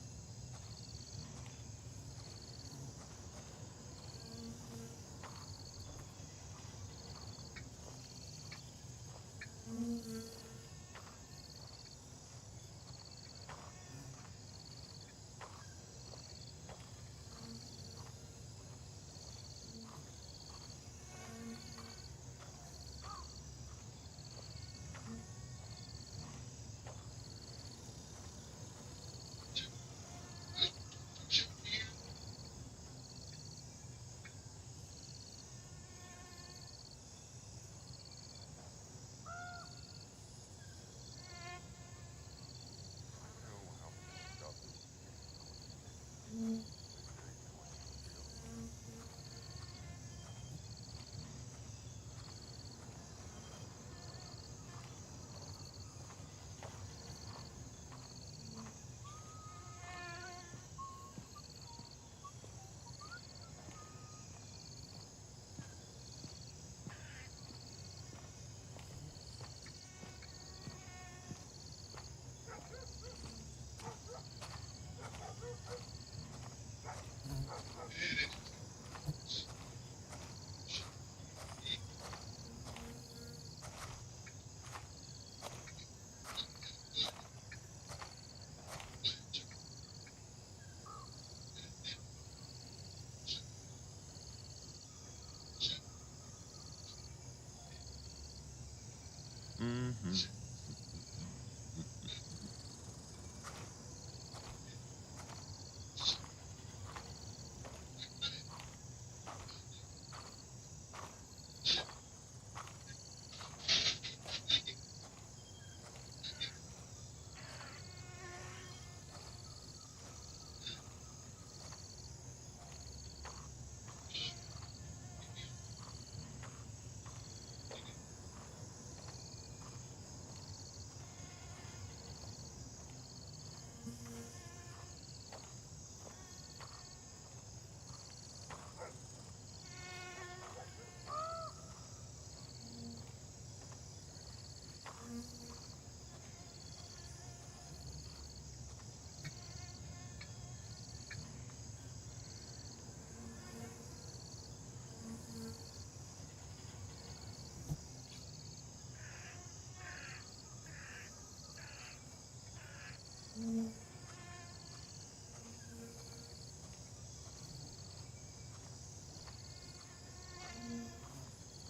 Speaker 7: I'm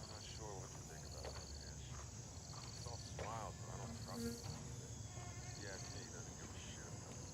Speaker 7: not sure what to think about that Ash. He's all smiles, but I don't trust him one bit. If you ask me, he doesn't give a shit about it.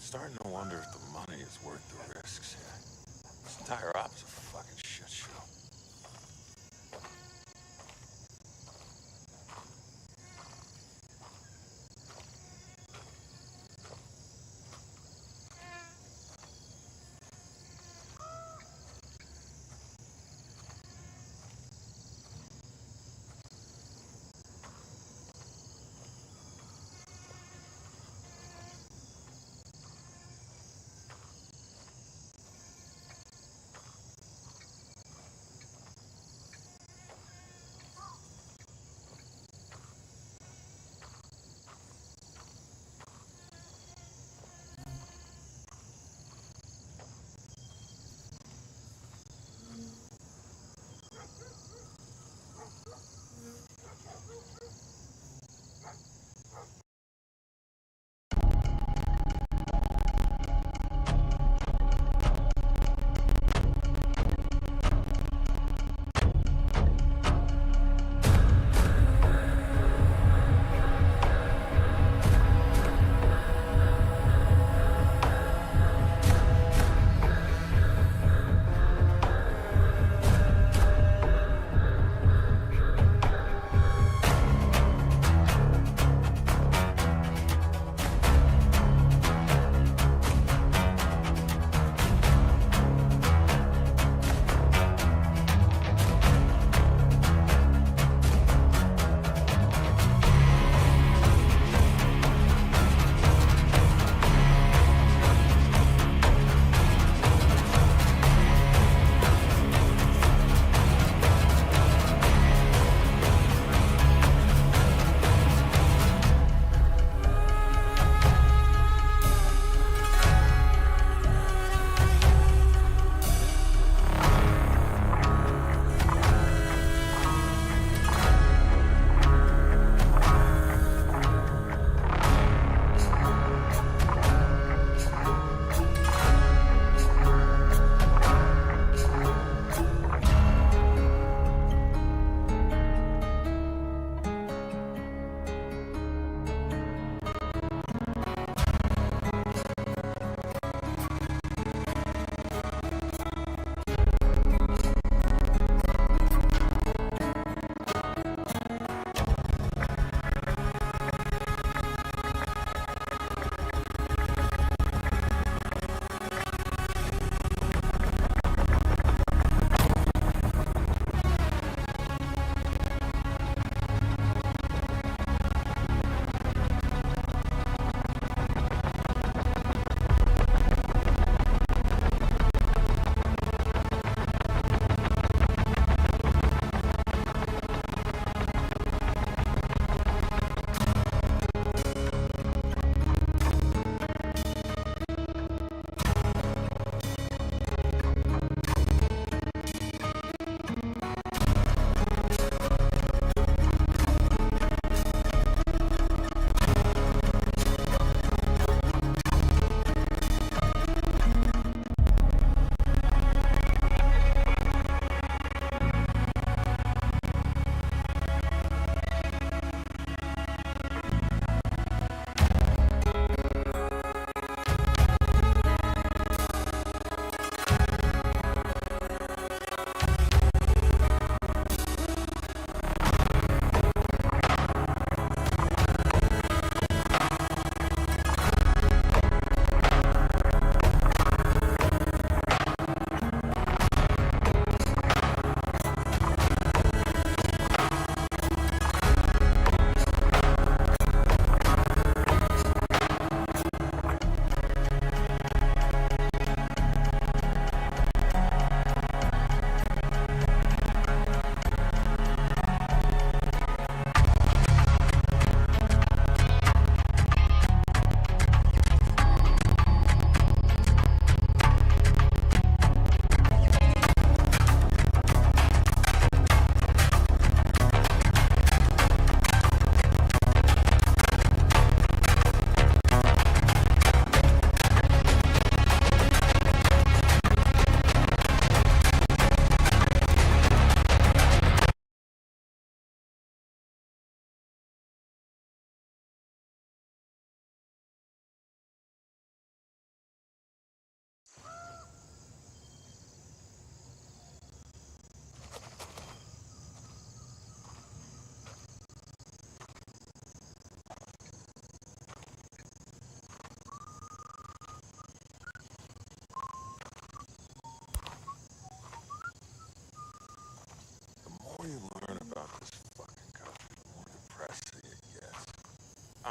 Speaker 7: Starting to wonder if the money is worth the risks here. This entire op is a fucking shit show.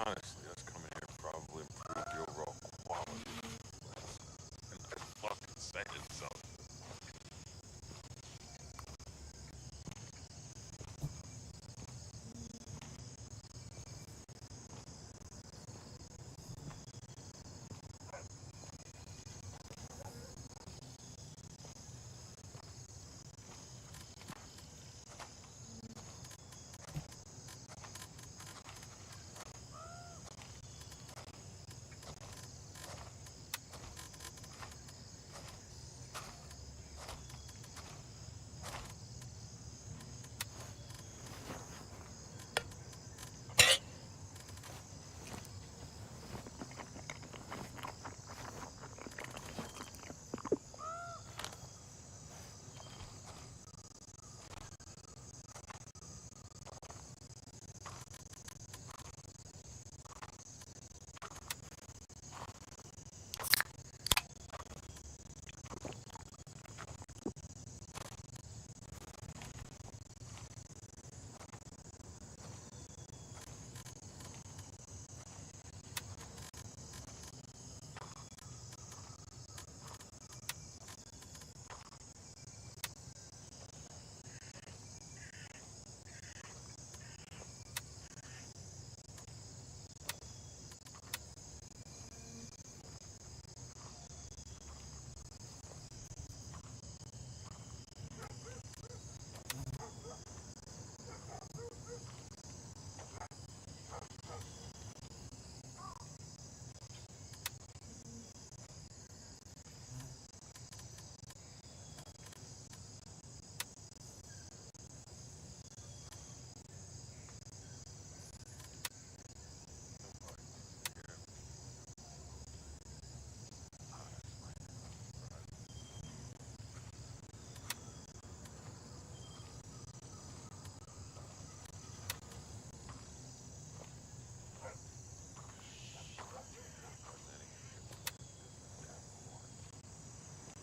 Speaker 7: Honestly, us coming here probably improved the overall quality of this place. And I fucking saying something.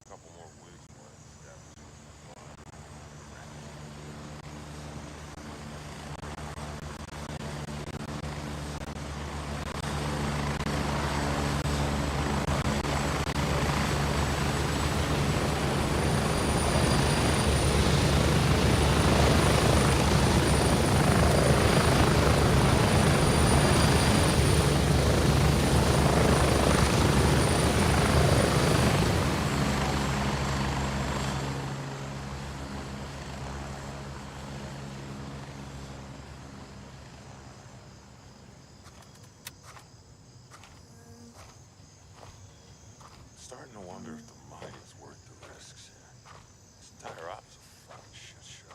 Speaker 7: Couple more weeks more establish. Starting to wonder if the money is worth the risks. This entire op's a fucking shit show.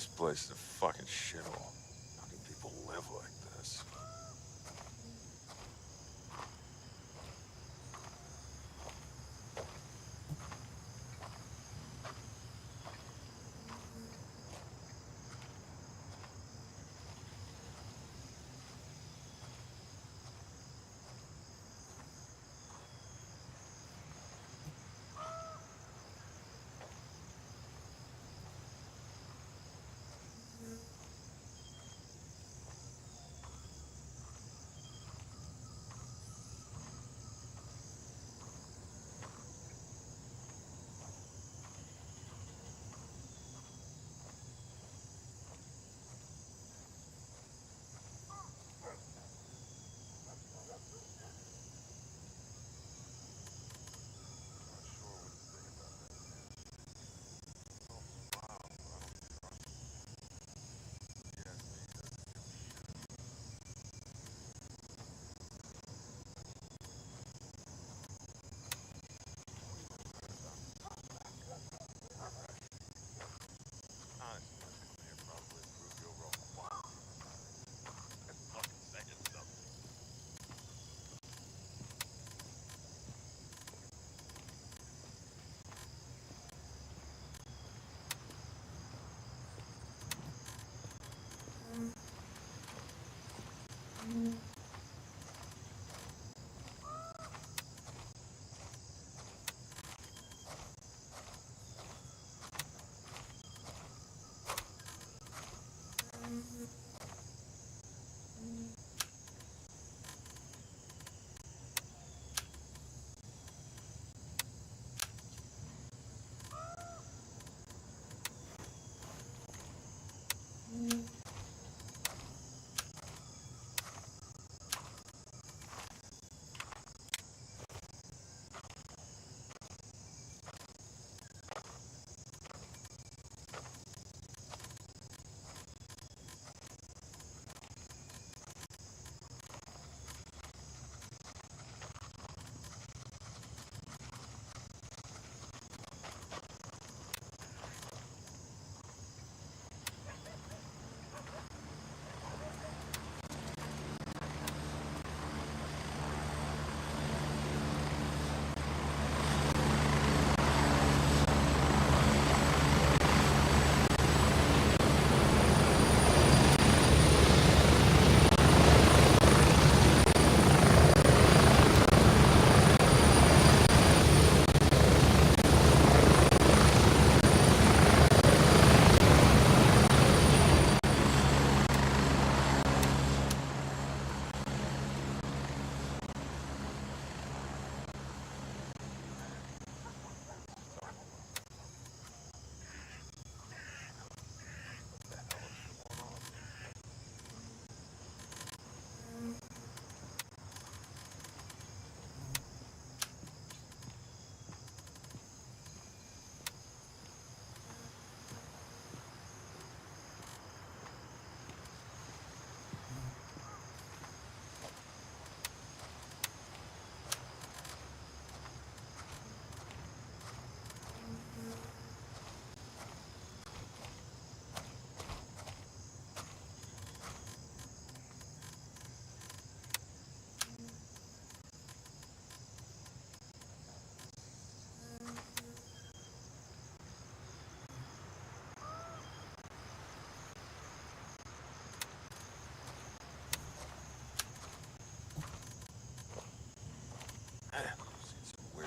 Speaker 7: This place is a fucking shithole. How can people live like this?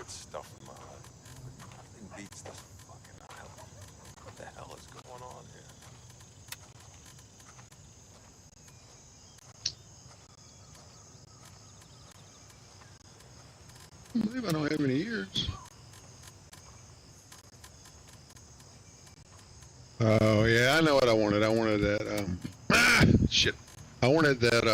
Speaker 7: Stuff in my life. Nothing beats this fucking island. What the hell is going on here?
Speaker 1: I believe I don't have any ears. Oh yeah, I know what I wanted. I wanted that shit. I wanted that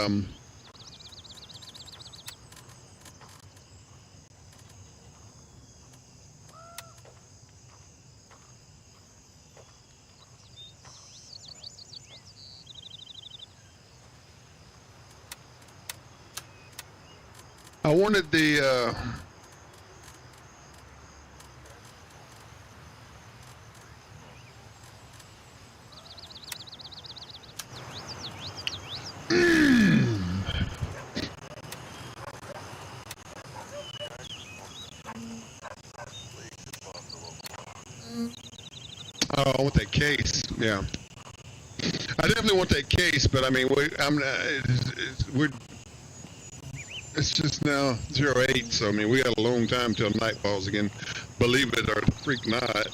Speaker 1: I wanted the Oh, I want that case. Yeah. I definitely want that case, but I mean, it's just now 08, so I mean, we got a long time till night falls again. Believe it or freak not.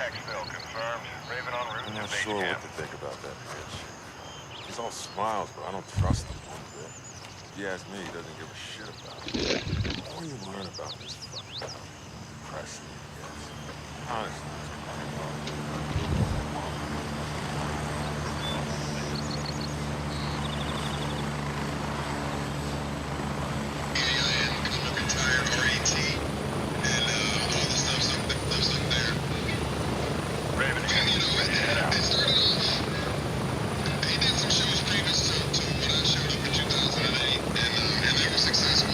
Speaker 6: Exfil confirmed. Raven en route
Speaker 7: I'm
Speaker 6: to
Speaker 7: not
Speaker 6: base
Speaker 7: sure
Speaker 6: camp.
Speaker 7: what to think about that bitch. He's all smiles, but I don't trust him one bit. If you ask me, he doesn't give a shit about it. The more you learn about this fucking guy, the more depressing it gets. Honestly, it's
Speaker 6: Raven, head out.
Speaker 1: It started off. He did some shows previous to when I showed up in 2008, and they were successful.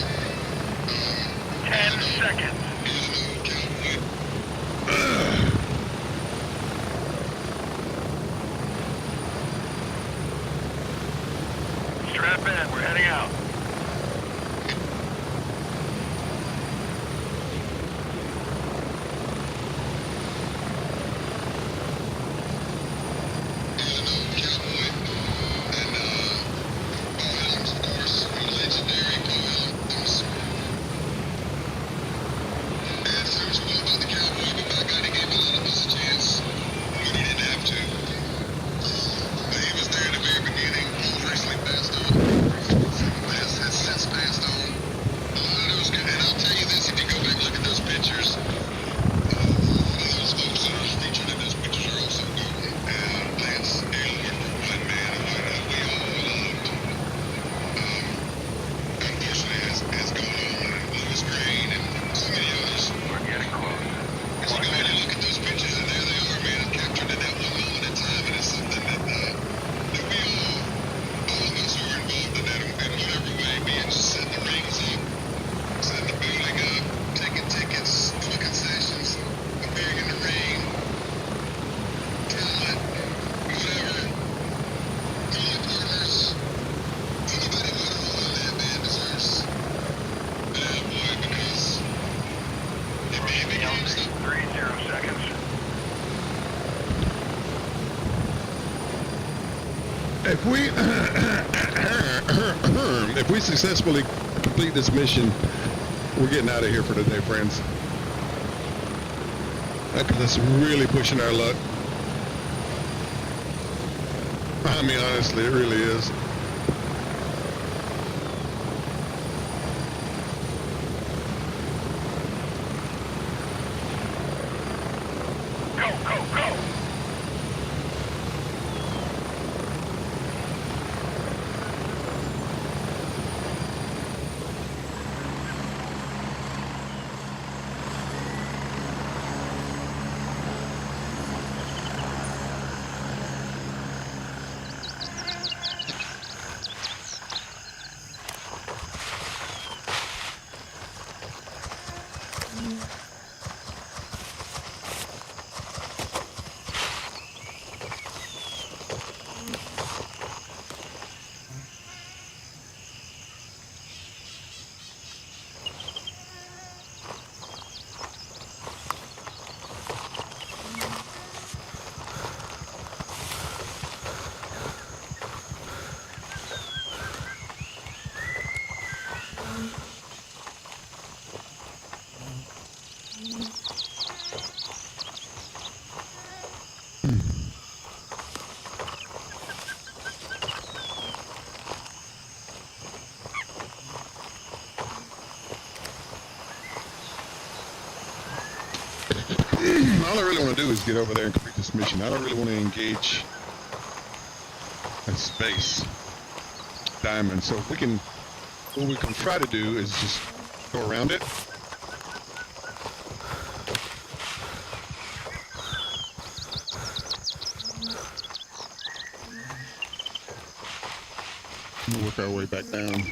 Speaker 6: 10 seconds.
Speaker 1: He's an old cowboy.
Speaker 6: Strap in. We're heading out.
Speaker 1: If we successfully complete this mission, we're getting out of here for today, friends. Because that's really pushing our luck. I mean, honestly, it really is.
Speaker 6: Go, go, go!
Speaker 1: All I really want to do is get over there and complete this mission. I don't really want to engage in space diamond. So if we can, what we can try to do is just go around it. work our way back down.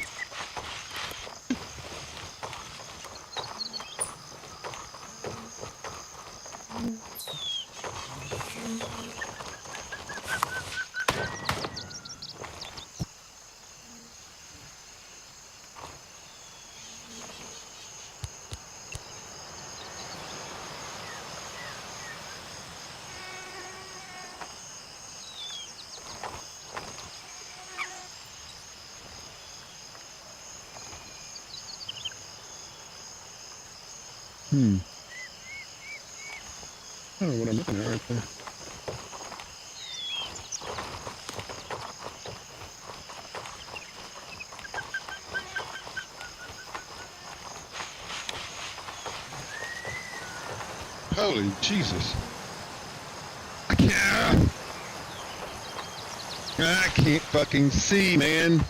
Speaker 1: I don't know what I'm looking at right there. Holy Jesus. I can't fucking see, man.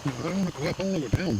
Speaker 1: I don't want to go up, I want to go down.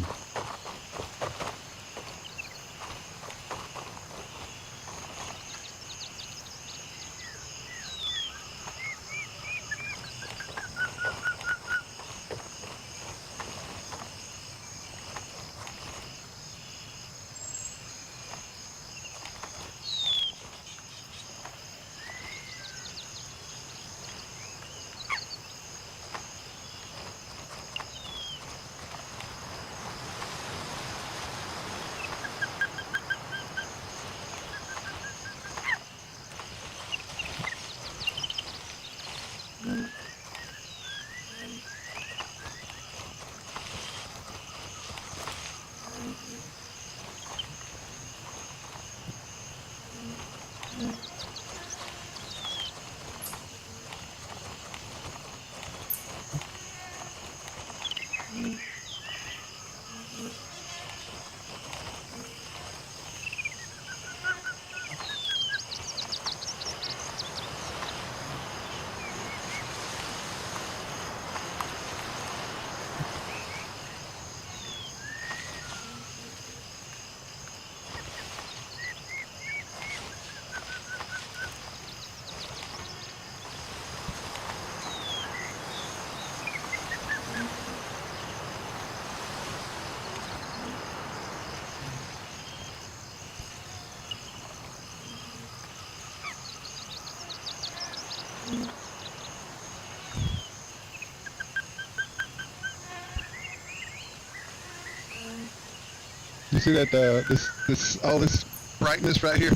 Speaker 1: You see that all this brightness right here?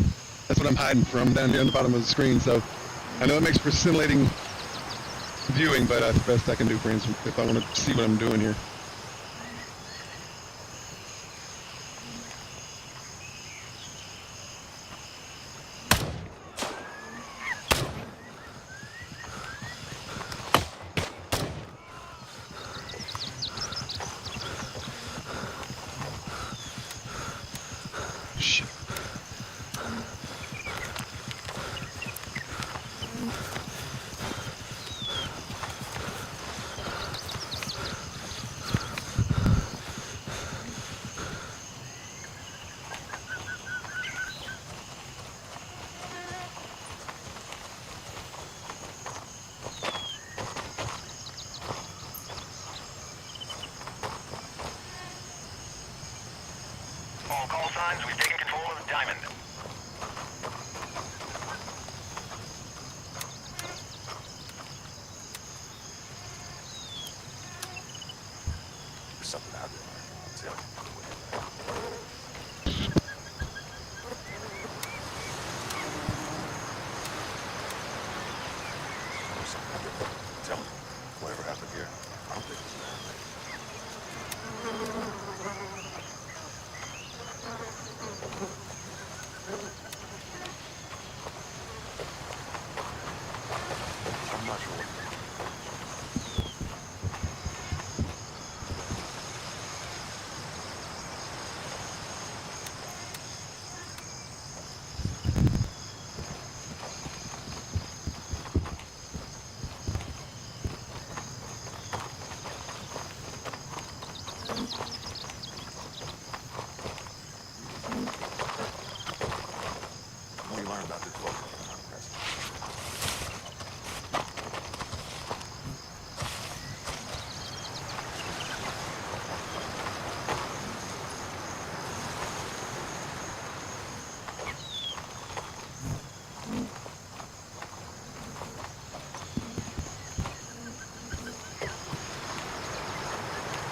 Speaker 1: That's what I'm hiding from down here on the bottom of the screen. So I know it makes for scintillating viewing, but that's the best I can do, friends, if I want to see what I'm doing here. Shit.
Speaker 6: All call signs, we've taken control of the diamond.
Speaker 7: something out there. I'll tell you. There's something out there. I'm telling you. Whatever happened here, I don't think it's man-made. I'm not sure what the more you learn about this book, the more impressive.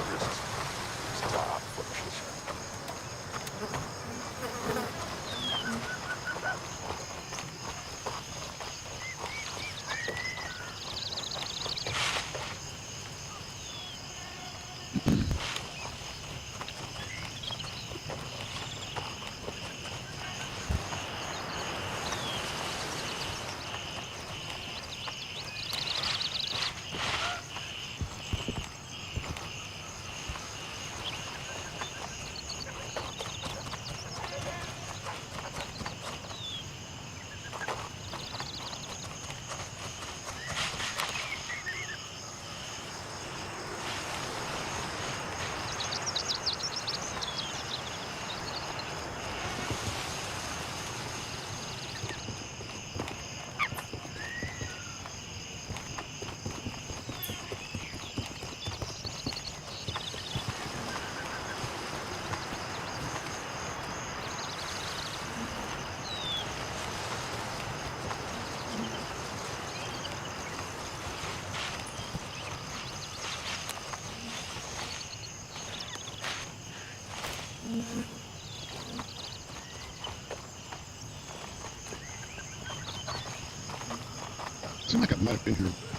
Speaker 7: This is our opportunity.
Speaker 1: Seemed like I might have been here before.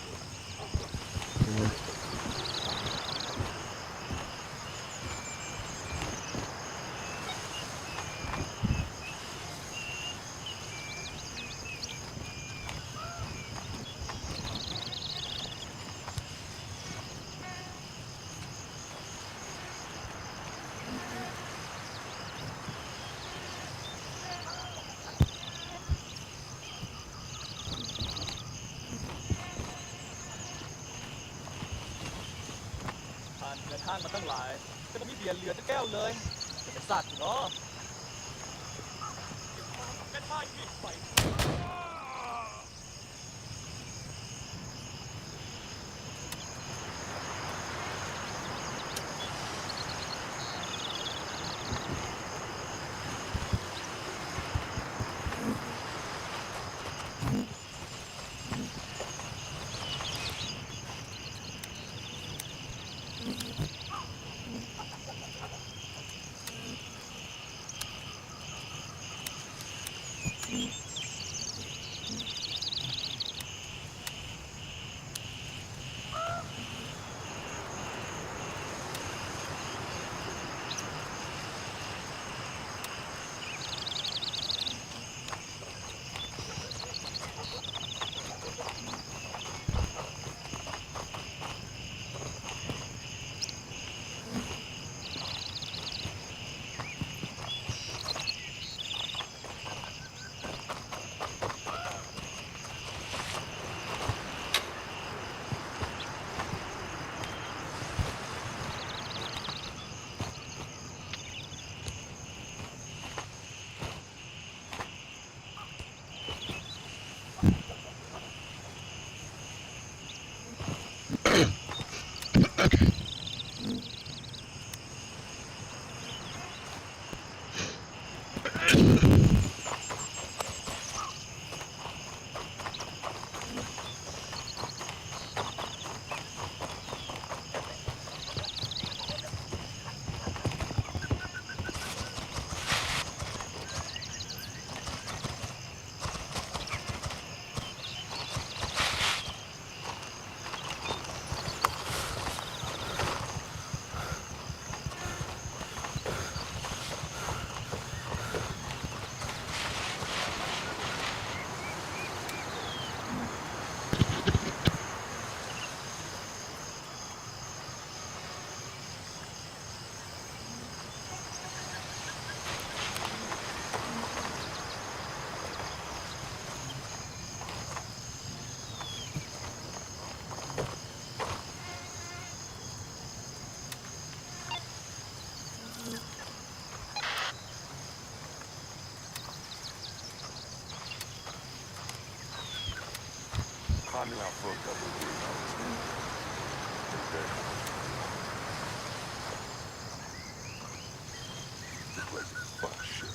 Speaker 9: เดินทางมาตั้งหลายก็ต้องมีเบียร์เหลือจะแก้วเลยจะเป็นสัตว์เนาะเป็นไม้ผิดไป
Speaker 1: Mm-hmm.
Speaker 7: knew how fucked up it would be if I was there. The place is fuck shit.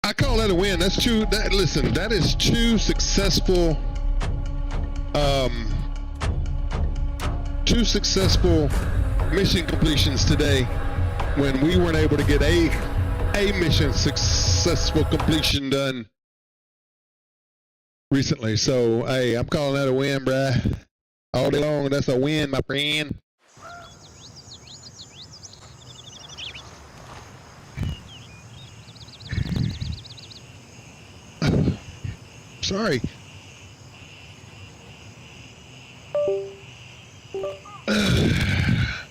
Speaker 1: I call that a win. That's true. Listen, that is two successful mission completions today when we weren't able to get a mission successful completion done recently. So, hey, I'm calling that a win, bruh. All day long, that's a win, my friend. Sorry.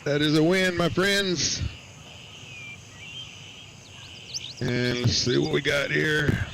Speaker 1: That is a win, my friends. And let's see what we got here.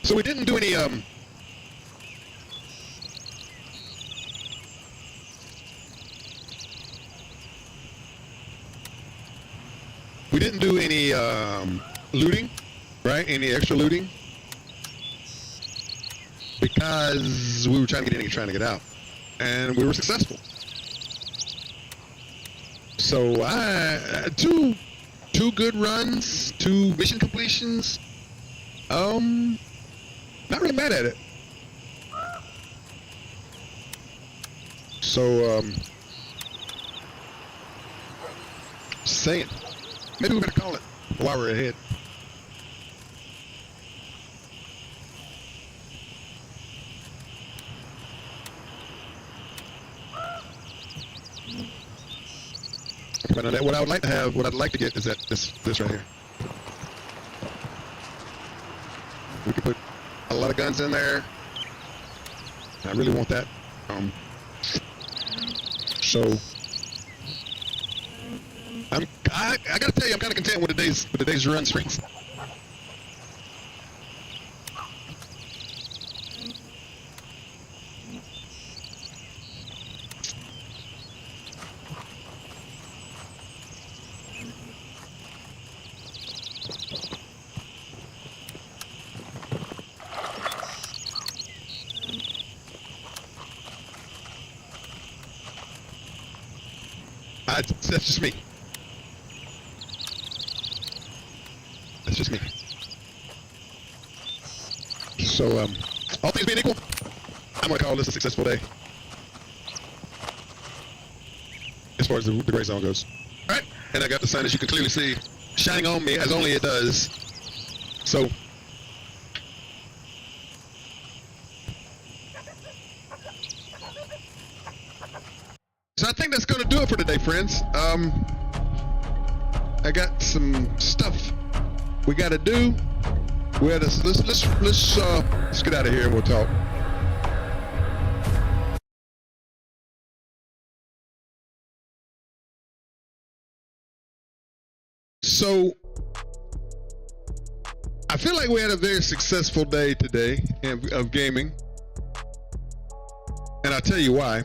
Speaker 1: So we didn't do any looting, right? Any extra looting? Because we were trying to get in and trying to get out. And we were successful. So two good runs, 2 mission completions. Not really mad at it. So, saying, maybe we better call it while we're ahead. But what I would like to have, what I'd like to get is that this right here. We can put a lot of guns in there. I really want that. So I gotta tell you, I'm kind of content with today's run strings. That's just me. That's just me. So, all things being equal, I'm gonna call this a successful day. As far as the gray zone goes. Alright, and I got the sign, as you can clearly see, shining on me as only it does. So, I think that's going to do it for today, friends. I got some stuff we got to do. Let's get out of here and we'll talk. So I feel like we had a very successful day today of gaming. And I'll tell you why.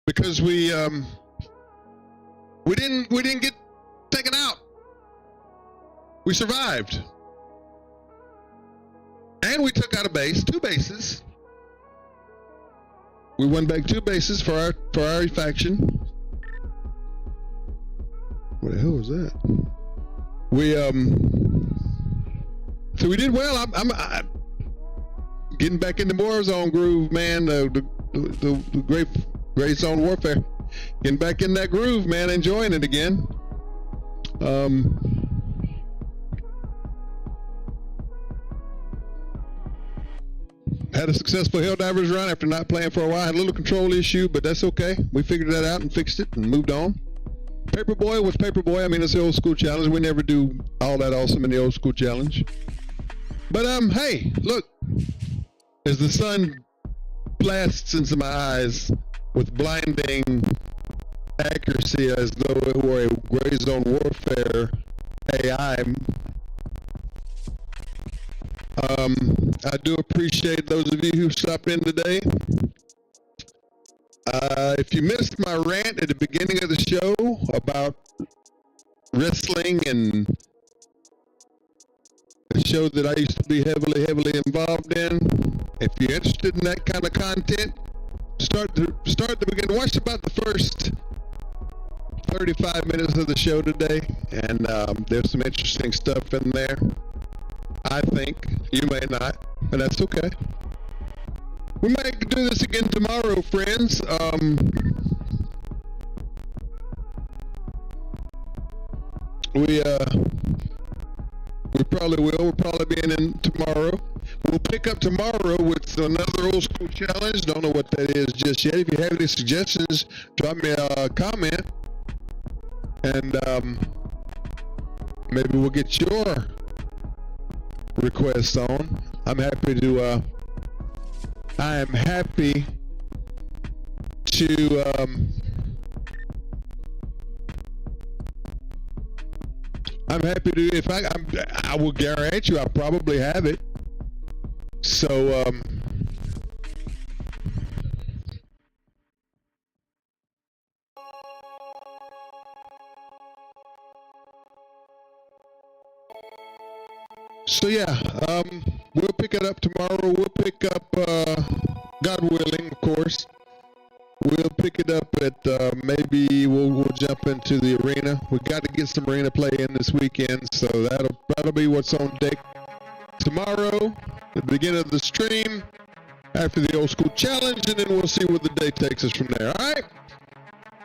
Speaker 1: Because we didn't get taken out. We survived. And we took out a base, 2 bases. We won back 2 bases for our faction. What the hell was that? So we did well. I'm getting back into Warzone groove, man. The great zone warfare. Getting back in that groove, man. Enjoying it again. Had a successful Helldivers run after not playing for a while. Had a little control issue, but that's okay. We figured that out and fixed it and moved on. Paperboy was Paperboy. I mean, it's the old school challenge. We never do all that awesome in the old school challenge. But hey, look, as the sun blasts into my eyes with blinding accuracy as though it were a gray zone warfare AI. I do appreciate those of you who stopped in today. If you missed my rant at the beginning of the show about wrestling and a show that I used to be heavily involved in, if you're interested in that kind of content, start the beginning. Watch about the first 35 minutes of the show today, and there's some interesting stuff in there. I think. You may not, but that's okay. We might do this again tomorrow, friends. We probably will. We'll probably be in tomorrow. We'll pick up tomorrow with another old school challenge. Don't know what that is just yet. If you have any suggestions, drop me a comment, and maybe we'll get your requests on. I'm happy to if I will guarantee you I'll probably have it. So yeah, we'll pick it up tomorrow. We'll pick up, God willing, of course. We'll pick it up at maybe we'll jump into the arena. We got to get some arena play in this weekend, so that'll be what's on deck tomorrow, the beginning of the stream, after the old school challenge, and then we'll see where the day takes us from there. All right.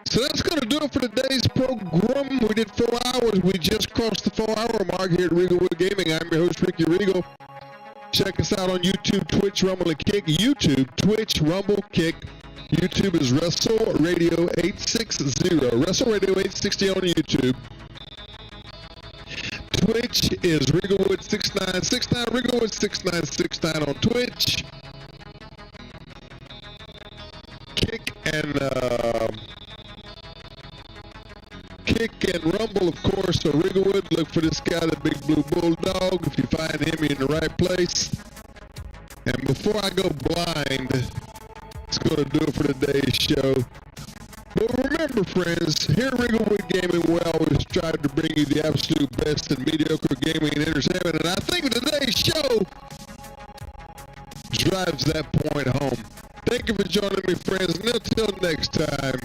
Speaker 1: So that's going to do it for today's program. We did 4 hours. We just crossed the 4-hour mark here at Regalwood Gaming. I'm your host, Ricky Regal. Check us out on YouTube, Twitch, Rumble, and Kick. YouTube, Twitch, Rumble, Kick. YouTube is Wrestle Radio 860. Wrestle Radio 860 on YouTube. Twitch is Regalwood6969. Regalwood6969 on Twitch. Kick and Rumble, of course, so Regalwood. Look for this guy, the Big Blue Bulldog. If you find him, you're in the right place. And before I go blind, it's going to do it for today's show. But remember, friends, here at Regalwood Gaming, we always try to bring you the absolute best in mediocre gaming and entertainment. And I think today's show drives that point home. Thank you for joining me, friends. And until next time.